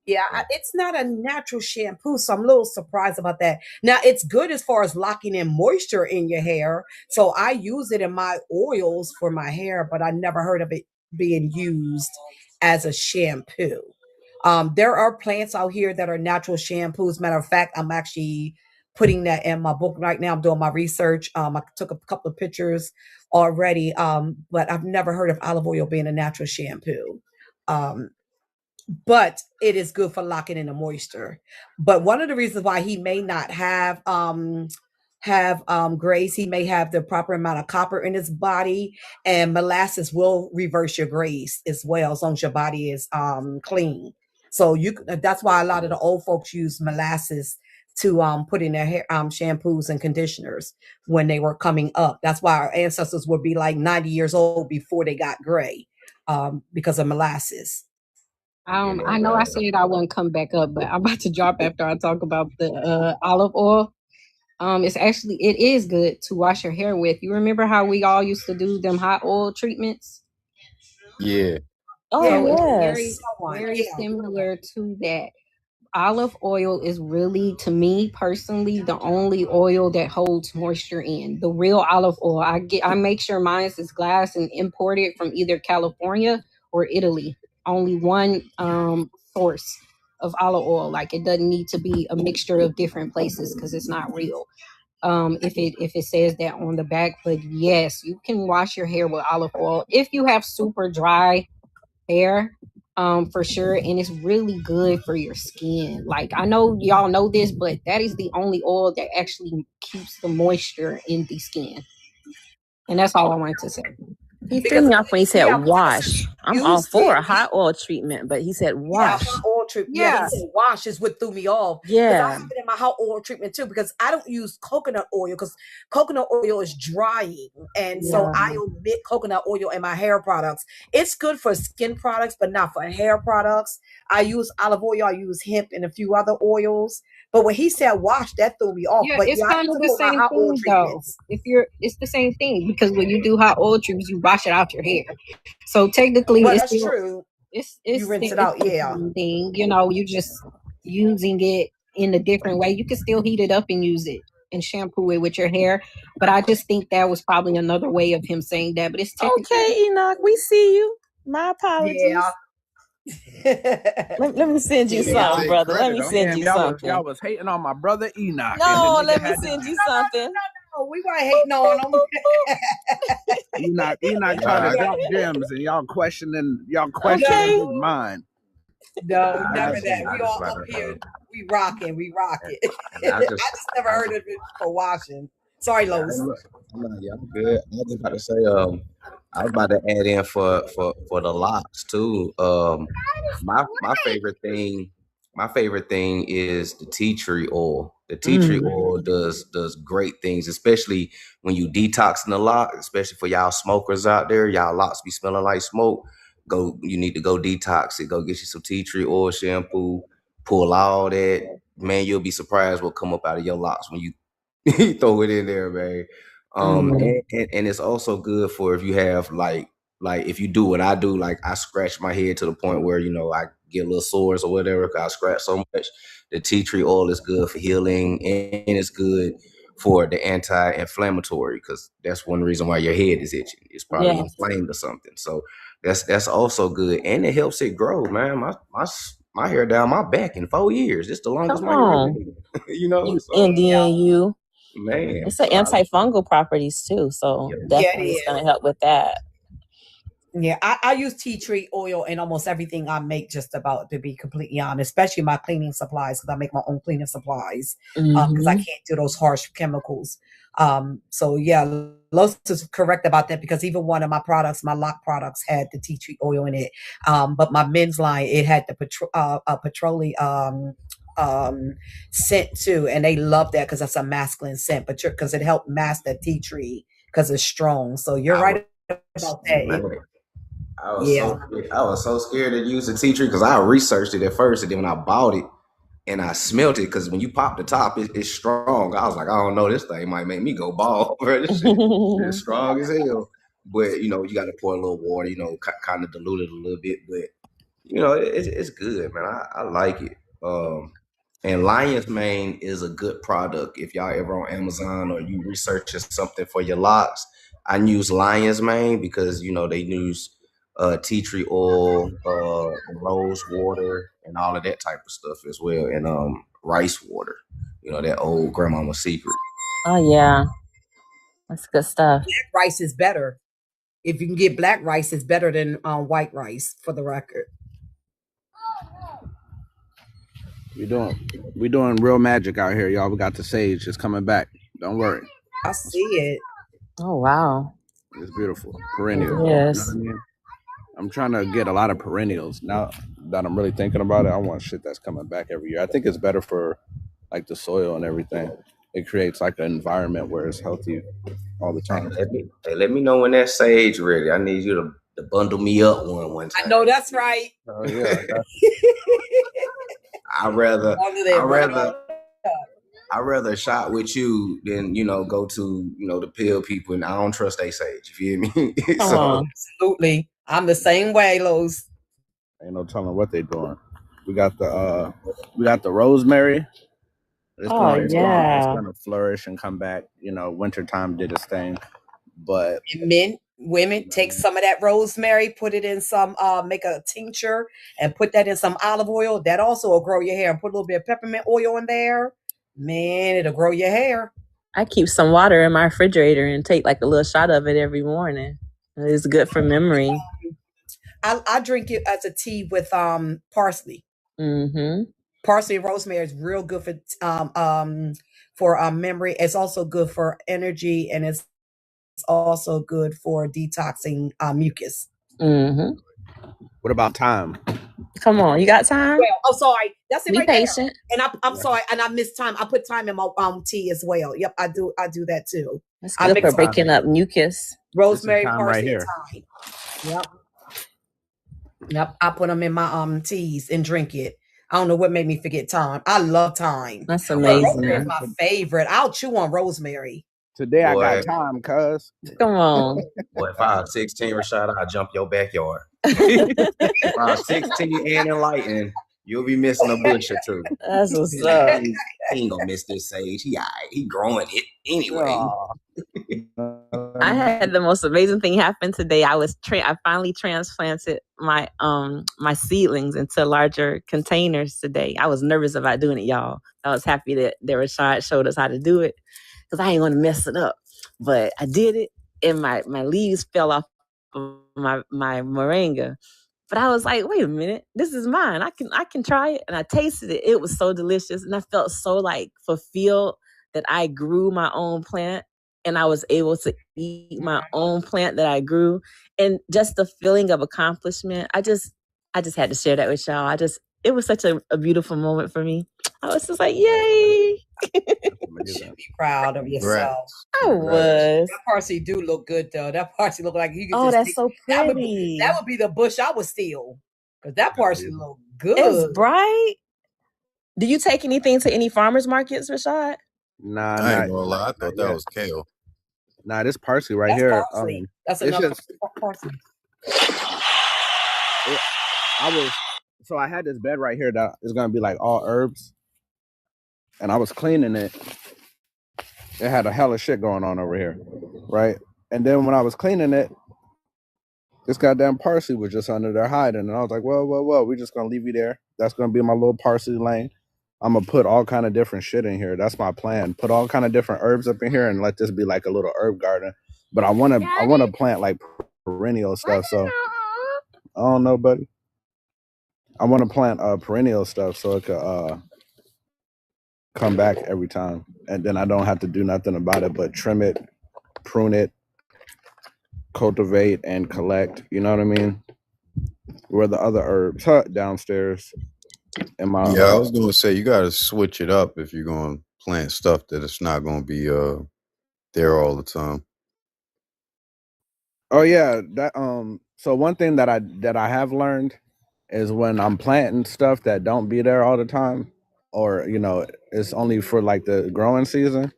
Yeah, it's not a natural shampoo, so I'm a little surprised about that. Now, it's good as far as locking in moisture in your hair. So I use it in my oils for my hair, but I never heard of it being used as a shampoo. There are plants out here that are natural shampoos. Matter of fact, I'm actually putting that in my book right now. I'm doing my research. I took a couple of pictures already, but I've never heard of olive oil being a natural shampoo. Um, but it is good for locking in the moisture. But one of the reasons why he may not have grays, he may have the proper amount of copper in his body, and molasses will reverse your grays as well as long as your body is clean. So that's why a lot of the old folks use molasses to put in their hair shampoos and conditioners when they were coming up. That's why our ancestors would be like 90 years old before they got gray, because of molasses. I know I said I wouldn't come back up, but I'm about to drop after I talk about the olive oil. It is good to wash your hair with. You remember how we all used to do them hot oil treatments? Yeah. Oh Yeah, So with it's the very, yes. one. very Yeah. similar to that. Olive oil is really, to me personally, the only oil that holds moisture in. The real olive oil, I make sure mine is glass and imported from either California or Italy. Only one source of olive oil. Like it doesn't need to be a mixture of different places because it's not real. If it says that on the back, but yes, you can wash your hair with olive oil if you have super dry hair, for sure, and it's really good for your skin. Like I know y'all know this, but that is the only oil that actually keeps the moisture in the skin, and that's all I wanted to say. He threw Because me off when he said yeah, because like I said, wash. we I'm all used for it. a hot oil treatment, but he said Yeah, wash. hot oil treatment. Yeah, he Yeah, said wash is what threw me off. Because I Yeah. have it in my hot oil treatment too, because I don't use coconut oil because coconut oil is drying. And so yeah. I omit coconut oil in my hair products. It's good for skin products, but not for hair products. I use olive oil, I use hemp and a few other oils. But when he said wash, that threw me off. Yeah, But it's yeah, I kind use of it the for my same hot oil thing though. treatments. It's the same thing because when you do hot oil treatments, you wash it out your hair. So technically, Well, it's that's still true. You rinse it it's out, the yeah. same thing. You just using it in a different way. You can still heat it up and use it and shampoo it with your hair. But I just think that was probably another way of him saying that. But it's technically Okay, Enoch, we see you. My apologies. Yeah. Let me send you He didn't something, take brother. Let credit me on send Damn, you y'all something. was hating on my brother Enoch, and the No, nigga let me had to send you No, something. we weren't hating on him. Enoch Nah, trying to I, drop gems, and y'all questioning Okay. his mind. No, I never just, that. I We just all about up to, here. We rocking. We rocking. I I just, just never I heard just, of it for washing. Sorry, yeah, Los. I'm yeah, I'm good. I was just about to say, I was about to add in for the locks too. My favorite thing is the tea tree oil. The tea tree oil does great things, especially when you detoxing the lock, especially for y'all smokers out there. Y'all locks be smelling like smoke. You need to go detox it. Go get you some tea tree oil shampoo. Pull all that. Man, you'll be surprised what come up out of your locks when you throw it in there, man. And it's also good for if you have like if you do what I do, like I scratch my head to the point where, you know, I get little sores or whatever because I scratch so much. The tea tree oil is good for healing, and it's good for the anti-inflammatory, because that's one reason why your head is itching. It's probably inflamed or something. So that's also good, and it helps it grow, man. My hair down my back in 4 years. It's the longest my hair been. You know, You so, Indian, you. man, It's an antifungal properties too, so definitely it's gonna help with that. Yeah, I use tea tree oil in almost everything I make, just about, to be completely honest, especially my cleaning supplies, because I make my own cleaning supplies, because I can't do those harsh chemicals. So yeah, Los is correct about that, because even one of my products, my lock products, had the tea tree oil in it. But my men's line, it had the petroleum scent too, and they love that because that's a masculine scent, but because it helped mask the tea tree because it's strong. So you're right about that. I was so scared to use the tea tree because I researched it at first, and then when I bought it and I smelt it, because when you pop the top, it's strong. I was like, I don't know, this thing might make me go bald, bro. This shit is strong as hell. But you know, you got to pour a little water, you know, kind of dilute it a little bit. But you know, it's good, man. I like it. And Lion's Mane is a good product. If y'all ever on Amazon or you researching something for your locks, I use Lion's Mane because, you know, they use tea tree oil, rose water, and all of that type of stuff as well, and rice water. You know, that old grandmama secret. Oh yeah, that's good stuff. Black rice is better. If you can get black rice, it's better than white rice, for the record. We doing real magic out here, y'all. We got the sage. It's coming back. Don't worry. I see it. Oh wow, it's beautiful. Perennial. Yes. You know what I mean? I'm trying to get a lot of perennials now that I'm really thinking about it. I want shit that's coming back every year. I think it's better for like the soil and everything. It creates like an environment where it's healthy all the time. Let me know when that sage ready. I need you to bundle me up one time. I know that's right. Oh yeah. I'd rather shot with you than, you know, go to, you know, the pill people, and I don't trust they sage. You feel me? So, absolutely. I'm the same way, Los. Ain't no telling what they doing. We got the rosemary. It's gonna flourish and come back. You know, wintertime did its thing. But women, take some of that rosemary, put it in some, make a tincture and put that in some olive oil. That also will grow your hair. And put a little bit of peppermint oil in there. Man, it'll grow your hair. I keep some water in my refrigerator and take like a little shot of it every morning. It's good for memory. I drink it as a tea with parsley. Parsley and rosemary is real good for memory. It's also good for energy, and it's also good for detoxing mucus. What about thyme? Come on, you got time? Well, oh, sorry, that's it. Be right patient. There. And I'm sorry, and I missed thyme. I put thyme in my tea as well. Yep, I do that too. That's good for breaking up mucus. Rosemary, parsley, right, thyme. Yep. I put them in my teas and drink it. I don't know what made me forget thyme. I love thyme. That's amazing. Rosemary is my favorite. I'll chew on rosemary. Today I got time, cuz. Come on. Boy, if I was 16, Rashaud, I'd jump your backyard. If I was 16 and enlightened, you'll be missing a bush or two. That's what's up. He ain't gonna miss this sage. He growing it anyway. I had the most amazing thing happen today. I finally transplanted my my seedlings into larger containers today. I was nervous about doing it, y'all. I was happy that Rashaud showed us how to do it, because I ain't want to mess it up. But I did it, and my leaves fell off of my moringa. But I was like, wait a minute, this is mine. I can try it. And I tasted it. It was so delicious. And I felt so like fulfilled that I grew my own plant, and I was able to eat my own plant that I grew. And just the feeling of accomplishment, I just had to share that with y'all. It was such a beautiful moment for me. I was just like, yay. You should be proud of yourself. I was. That parsley do look good though. That parsley look like you can that's so pretty. That would be the bush I would steal. Because that parsley look good. It's bright. Do you take anything to any farmers markets, Rashaud? Nah, I ain't gonna lie. I thought that was kale. Nah, this parsley right That's here. parsley. That's It's enough just parsley. I had this bed right here that is gonna be like all herbs, and I was cleaning it. It had a hell of shit going on over here, right? And then when I was cleaning it, this goddamn parsley was just under there hiding, and I was like, well, we're just gonna leave you there. That's gonna be my little parsley lane. I'm gonna put all kind of different shit in here. That's my plan. Put all kind of different herbs up in here and let this be like a little herb garden. But I wanna plant like perennial stuff. So I don't know, buddy. I want to plant perennial stuff so it could come back every time, and then I don't have to do nothing about it but trim it, prune it, cultivate, and collect. You know what I mean? Where the other herbs downstairs in my Yeah, I was gonna say you gotta switch it up if you're gonna plant stuff that it's not gonna be there all the time. Oh yeah, that so one thing that I have learned is when I'm planting stuff that don't be there all the time, or it's only for like the growing season,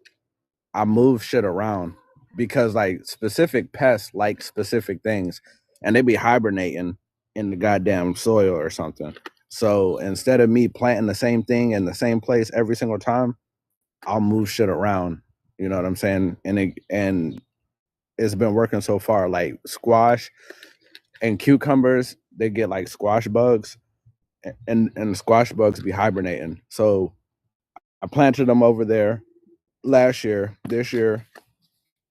I move shit around because like specific pests like specific things, and they be hibernating in the goddamn soil or something. So instead of me planting the same thing in the same place every single time, I'll move shit around. You know what I'm saying? And it's been working so far. Like squash and cucumbers, they get like squash bugs, and the squash bugs be hibernating. So I planted them over there last year. This year,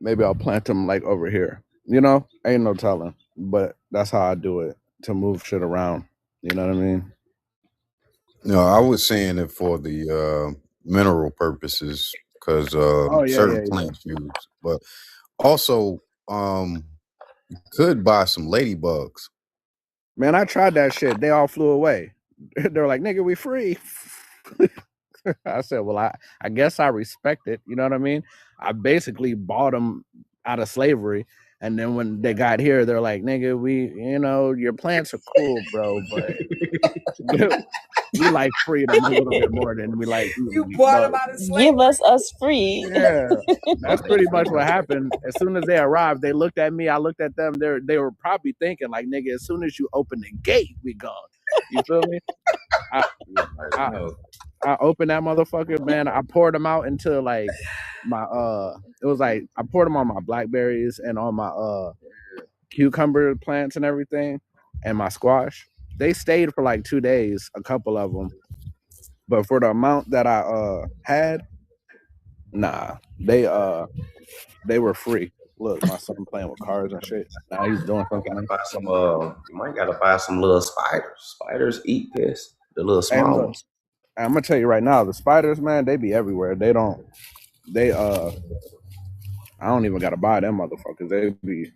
maybe I'll plant them like over here. Ain't no telling, but that's how I do it to move shit around. You know what I mean? No, I was saying it for the mineral purposes because Oh yeah, certain yeah. plants use, but also you could buy some ladybugs. Man, I tried that shit. They all flew away. They're like, nigga, we free. I said, well, I guess I respect it. You know what I mean? I basically bought them out of slavery. And then when they got here, they're like, nigga, your plants are cool, bro, but we like freedom a little bit more than we like You eating. bought But them out of slavery. Give us free. yeah, that's pretty much what happened. As soon as they arrived, they looked at me. I looked at them. They were probably thinking like, nigga, as soon as you open the gate, we gone. You feel me? I opened that motherfucker, man. I poured them out into like my it was like I poured them on my blackberries and on my cucumber plants and everything, and my squash. They stayed for like 2 days, a couple of them, but for the amount that I had, nah, they were free. Look, my son playing with cars and shit. Now he's doing something. Buy some. You might gotta buy some little spiders. Spiders eat this. The little Hey, small look, ones. I'm gonna tell you right now, the spiders, man, they be everywhere. They don't. They I don't even gotta buy them motherfuckers. They be.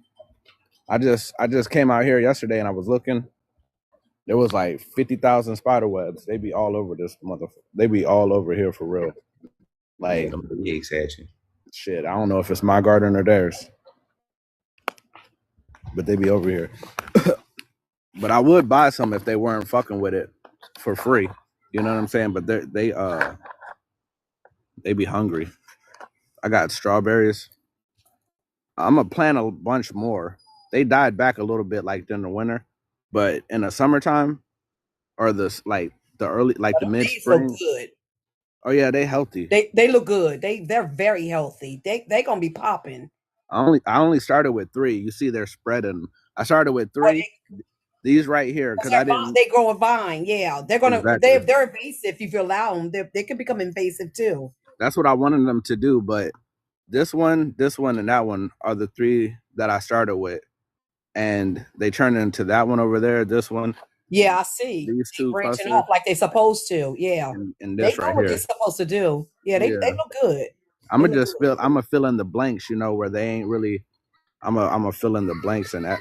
I just came out here yesterday and I was looking. There was like 50,000 spider webs. They be all over this motherfucker. They be all over here for real. Like shit. I don't know if it's my garden or theirs, but they be over here. But I would buy some if they weren't fucking with it for free. You know what I'm saying? But they be hungry. I got strawberries. I'm gonna plant a bunch more. They died back a little bit like during the winter, but in the summertime or the early the mid spring. So good. Oh yeah, they healthy. They look good. They're very healthy. They gonna be popping. I only started with 3. You see, they're spreading. I started with 3. These right here because I didn't. They grow a vine. Yeah, they're gonna. Exactly. They're invasive if you allow them. They can become invasive too. That's what I wanted them to do, but this one, and that one are the 3 that I started with, and they turned into that one over there. This one. Yeah, I see. These 2 branching clusters, off like they're supposed to. Yeah, and this they right know what here. they're supposed to do. Yeah, they look good. I'm gonna fill in the blanks, where they ain't really. I'm gonna fill in the blanks in that.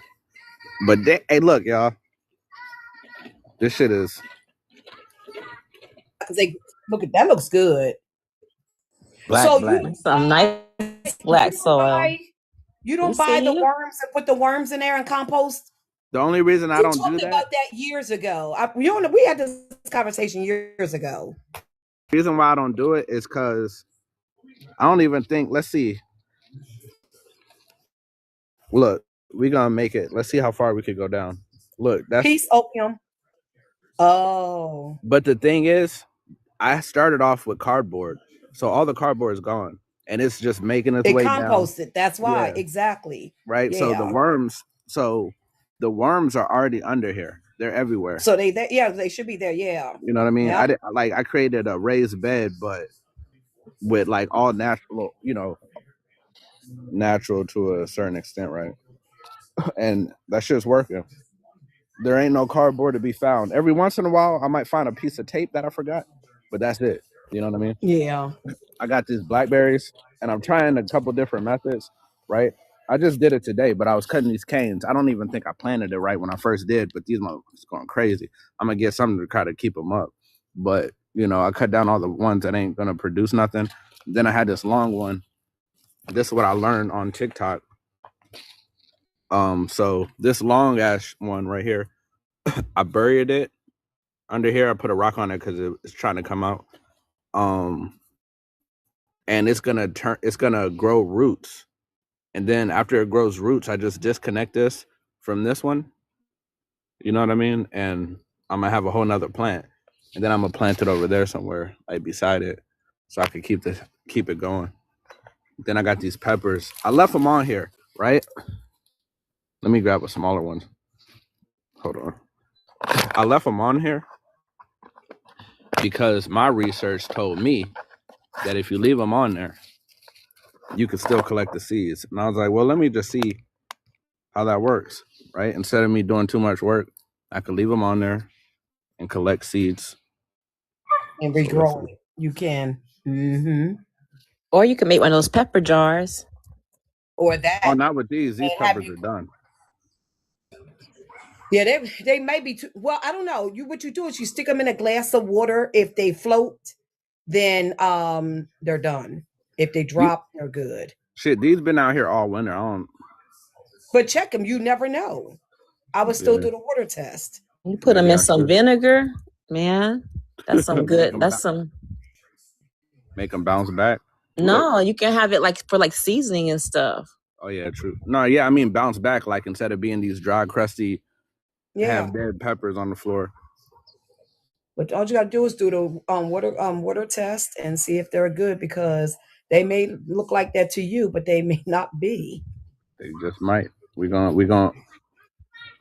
But hey, look, y'all. This shit is. Because that looks good. Black. Some nice black soil. You don't buy the worms and put the worms in there and compost. The only reason I don't do that. We talked about that years ago. We had this conversation years ago. The reason why I don't do it is because I don't even think. Let's see. Look, we gonna make it. Let's see how far we could go down. Look, that's. Peace opium. Oh. But the thing is, I started off with cardboard, so all the cardboard is gone, and it's just making its It way down. composted. That's why. Yeah. Exactly. Right. Yeah. So the worms are already under here. They're everywhere. So they should be there. Yeah. You know what I mean? Yep. I created a raised bed, but with like all natural, natural to a certain extent, right? And that shit's working. There ain't no cardboard to be found. Every once in a while, I might find a piece of tape that I forgot, but that's it. You know what I mean? Yeah. I got these blackberries, and I'm trying a couple different methods, right? I just did it today, but I was cutting these canes. I don't even think I planted it right when I first did, but these motherfuckers going crazy. I'm going to get something to try to keep them up. But, I cut down all the ones that ain't going to produce nothing. Then I had this long one. This is what I learned on TikTok. So this long ass one right here, I buried it under here. I put a rock on it because it's trying to come out. And it's gonna grow roots. And then after it grows roots, I just disconnect this from this one. You know what I mean? And I'm gonna have a whole nother plant. And then I'm gonna plant it over there somewhere, like beside it, so I can keep it going. Then I got these peppers. I left them on here, right? Let me grab a smaller one. Hold on. I left them on here because my research told me that if you leave them on there, you can still collect the seeds. And I was like, well, let me just see how that works, right? Instead of me doing too much work, I could leave them on there and collect seeds. And regrow it. You can. Mm-hmm. Or you can make one of those pepper jars. Or that. Oh, not with these. These peppers are done. Yeah, they may be too. Well, I don't know. What you do is you stick them in a glass of water. If they float, then they're done. If they drop, they're good. Shit, these been out here all winter. I don't. But check them. You never know. I would still do the water test. You put them in some vinegar, man. That's some good. That's some. Make them bounce back. No, you can have it for seasoning and stuff. Oh yeah, true. No, yeah, I mean bounce back, like instead of being these dry, crusty, have dead peppers on the floor. But all you gotta do is do the water test and see if they're good, because they may look like that to you, but they may not be. They just might. We gonna.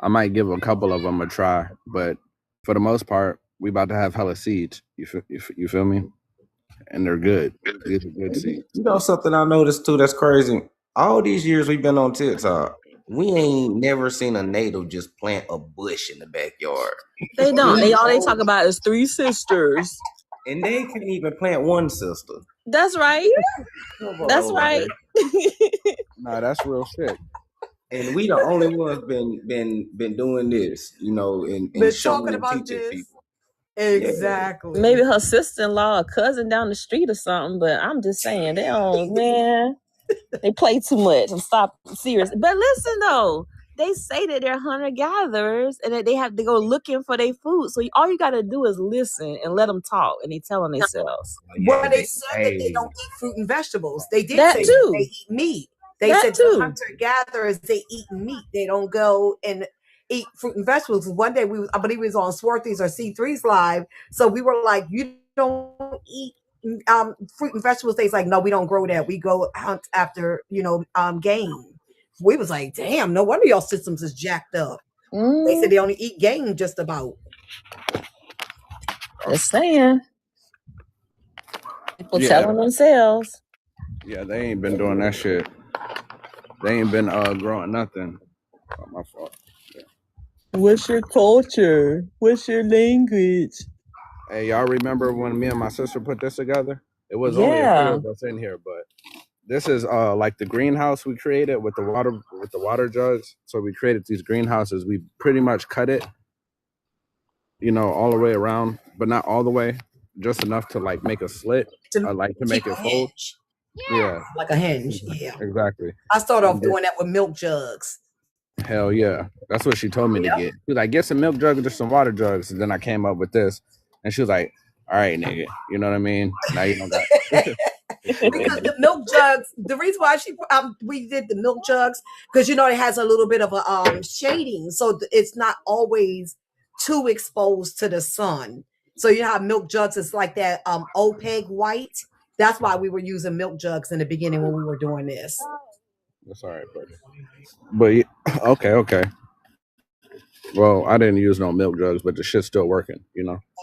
I might give a couple of them a try, but for the most part, we about to have hella seeds. You feel me? And they're good. These are good seeds. You know something I noticed too that's crazy? All these years we've been on TikTok, we ain't never seen a native just plant a bush in the backyard. They don't. All they talk about is 3 sisters. And they can't even plant one sister. That's right. That's right. Nah, that's real shit. And we the only ones been doing this, and showing and teaching people. Exactly. Yeah. Maybe her sister-in-law or cousin down the street or something, but I'm just saying, they don't, man. They play too much. I'm serious. But listen though, they say that they're hunter-gatherers and that they have to go looking for their food. So all you got to do is listen and let them talk, and they telling themselves. Well, they said that they don't eat fruit and vegetables. They did that say too. That they eat meat. They said the hunter-gatherers, they eat meat. They don't go and eat fruit and vegetables. One day I believe we was on Swarthy's or C3's live. So we were like, you don't eat fruit and vegetables. They's like, no, we don't grow that. We go hunt after, game. We was like, damn, no wonder y'all systems is jacked up. They said they only eat game just about. Just saying. People telling themselves. Yeah, they ain't been doing that shit. They ain't been growing nothing. Oh, my fault. Yeah. What's your culture? What's your language? Hey, y'all remember when me and my sister put this together? It was only a few of us in here, but this is like the greenhouse we created with the water jugs. So we created these greenhouses. We pretty much cut it, all the way around, but not all the way, just enough to like make a slit, to make it fold. Yeah, like a hinge. Yeah, exactly. I started off doing that with milk jugs. Hell yeah, that's what she told me to get. She was like, get some milk jugs or some water jugs, and then I came up with this, and she was like, all right, nigga, you know what I mean? Now you don't got. Because the milk jugs, the reason why we did the milk jugs, because it has a little bit of a shading, so it's not always too exposed to the sun. So you know how milk jugs is like that opaque white. That's why we were using milk jugs in the beginning when we were doing this. That's all right, buddy. But okay. Well, I didn't use no milk jugs, but the shit's still working.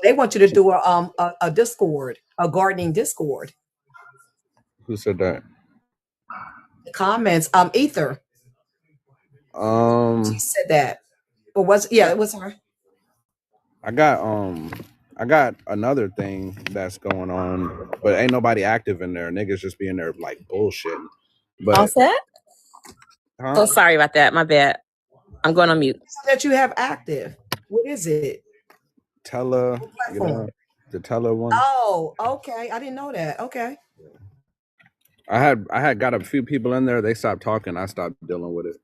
They want you to do a Discord, a gardening Discord. Who said that? Comments, Ether. She said that. Or it was her. I got another thing that's going on, but ain't nobody active in there. Niggas just be in there like bullshit. But all set? Oh, sorry about that. My bad. I'm going on mute. That you have active. What is it? Tella, the Tella one. Oh, okay. I didn't know that. Okay. I had got a few people in there. They stopped talking. I stopped dealing with it.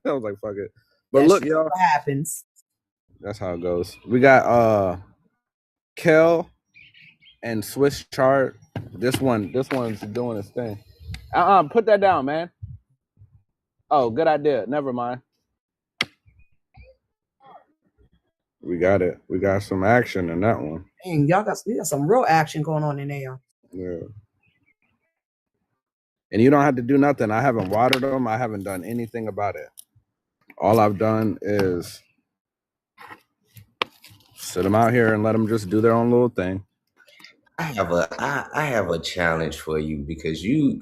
I was like, fuck it. But look, y'all. What happens? That's how it goes. We got Kel and Swiss Chart. This one's doing its thing. Put that down, man. Oh, good idea. Never mind. We got it. We got some action in that one. Dang, you got some real action going on in there. Yeah. And you don't have to do nothing. I haven't watered them. I haven't done anything about it. All I've done is sit them out here and let them just do their own little thing. I have a challenge for you because you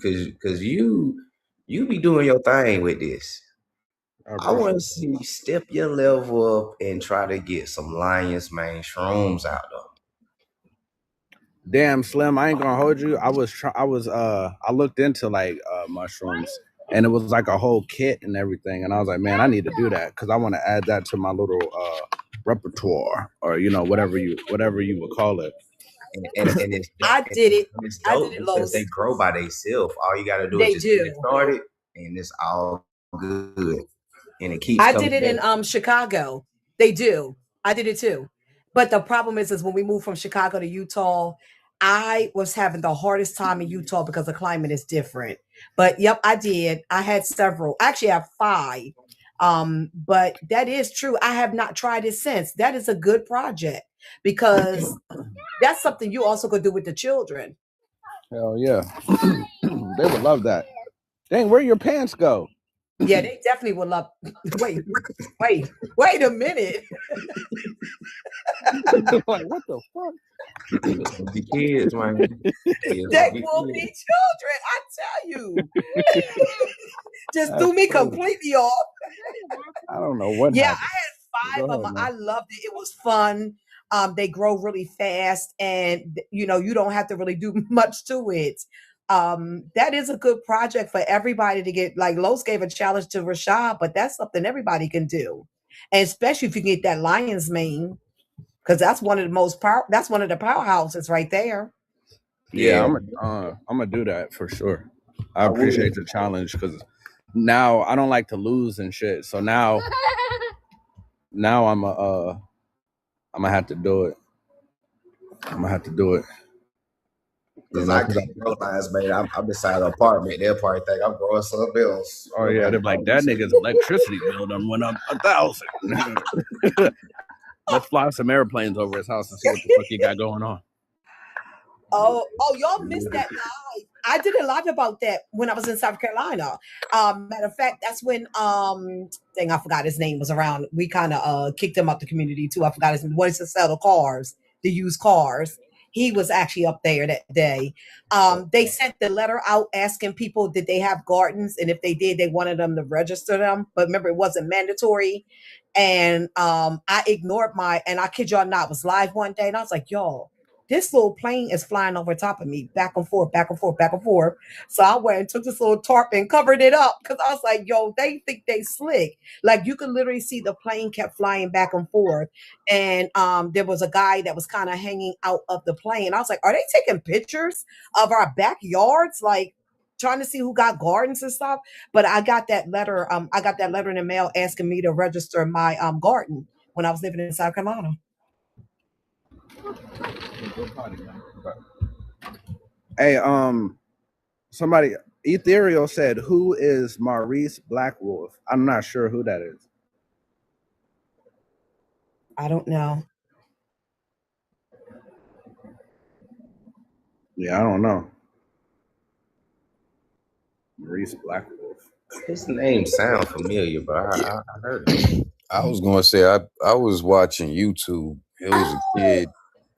be doing your thing with this. I want to see you step your level up and try to get some lion's mane shrooms out of them. Damn, Slim, I ain't gonna hold you. I looked into like mushrooms, and it was like a whole kit and everything, and I was like, man, I need to do that because I want to add that to my little repertoire, or whatever you would call it. And it's I did it. It's dope because they grow by themselves. All you got to do is just get started, and it's all good. And it keeps. I did it in Chicago. They do. I did it too. But the problem is when we moved from Chicago to Utah, I was having the hardest time in Utah because the climate is different. But yep, I did. I had several. I actually have 5. But that is true. I have not tried it since. That is a good project because that's something you also could do with the children. Hell yeah. They would love that. Dang, where your pants go? Yeah, they definitely would love. Wait a minute. Like, what the fuck? The kids, man. They will be children, I tell you. Just threw me completely off. I don't know what. Yeah, happened. I had 5 of them. I loved it. It was fun. They grow really fast, and you don't have to really do much to it. That is a good project for everybody to get. Like Los gave a challenge to Rashaud, but that's something everybody can do, and especially if you get that lion's mane, because that's one of the that's one of the powerhouses right there. Yeah, I'm gonna do that for sure. I appreciate the challenge because now I don't like to lose and shit. So now I'm gonna have to do it. Because I can't grow lines, man. I'm beside an apartment. They'll probably think I'm growing something else. Oh yeah, they're like, that nigga's electricity bill done went up 1,000. Let's fly some airplanes over his house and see what the fuck he got going on. Oh, y'all missed that live. I did a live about that when I was in South Carolina. Matter of fact, that's when I forgot his name was around. We kind of kicked him out the community too. I forgot his name. Wanted to sell the used cars. He was actually up there that day. They sent the letter out asking people did they have gardens, and if they did, they wanted them to register them. But remember, it wasn't mandatory. And I ignored and I kid y'all not, was live one day, and I was like, y'all, this little plane is flying over top of me, back and forth, back and forth, back and forth. So I went and took this little tarp and covered it up because I was like, yo, they think they slick. Like you could literally see the plane kept flying back and forth. And there was a guy that was kind of hanging out of the plane. I was like, are they taking pictures of our backyards? Like trying to see who got gardens and stuff. But I got that letter. I got that letter in the mail asking me to register my garden when I was living in South Carolina. Hey, somebody, Ethereal said, "Who is Maurice Blackwolf?" I'm not sure who that is. I don't know. Yeah, I don't know. Maurice Blackwolf. His name sound familiar, but I heard it. I was gonna say I was watching YouTube. It was a kid.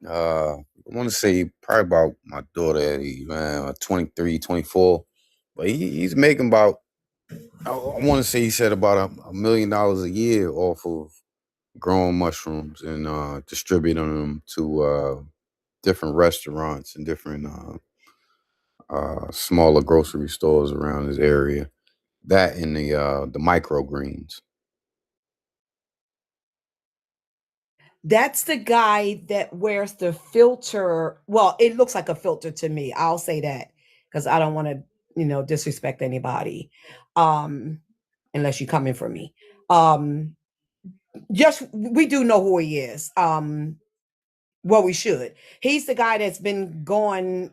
I want to say probably about my daughter age, man, 23, 24. But he's making about I want to say he said about $1 million a year off of growing mushrooms and distributing them to different restaurants and different smaller grocery stores around his area. That and the microgreens. That's the guy that wears the filter. Well, it looks like a filter to me. I'll say that because I don't want to, disrespect anybody. Unless you're coming for me. Just we do know who he is. Well, we should. He's the guy that's been going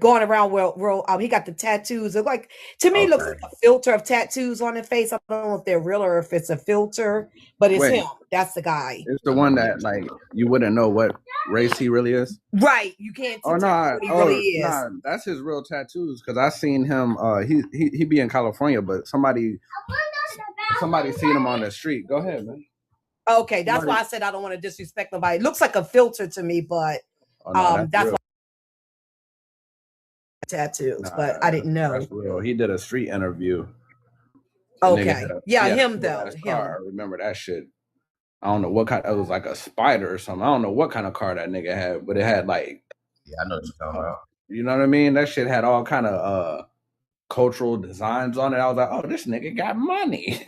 around world. He got the tattoos. It like to me, it looks like a filter of tattoos on the face. I don't know if they're real or if it's a filter, but it's him. That's the guy. It's the one that like you wouldn't know what race he really is. Right. You can't. Oh no! What he really is. Nah, that's his real tattoos. Because I seen him. He be in California, but somebody seen him on the street. Go ahead, man. Okay, that's why I said I don't want to disrespect nobody. It looks like a filter to me, but that's why tattoos. But I didn't know. That's real. He did a street interview. Okay, him though. Him. I remember that shit. I don't know what kind. It was like a spider or something. I don't know what kind of car that nigga had, but it had like. Yeah, I know what you're talking about. You know what I mean? That shit had all kind of cultural designs on it. I was like, oh, this nigga got money.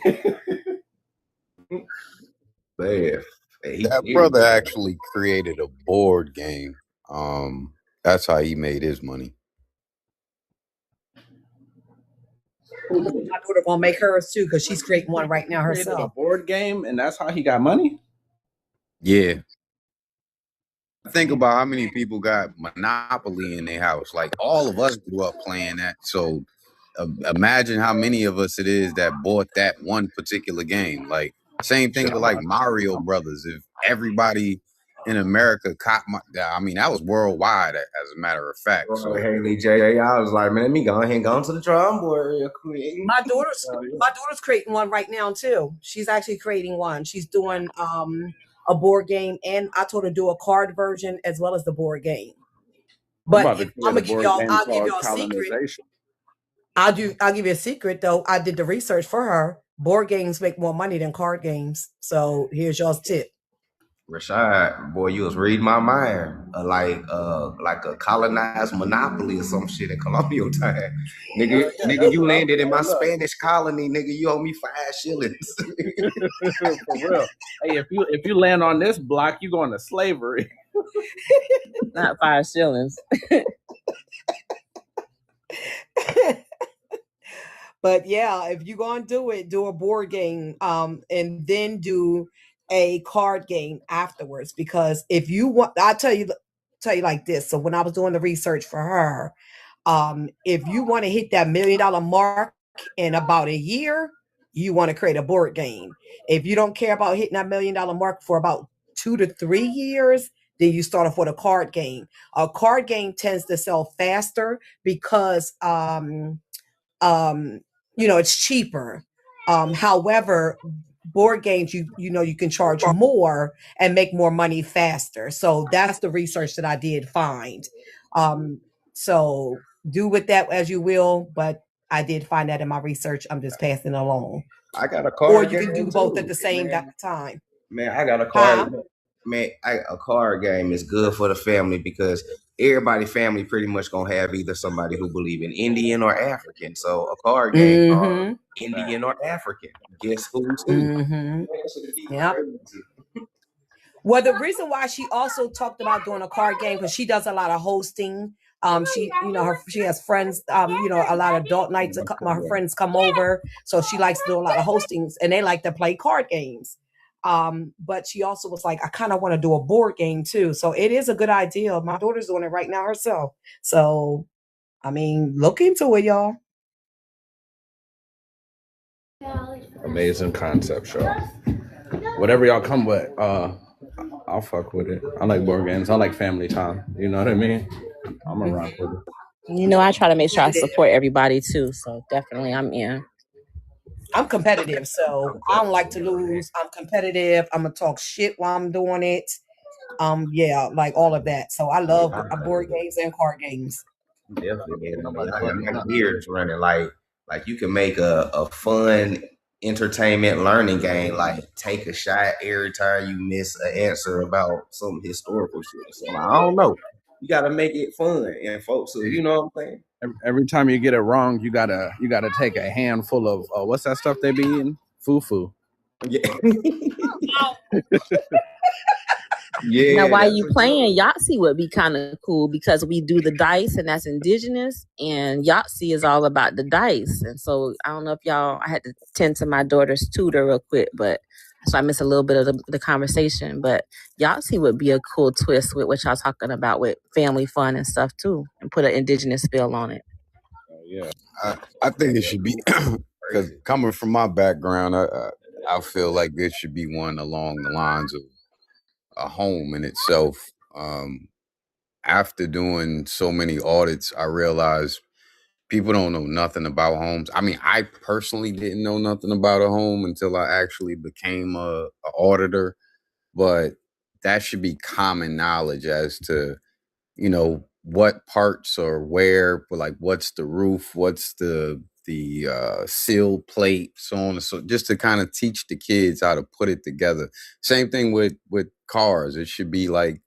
That brother actually created a board game. That's how he made his money. My daughter gonna make hers too because she's creating one right now herself. A board game, and that's how he got money. Yeah. Think about how many people got Monopoly in their house. Like all of us grew up playing that. So imagine how many of us it is that bought that one particular game. Like same thing with like Mario Brothers. If everybody in America caught that was worldwide as a matter of fact. So Haley J, I was like, man, let me go ahead and go to the drawing board real quick. My daughter's creating one right now too. She's actually creating one. She's doing a board game, and I told her to do a card version as well as the board game. But I'm gonna give y'all. I'll give y'all a secret. I'll give you a secret though. I did the research for her. Board games make more money than card games. So here's y'all's tip. Rashaud, boy, you was reading my mind. Like a colonized monopoly or some shit in colonial time. Nigga, you landed in my Spanish colony, nigga. You owe me 5 shillings. For real. Hey, if you land on this block, you going to slavery. Not 5 shillings. But yeah, if you're gonna do it, do a board game, and then do a card game afterwards. Because if you want, I'll tell you like this. So when I was doing the research for her, if you want to hit that $1 million mark in about a year, you want to create a board game. If you don't care about hitting that $1 million mark for about 2 to 3 years, then you start off with a card game. A card game tends to sell faster because it's cheaper. However, board games, you can charge more and make more money faster. So that's the research that I did find. So do with that as you will, but I did find that in my research. I'm just passing along. I got a card game. Or you can do both at the same time. Man, I got a card. Man, a card game is good for the family because everybody family pretty much gonna have either somebody who believe in Indian or African. So a card game, Indian or African. Guess who's who? Mm-hmm. Yeah. Well, the reason why she also talked about doing a card game because she does a lot of hosting. She has friends. A lot of adult nights. Her friends come over, so she likes to do a lot of hostings, and they like to play card games. But she also was like, I kind of want to do a board game too. So it is a good idea. My daughter's doing it right now herself. So, I mean, look into it, y'all. Amazing concept show. Whatever y'all come with, I'll fuck with it. I like board games. I like family time. You know what I mean? I'm gonna rock with it. You know, I try to make sure I support everybody too. So definitely I'm in. I'm competitive, so I don't like to lose. I'm competitive. I'm gonna talk shit while I'm doing it. Yeah, like all of that. So I love board games and card games. Definitely, man. My gears running like you can make a fun entertainment learning game. Like take a shot every time you miss an answer about some historical shit. So I don't know. You got to make it fun and folks. So you know what I'm saying. Every time you get it wrong, you gotta take a handful of what's that stuff they be eating? Fufu. Yeah. Yeah. Now, while you playing, Yahtzee would be kind of cool because we do the dice and that's indigenous, and Yahtzee is all about the dice. And so I don't know if y'all, I had to tend to my daughter's tutor real quick, but so I missed a little bit of the conversation. But Yahtzee would be a cool twist with what y'all talking about with family fun and stuff too, and put an indigenous feel on it. Yeah, I think it should be, because coming from my background, I feel like this should be one along the lines of a home in itself. After doing so many audits, I realized people don't know nothing about homes. I mean, I personally didn't know nothing about a home until I actually became a auditor, but that should be common knowledge as to, you know, what parts are where, but like what's the roof, what's the seal plate, so on and so, just to kind of teach the kids how to put it together. Same thing with cars. It should be like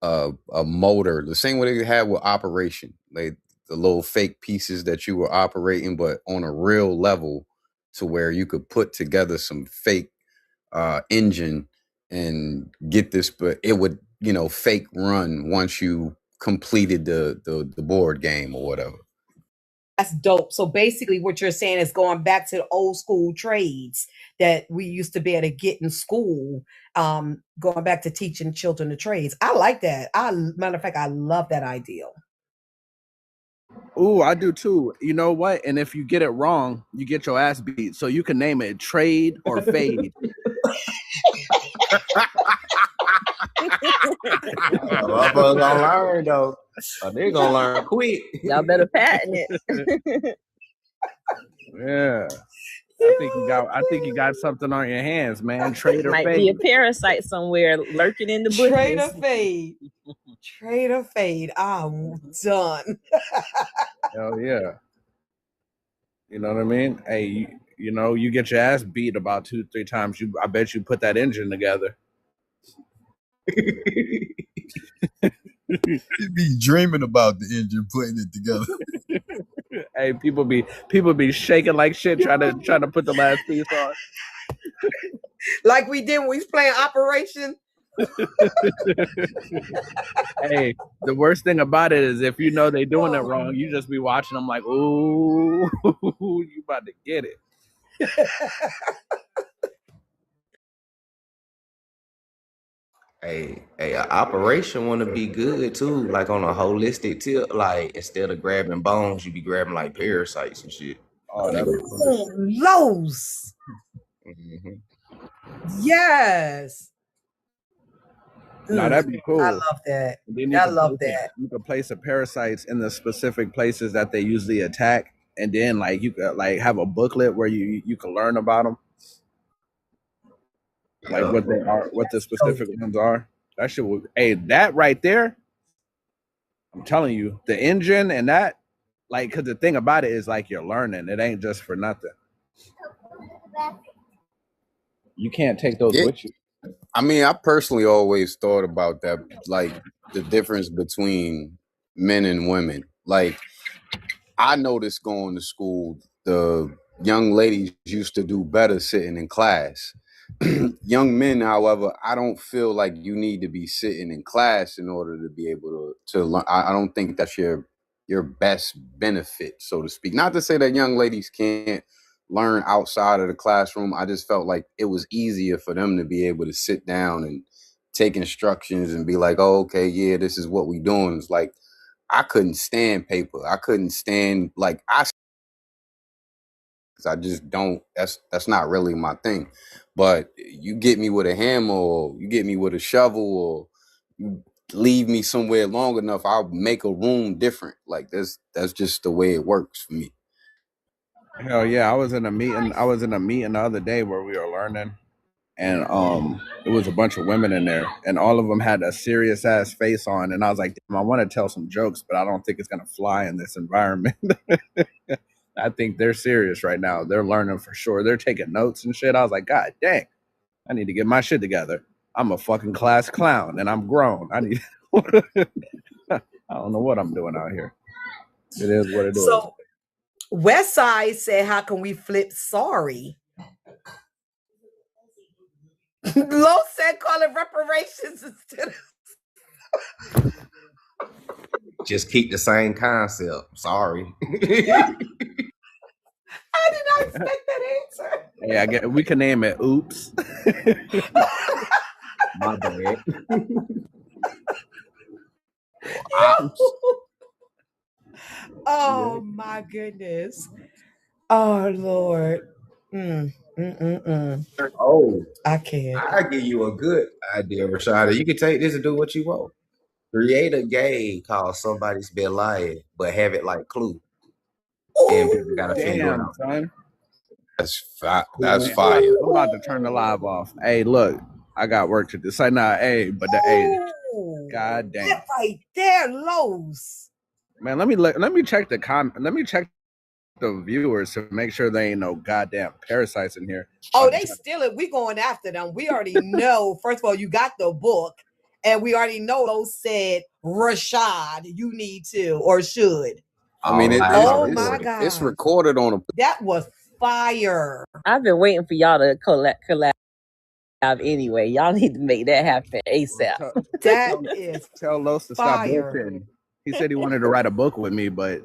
a motor, the same way they had with operation, like the little fake pieces that you were operating, but on a real level, to where you could put together some fake engine and get this, but it would, you know, fake run once you completed the board game or whatever. That's dope. So basically what you're saying is going back to the old school trades that we used to be able to get in school, going back to teaching children the trades. I like that. Matter of fact, I love that idea. Ooh, I do too. You know what? And if you get it wrong, you get your ass beat. So you can name it trade or fade. Motherfuckers gonna learn though. They're gonna learn quick. Y'all better patent it. Yeah. I think you got something on your hands, man. Trade or Might fade. be a parasite somewhere lurking in the bushes. Trade or fade. Trade or fade. I'm done. Hell yeah. You know what I mean? Hey, you know, you get your ass beat about 2-3 times. I bet you put that engine together. You'd be dreaming about the engine, putting it together. Hey, people be shaking like shit trying to put the last piece on. Like we did when we was playing Operation. Hey, the worst thing about it is if you know they doing it wrong, you just be watching them like, ooh, you about to get it. Hey, operation want to be good too, like on a holistic tip. Like instead of grabbing bones, you be grabbing like parasites and shit. Oh, Lows. Mm-hmm. Yes. No, that'd be cool. I love that. I love that. You could place the parasites in the specific places that they usually attack, and then like you could like have a booklet where you can learn about them, like what they are, what the specific ones are. That shit would, hey, that right there. I'm telling you, the engine and that, like, because the thing about it is like you're learning. It ain't just for nothing. You can't take those with you. I mean, I personally always thought about that, like the difference between men and women. Like, I noticed going to school, the young ladies used to do better sitting in class. Young men, however, I don't feel like you need to be sitting in class in order to be able to learn. I don't think that's your best benefit, so to speak. Not to say that young ladies can't learn outside of the classroom. I just felt like it was easier for them to be able to sit down and take instructions and be like, oh, okay, yeah, this is what we doing. It's like, I couldn't stand paper. I couldn't stand, like, I just don't, that's not really my thing. But you get me with a hammer, or you get me with a shovel, or you leave me somewhere long enough, I'll make a room different. Like, that's just the way it works for me. Hell yeah, I was in a meeting the other day where we were learning, and it was a bunch of women in there, and all of them had a serious ass face on, and I was like, damn, I want to tell some jokes, but I don't think it's gonna fly in this environment. I think they're serious right now. They're learning for sure. They're taking notes and shit. I was like, God dang, I need to get my shit together. I'm a fucking class clown and I'm grown. I don't know what I'm doing out here. It is what it is. So Westside said, how can we flip sorry? Low said call it reparations instead of Just keep the same concept. Sorry. I did not expect that answer. Yeah, we can name it Oops. My bad. Oh my goodness. Oh Lord. Oh, I can't. I give you a good idea, Rashaud. You can take this and do what you want. Create a game called Somebody's Been Lying, but have it like Clue. And people gotta figure it out. Son. That's fire. I'm about to turn the live off. Hey, look, I got work to do. Say nah, hey, but the hey, God damn. That right there, Lowe's. Man, let me check the Let me check the viewers to make sure they ain't no goddamn parasites in here. Oh, they steal it. We going after them. We already know. First of all, you got the book, and we already know those said Rashaud, you need to or should. I mean, my God, it's recorded on a. That was fire. I've been waiting for y'all to collab anyway. Y'all need to make that happen ASAP. That is tell Los to stop bullshitting. He said he wanted to write a book with me, but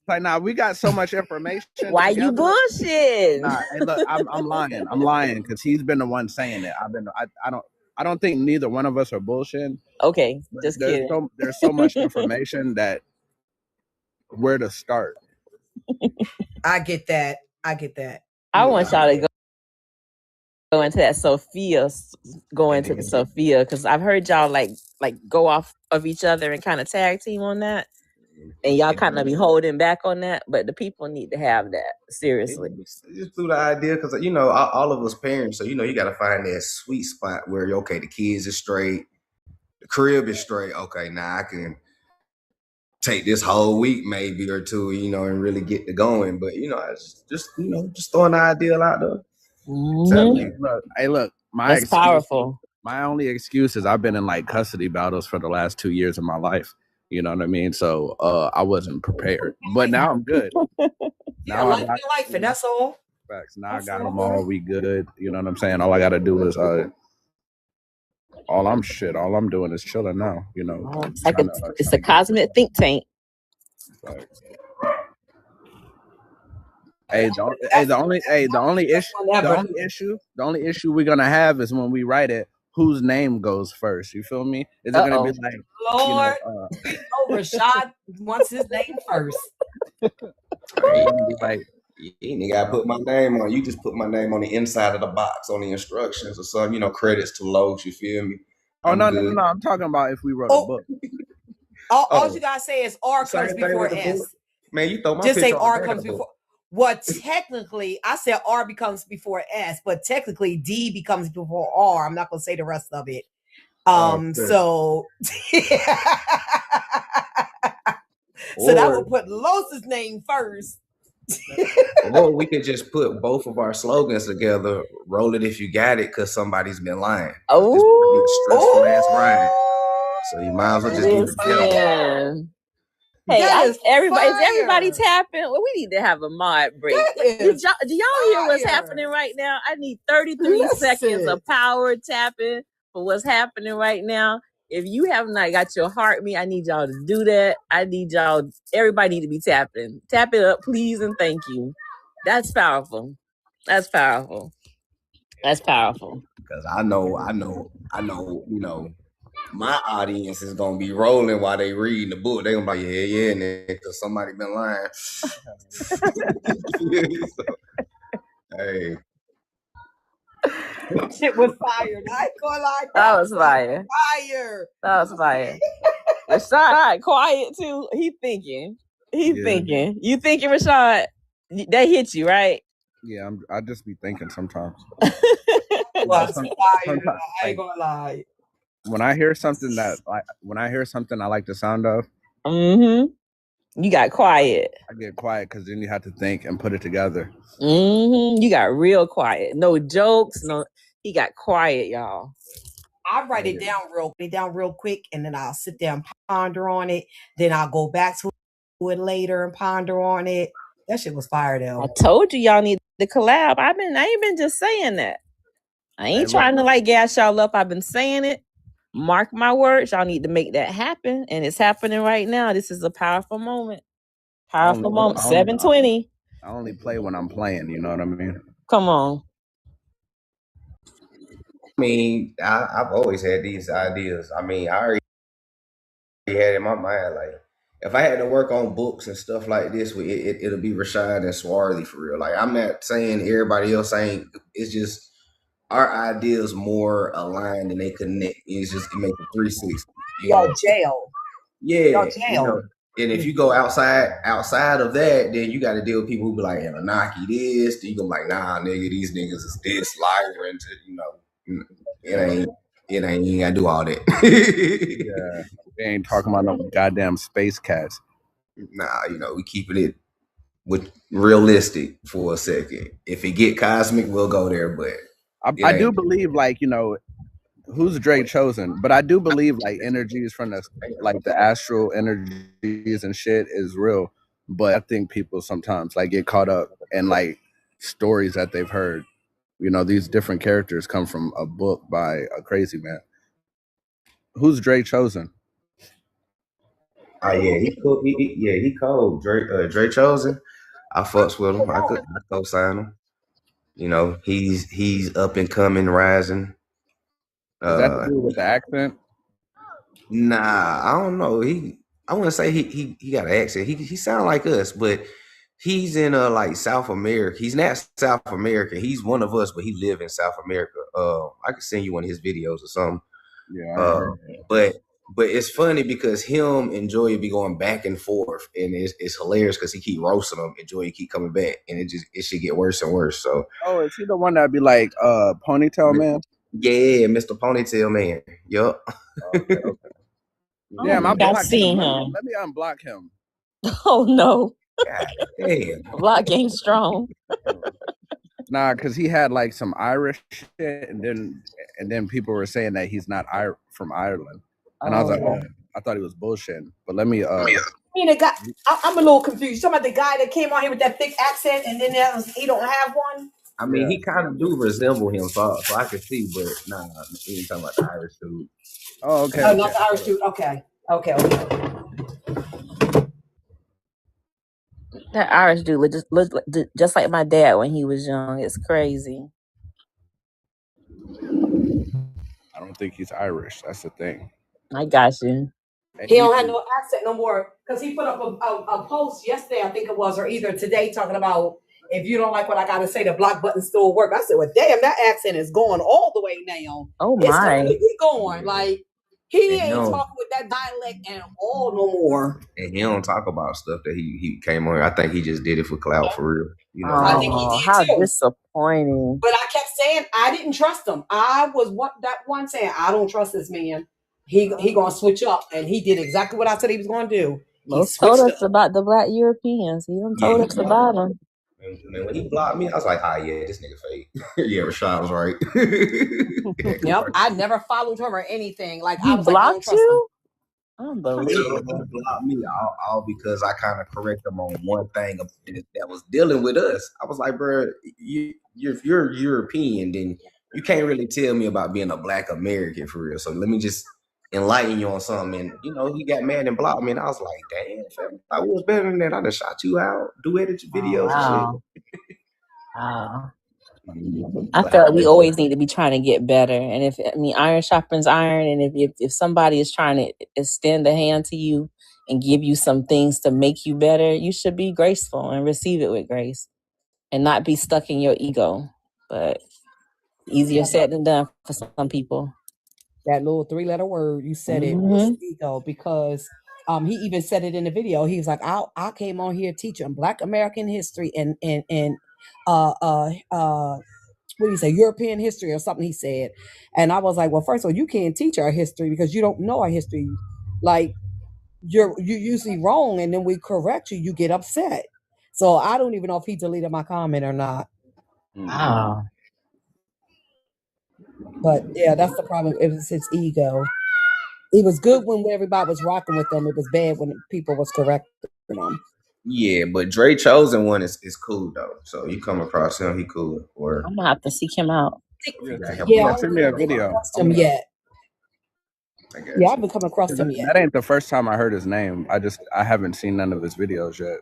like, nah, we got so much information. Why you bullshitting? Nah, hey, look, I'm lying. I'm lying because he's been the one saying it. I don't think neither one of us are bullshitting. Okay, just kidding. There's so much information that where to start. I get that. I want y'all to go into that Sophia, because I've heard y'all like go off of each other and kind of tag team on that, and y'all kind of be holding back on that, but the people need to have that seriously. Just through the idea, because all of us parents, so you got to find that sweet spot where the kids are straight, the crib is straight. Okay, now I can take this whole week maybe or two, and really get to going. But just throwing the ideal out there. Mm-hmm. Look, that's powerful. My only excuse is I've been in like custody battles for the last 2 years of my life. You know what I mean? So I wasn't prepared, but now I'm good. Now I got life, and that's all. Facts. Now I got them all. We good. You know what I'm saying? All I got to do is all I'm doing is chilling now. It's like it's a cosmic think tank. Facts. The only issue we're gonna have is when we write it, whose name goes first. You feel me? Is it gonna be like Lord? Rashaud wants his name first. Like, you ain't gotta put my name on. You just put my name on the inside of the box on the instructions or something. Credits to Lowe's. You feel me? No. I'm talking about if we wrote a book. All you gotta say is R comes before S. Man, you throw my just say R comes before. Well, technically, I said R becomes before S, but technically D becomes before R. I'm not gonna say the rest of it. So that would put Los's name first. Or we could just put both of our slogans together. Roll it if you got it, because somebody's been lying. Stressful ass Friday. So you might as well just keep it together. Hey, is everybody tapping? Well, we need to have a mod break. Do y'all hear what's happening right now? I need 33 seconds of power tapping for what's happening right now. If you have not got your heart me, I need y'all to do that. I need y'all. Everybody need to be tapping. Tap it up, please, and thank you. That's powerful. That's powerful. That's powerful. Because I know, you know, my audience is gonna be rolling while they reading the book. They gonna be like, yeah, nigga, because somebody been lying. So, hey, Shit was fired. I ain't gonna lie. That was fire. Fire. That was fire. Rashaud, quiet too. He thinking. He thinking. You thinking, Rashaud? That hit you, right? Yeah, I just be thinking sometimes. Was Sometimes, fired. I like, ain't gonna lie. when I hear something I like the sound of, you got quiet. I get quiet because then you have to think and put it together. You got real quiet. No jokes. No, he got quiet, y'all. I write it down real quick, and then I'll sit there and ponder on it. Then I'll go back to it later and ponder on it. That shit was fire though. I told you y'all need to collab. I ain't been just saying that. I ain't trying to like gas y'all up. I've been saying it. Mark my words. Y'all need to make that happen, and it's happening right now. This is a powerful moment. Powerful moment. 720. I only play when I'm playing. You know what I mean? Come on. I mean, I've always had these ideas. I mean, I already had in my mind, like, if I had to work on books and stuff like this, it'll be Rashaud and Swarthy for real. Like, I'm not saying everybody else ain't. It's just our ideas more aligned and they connect. It makes a 360. Yo, jail. Yeah, you know. And if you go outside of that, then you got to deal with people who be like, Anunnaki this. Then you go like, nah, nigga, these niggas is this liar, and you know, it ain't. You ain't gotta do all that. Yeah, they ain't talking about no goddamn space cats. Nah, you know, we keeping it with realistic for a second. If it get cosmic, we'll go there. But I do believe, like, you know, who's Drake chosen? But I do believe like energies from the astral energies and shit is real. But I think people sometimes like get caught up in like stories that they've heard. You know, these different characters come from a book by a crazy man. Who's Drake chosen? Oh yeah, he cool. He cold. Drake chosen. I fucks with him. I co-sign him. You know, he's up and coming, rising. Is that to do with the accent? Nah, I don't know. I wouldn't say he got an accent. He sound like us, but he's in like South America. He's not South America. He's one of us, but he live in South America. I could send you one of his videos or something. Yeah. But it's funny because him and Joy be going back and forth, and it's hilarious because he keep roasting them, and Joy keep coming back, and it should get worse and worse. So, is he the one that be like ponytail man? Yeah, Mr. Ponytail Man. Yup. Okay. Damn, I've seen him. Let me unblock him. Oh no. God damn. Block game strong. Nah, because he had like some Irish shit, and then people were saying that he's not from Ireland, and I was like, oh, I thought he was bullshitting. But let me. I mean, the guy. I'm a little confused. Talking about the guy that came on here with that thick accent, and then he don't have one. I mean, he kind of do resemble him, so I can see, but nah, he ain't talking about the Irish dude. Oh, okay. Oh, not the Irish dude. Okay. That Irish dude looked just like my dad when he was young. It's crazy. I don't think he's Irish. That's the thing. I got you. He don't have no accent no more because he put up a post yesterday, I think it was, or either today, talking about if you don't like what I got to say, the block button still work. I said, well, damn, that accent is going all the way now. Oh my, it's completely going. Like he ain't talking with that dialect at all no more. And he don't talk about stuff that he came on. I think he just did it for clout, for real. You know, I think he did how too. Disappointing. But I kept saying I didn't trust him. I was that one saying I don't trust this man. He gonna switch up, and he did exactly what I said he was gonna do. He told us about the Black Europeans. He done told us about them. And when he blocked me, I was like, yeah, this nigga fake. Yeah, Rashaud was right. Yep, I never followed him or anything. Like he I was blocked like, I don't trust you. Him. Unbelievable. He blocked me all because I kind of corrected him on one thing that was dealing with us. I was like, bro, if you're European, then you can't really tell me about being a Black American for real. So let me just enlighten you on something. And you know, he got mad and blocked me, and I was like, damn, fam, I was better than that. I done shot you out, duetted your videos and shit. I feel like we always need to be trying to get better. And iron sharpens iron. And if somebody is trying to extend a hand to you and give you some things to make you better, you should be graceful and receive it with grace and not be stuck in your ego. But easier said than done for some people. That little 3-letter word, you said it, ego, because he even said it in the video. He was like, I came on here teaching Black American history and what do you say, European history or something, he said. And I was like, well, first of all, you can't teach our history because you don't know our history. Like, you're usually wrong, and then we correct you, you get upset. So I don't even know if he deleted my comment or not. Wow. But yeah, that's the problem. It was his ego. It was good when everybody was rocking with them. It was bad when people was correcting them. Yeah, but Dre Chosen one is cool though. So you come across him, he cool. Or I'm gonna have to seek him out. Yeah, send me a video. Him yet. I haven't come across him yet. That ain't the first time I heard his name. I haven't seen none of his videos yet.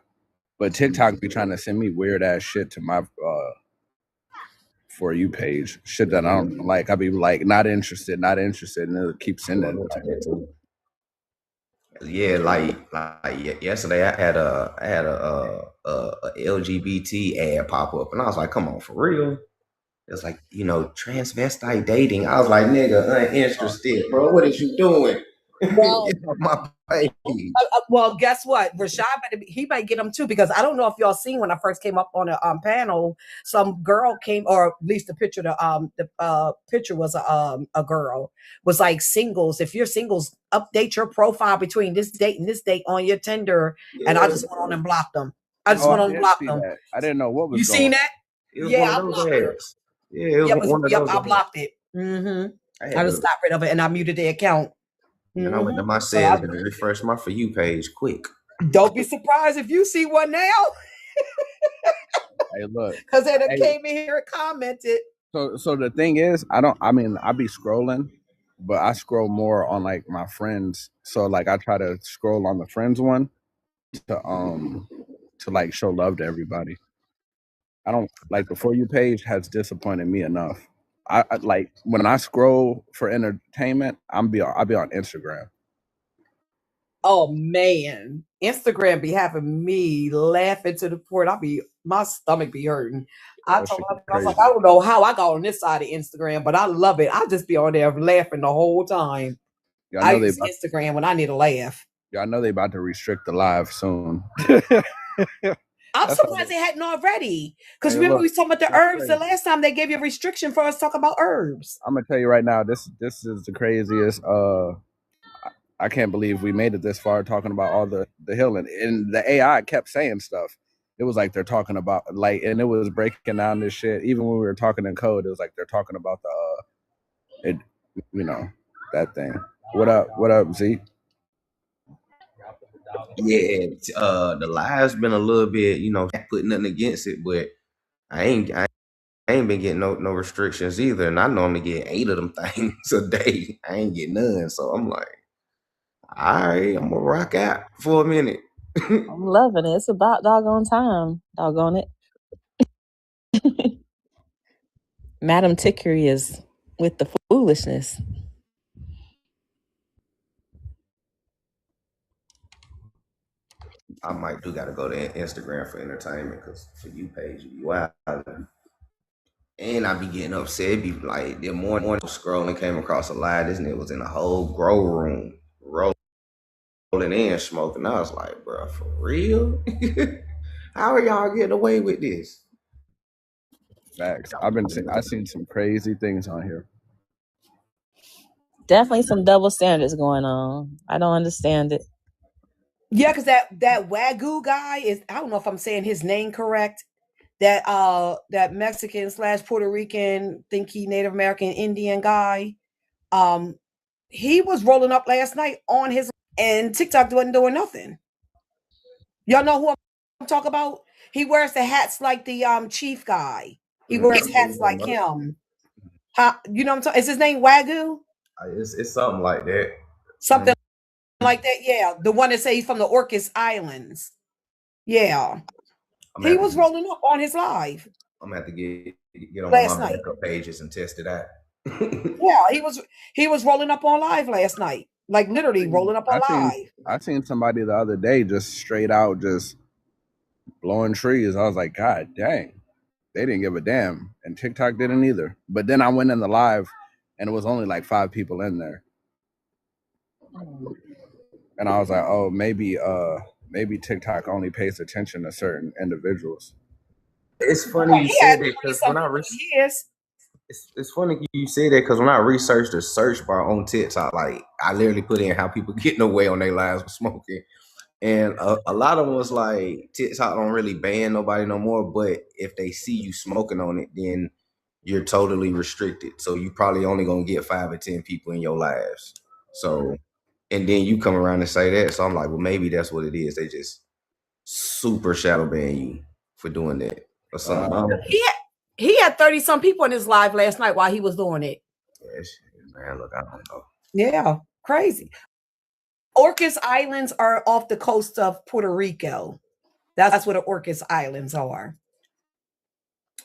But TikTok be trying to send me weird ass shit to my For You page. Shit that I don't like. I be like, not interested, and it'll keep sending it to me. Yeah, like yesterday I had a LGBT ad pop up, and I was like, "Come on, for real?" It's like, transvestite dating. I was like, "Nigga, uninterested, bro. What is you doing?" Well, my page. Well, guess what? Rashaud, he might get them too, because I don't know if y'all seen when I first came up on a panel, some girl came, or at least the picture was a girl, was like, singles. If you're singles, update your profile between this date and this date on your Tinder. Yeah. And I just went on and blocked them. I didn't know what was. You seen that? Yeah, I blocked it. Yeah, it was one of those. I blocked it. I just got rid of it and I muted the account. And I went to my settings and refreshed my For You page quick. Don't be surprised if you see one now. Hey, look. Because they came in here and commented. So the thing is, I be scrolling, but I scroll more on like my friends. So like I try to scroll on the friends one to like show love to everybody. I don't like the For You page has disappointed me enough. I like when I scroll for entertainment, I'll be on Instagram. Oh man, Instagram be having me laughing to the point. My stomach be hurting. I was like, I don't know how I got on this side of Instagram, but I love it. I just be on there laughing the whole time. I use Instagram when I need a laugh. Yeah, I know they about to restrict the live soon. I'm surprised they hadn't already. Because remember, we was talking about the herbs. The last time they gave you a restriction for us to talk about herbs. I'm gonna tell you right now, this is the craziest. I can't believe we made it this far talking about all the healing. And the AI kept saying stuff. It was like they're talking about and it was breaking down this shit. Even when we were talking in code, it was like they're talking about that thing. What up, Z? Yeah, the live's been a little bit, putting nothing against it, but I ain't been getting no restrictions either, and I normally get 8 of them things a day. I ain't get none, so I'm like, all right, I'm gonna rock out for a minute. I'm loving it. It's about doggone time. Doggone it. Madam Tickery is with the foolishness. I might gotta go to Instagram for entertainment, because For You page be wild. And I be getting upset. It be like the more scrolling, came across a live. This nigga was in a whole grow room, rolling in, smoking. I was like, bro, for real? How are y'all getting away with this? Facts. I've seen some crazy things on here. Definitely some double standards going on. I don't understand it. Yeah, because that Wagyu guy is, I don't know if I'm saying his name correct. That Mexican / Puerto Rican, think he Native American Indian guy. He was rolling up last night on his, and TikTok wasn't doing nothing. Y'all know who I'm talking about? He wears the hats like the chief guy. He wears hats like him. You know what I'm talking? Is his name Wagyu? It's something like that. Something like that, yeah. The one that say he's from the Orcas Islands. Yeah. He was rolling up on his live. I'm gonna have to get on last my night. backup pages and test it out. Yeah, he was rolling up on live last night, like literally rolling up on live. I seen somebody the other day just straight out just blowing trees. I was like, God dang, they didn't give a damn, and TikTok didn't either. But then I went in the live, and it was only like 5 people in there, and I was like, oh, maybe TikTok only pays attention to certain individuals. It's funny you said that because when it's funny you say that because when I researched the search bar on TikTok, like I literally put in how people getting away on their lives with smoking, and a lot of them was like TikTok don't really ban nobody no more, but if they see you smoking on it, then you're totally restricted. So you probably only gonna get 5 or 10 people in your lives. So, and then you come around and say that, so I'm like, well, maybe that's what it is. They just super shadow ban you for doing that or something. He had 30 some people in his live last night while he was doing it. Yeah, man, look, I don't know. Yeah, crazy. Orcas Islands are off the coast of Puerto Rico. That's where the Orcas Islands are.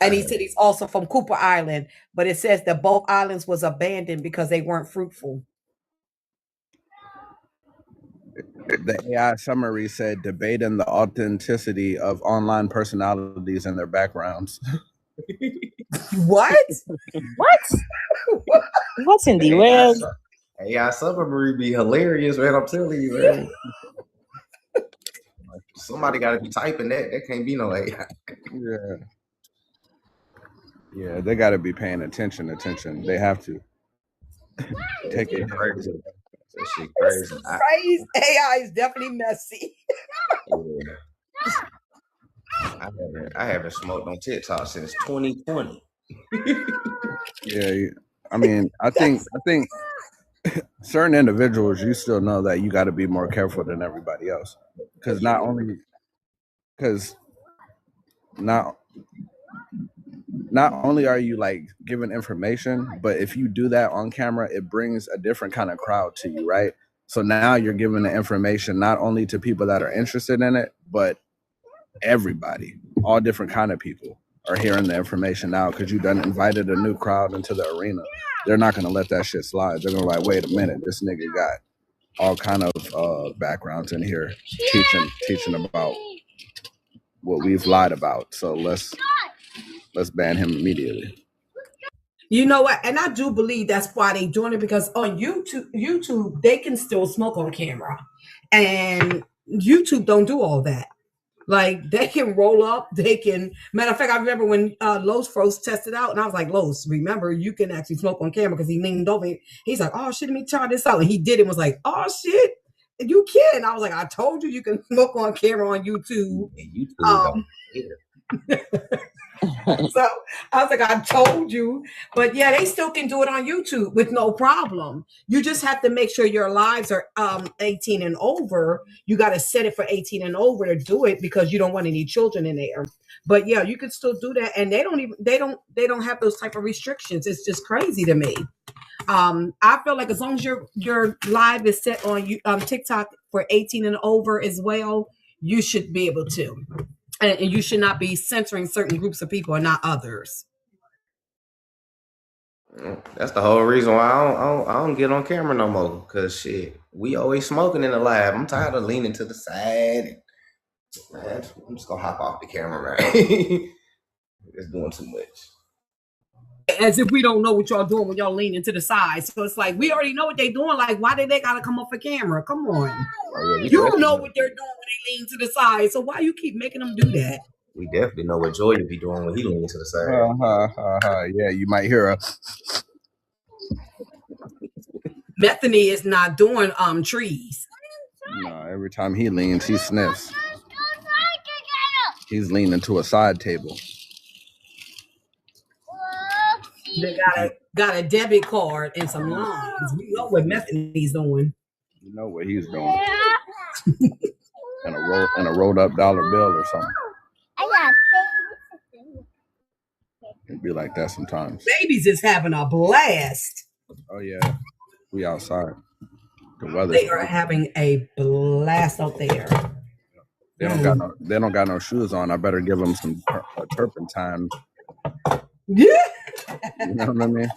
And he said he's also from Cooper Island, but it says that both islands was abandoned because they weren't fruitful. The AI summary said debating the authenticity of online personalities and their backgrounds. What? What's in the world? AI summary be hilarious, man. I'm telling you, man. Somebody got to be typing that. That can't be no AI. Yeah, they got to be paying attention. They have to. Take it crazy. That shit crazy. Crazy. AI is definitely messy. Yeah. I haven't smoked on TikTok since 2020. Yeah, I mean, I think certain individuals, you still know that you got to be more careful than everybody else, because not only are you like giving information, but if you do that on camera, it brings a different kind of crowd to you, right? So now you're giving the information not only to people that are interested in it, but everybody, all different kind of people are hearing the information now because you done invited a new crowd into the arena. They're not going to let that shit slide. They're going to like, wait a minute, this nigga got all kind of backgrounds in here teaching about what we've lied about. So let's ban him immediately. You know what? And I do believe that's why they doing it, because on YouTube, they can still smoke on camera. And YouTube don't do all that. Like they can roll up, they can. Matter of fact, I remember when Los first tested out, and I was like, Los, remember you can actually smoke on camera, because he leaned over. He's like, oh shit, let me try this out. And he did it and was like, oh shit, you can. I was like, I told you can smoke on camera on YouTube. So I was like, I told you. But yeah, they still can do it on YouTube with no problem. You just have to make sure your lives are 18 and over. You got to set it for 18 and over to do it, because you don't want any children in there. But yeah, you can still do that, and they don't have those type of restrictions. It's just crazy to me. I feel like as long as your live is set on TikTok for 18 and over as well, you should be able to. And you should not be censoring certain groups of people and not others. That's the whole reason why I don't get on camera no more. Because shit, we always smoking in the lab. I'm tired of leaning to the side. Man, I'm just gonna hop off the camera, man. It's doing too much. As if we don't know what y'all doing when y'all leaning to the side. So it's like, we already know what they doing. Like, why did they gotta come off the camera? Come on. You know what they're doing when they lean to the side. So why you keep making them do that? We definitely know what Joy be doing when he leans to the side. Yeah, you might hear a. Bethany is not doing trees. No, every time he leans, he sniffs. He's leaning to a side table. They got a debit card and some lines. We know what Bethany's doing. You know what he's doing. and a rolled up dollar bill or something. It'd be like that sometimes. Babies is having a blast. Oh yeah, we outside. The weather. They are having a blast out there. They don't got no shoes on. I better give them some turpentine Yeah. You know what I mean?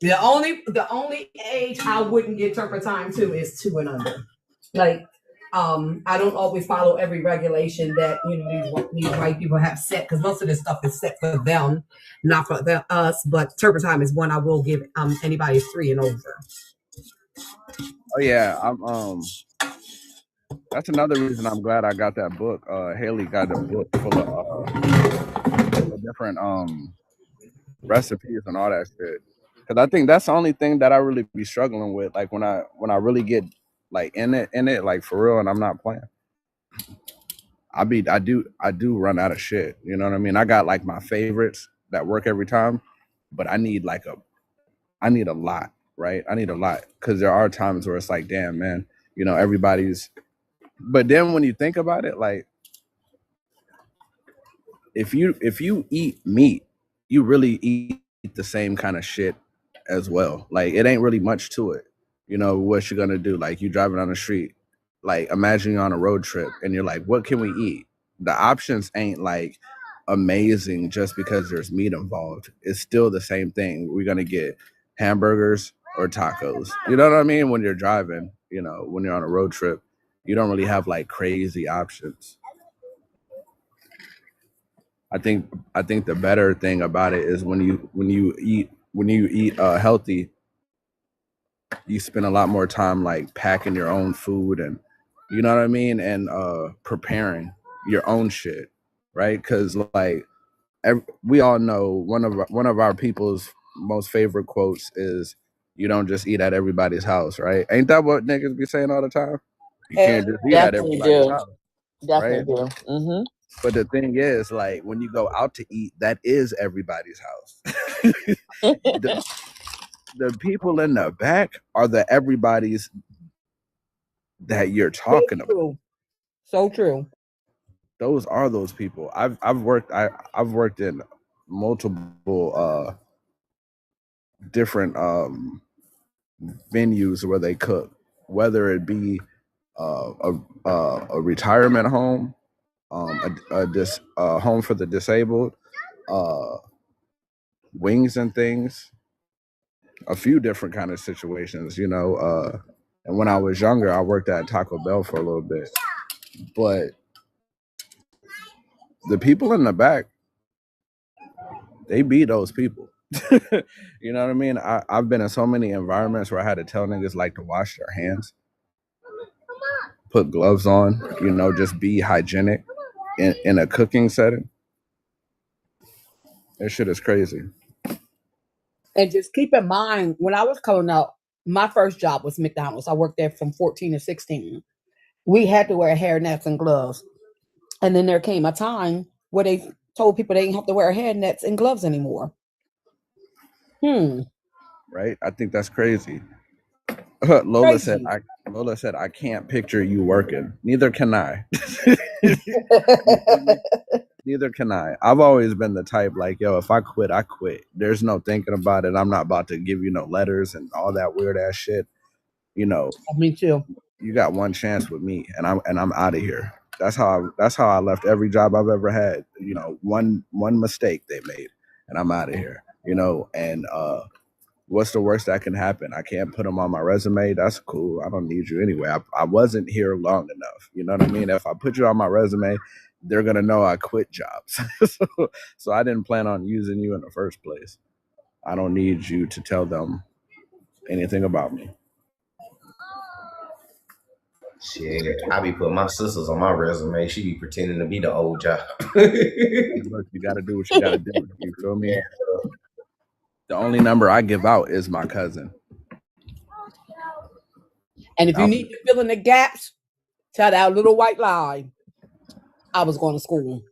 The only age I wouldn't get turpentine to is 2 and under. Like, I don't always follow every regulation that these white people have set, because most of this stuff is set for them, not for us. But turpentine is one I will give anybody 3 and over. Oh yeah, I'm that's another reason I'm glad I got that book. Haley got a book full of different recipes and all that shit. Cause I think that's the only thing that I really be struggling with. Like when I really get like in it, like for real, and I'm not playing. I do run out of shit. You know what I mean? I got like my favorites that work every time, but I need a lot, right? I need a lot, because there are times where it's like, damn, man, everybody's. But then when you think about it, like if you eat meat, you really eat the same kind of shit as well. Like it ain't really much to it. What you're gonna do? Like you driving on the street, like imagine you're on a road trip and you're like, what can we eat? The options ain't like amazing just because there's meat involved. It's still the same thing. We're gonna get hamburgers or tacos. You know what I mean? When you're driving, when you're on a road trip, you don't really have like crazy options. I think the better thing about it is when you eat healthy, you spend a lot more time like packing your own food, and you know what I mean, and preparing your own shit, right? Because like we all know one of our people's most favorite quotes is, "You don't just eat at everybody's house," right? Ain't that what niggas be saying all the time? You can't just eat at Definitely everybody's do. house, right? Definitely do. Mm-hmm. But the thing is, like, when you go out to eat, that is everybody's house. the people in the back are the everybody's that you're talking about. So true. Those are those people. I've worked in multiple different venues where they cook, whether it be a retirement home, a home for the disabled, wings and things, a few different kind of situations, and when I was younger, I worked at Taco Bell for a little bit. But the people in the back, they be those people. You know what I mean? I've been in so many environments where I had to tell niggas like to wash their hands, put gloves on, just be hygienic in a cooking setting. That shit is crazy. And just keep in mind, when I was coming up, my first job was McDonald's. I worked there from 14 to 16. We had to wear hairnets and gloves. And then there came a time where they told people they didn't have to wear hairnets and gloves anymore. Right? I think that's crazy. Lola said, I can't picture you working. Neither can I. Neither can I. I've always been the type like, yo, if I quit, I quit. There's no thinking about it. I'm not about to give you no letters and all that weird ass shit. Me too. You got one chance with me, and I'm out of here. That's how I left every job I've ever had. One mistake they made, and I'm out of here. And what's the worst that can happen? I can't put them on my resume. That's cool. I don't need you anyway. I wasn't here long enough. You know what I mean? If I put you on my resume, they're gonna know I quit jobs. So I didn't plan on using you in the first place. I don't need you to tell them anything about me. Shit, I be putting my sisters on my resume. She be pretending to be the old job. Look, you gotta do what you gotta do. You feel me? The only number I give out is my cousin. And if you need to fill in the gaps, tell that little white lie. I was going to school.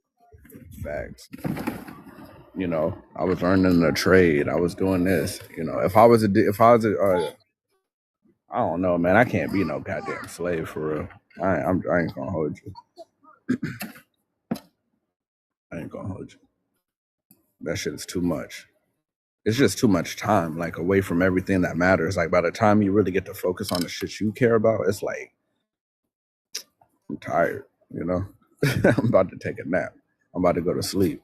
Facts. I was learning a trade. I was doing this. If I was I don't know, man. I can't be no goddamn slave for real. I ain't gonna hold you. I ain't gonna hold you. That shit is too much. It's just too much time, like away from everything that matters. Like by the time you really get to focus on the shit you care about, it's like I'm tired. I'm about to take a nap. I'm about to go to sleep.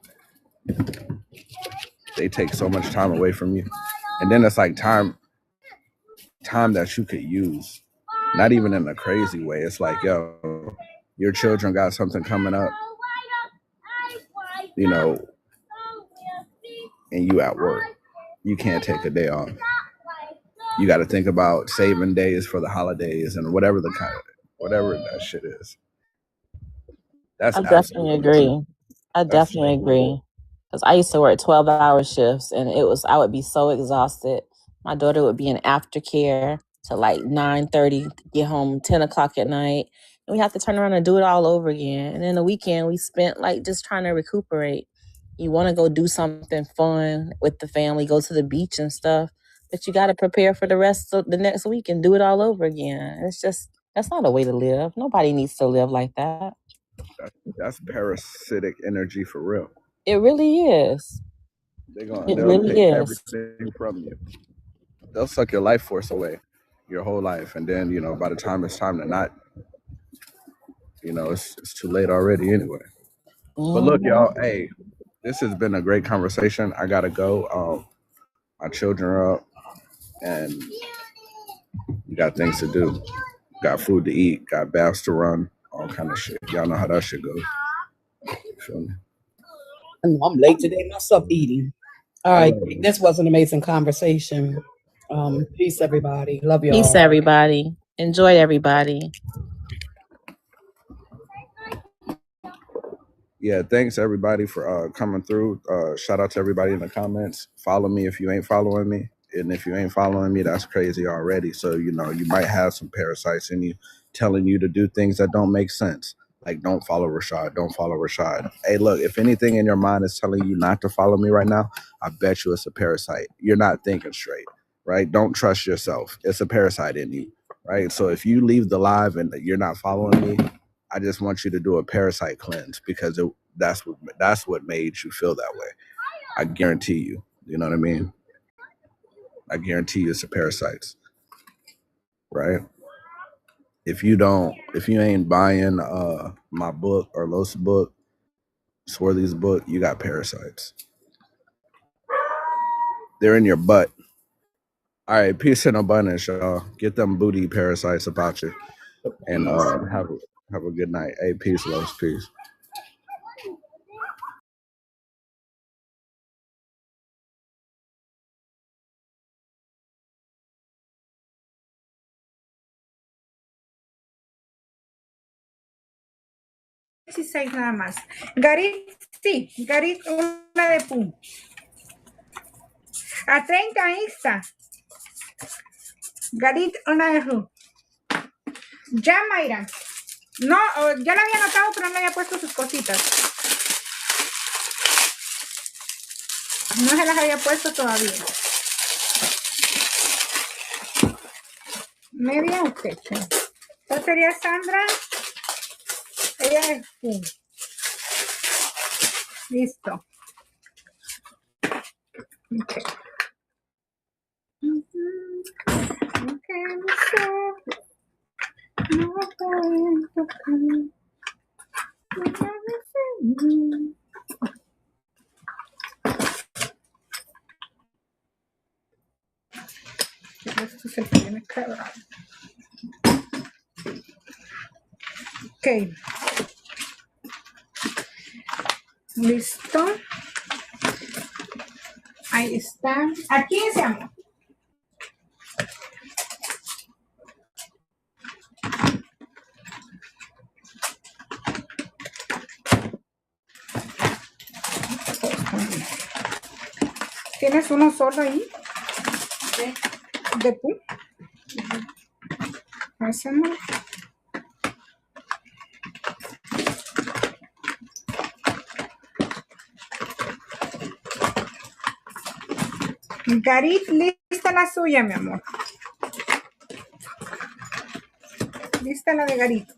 They take so much time away from you. And then it's like time that you could use. Not even in a crazy way. It's like, yo, your children got something coming up, you know, and you at work. You can't take a day off. You got to think about saving days for the holidays and whatever that shit is. That's I definitely agree. I definitely agree. Because I used to work 12-hour shifts, and I would be so exhausted. My daughter would be in aftercare to like 9:30, get home 10 o'clock at night. And we have to turn around and do it all over again. And then the weekend we spent like just trying to recuperate. You want to go do something fun with the family, go to the beach and stuff, but you got to prepare for the rest of the next week and do it all over again. That's not a way to live. Nobody needs to live like that. That's parasitic energy for real. It really is. They'll take everything from you. They'll suck your life force away, your whole life, and then by the time it's time to not, it's too late already anyway. But look, y'all, hey, this has been a great conversation. I gotta go. My children are up, and we got things to do. Got food to eat. Got baths to run. All kind of shit. Y'all know how that shit goes. You feel me? I'm late today myself eating. All right, this was an amazing conversation. Peace, everybody. Love you all. Peace, everybody. Enjoy, everybody. Yeah, thanks everybody for coming through. Shout out to everybody in the comments. Follow me if you ain't following me. And if you ain't following me, that's crazy already. So, you might have some parasites in you telling you to do things that don't make sense. Like, don't follow Rashaud. Don't follow Rashaud. Hey, look, if anything in your mind is telling you not to follow me right now, I bet you it's a parasite. You're not thinking straight, right? Don't trust yourself. It's a parasite in you, right? So if you leave the live and you're not following me, I just want you to do a parasite cleanse because that's what made you feel that way. I guarantee you. You know what I mean? I guarantee you it's the parasites, right? If you ain't buying my book or Los book, Swarthy's book, you got parasites. They're in your butt. All right, peace and abundance, y'all. Get them booty parasites about you, and have a good night. Hey, peace, Los, peace. Nada más. Garit, sí, Garit, una de pum. A 30 Insta. Garit, una de pum. Ya, Mayra. No, ya la había anotado, pero no había puesto sus cositas. No se las había puesto todavía. Media usted. Esta sería Sandra. Ella es pum. Listo. Okay. Esto se tiene cargado. Ok. Listo. Ahí está. ¿A quién se llama? ¿Tienes uno solo ahí? ¿De pum? Hacemos. Garit, lista la suya, mi amor. Lista la de Garit.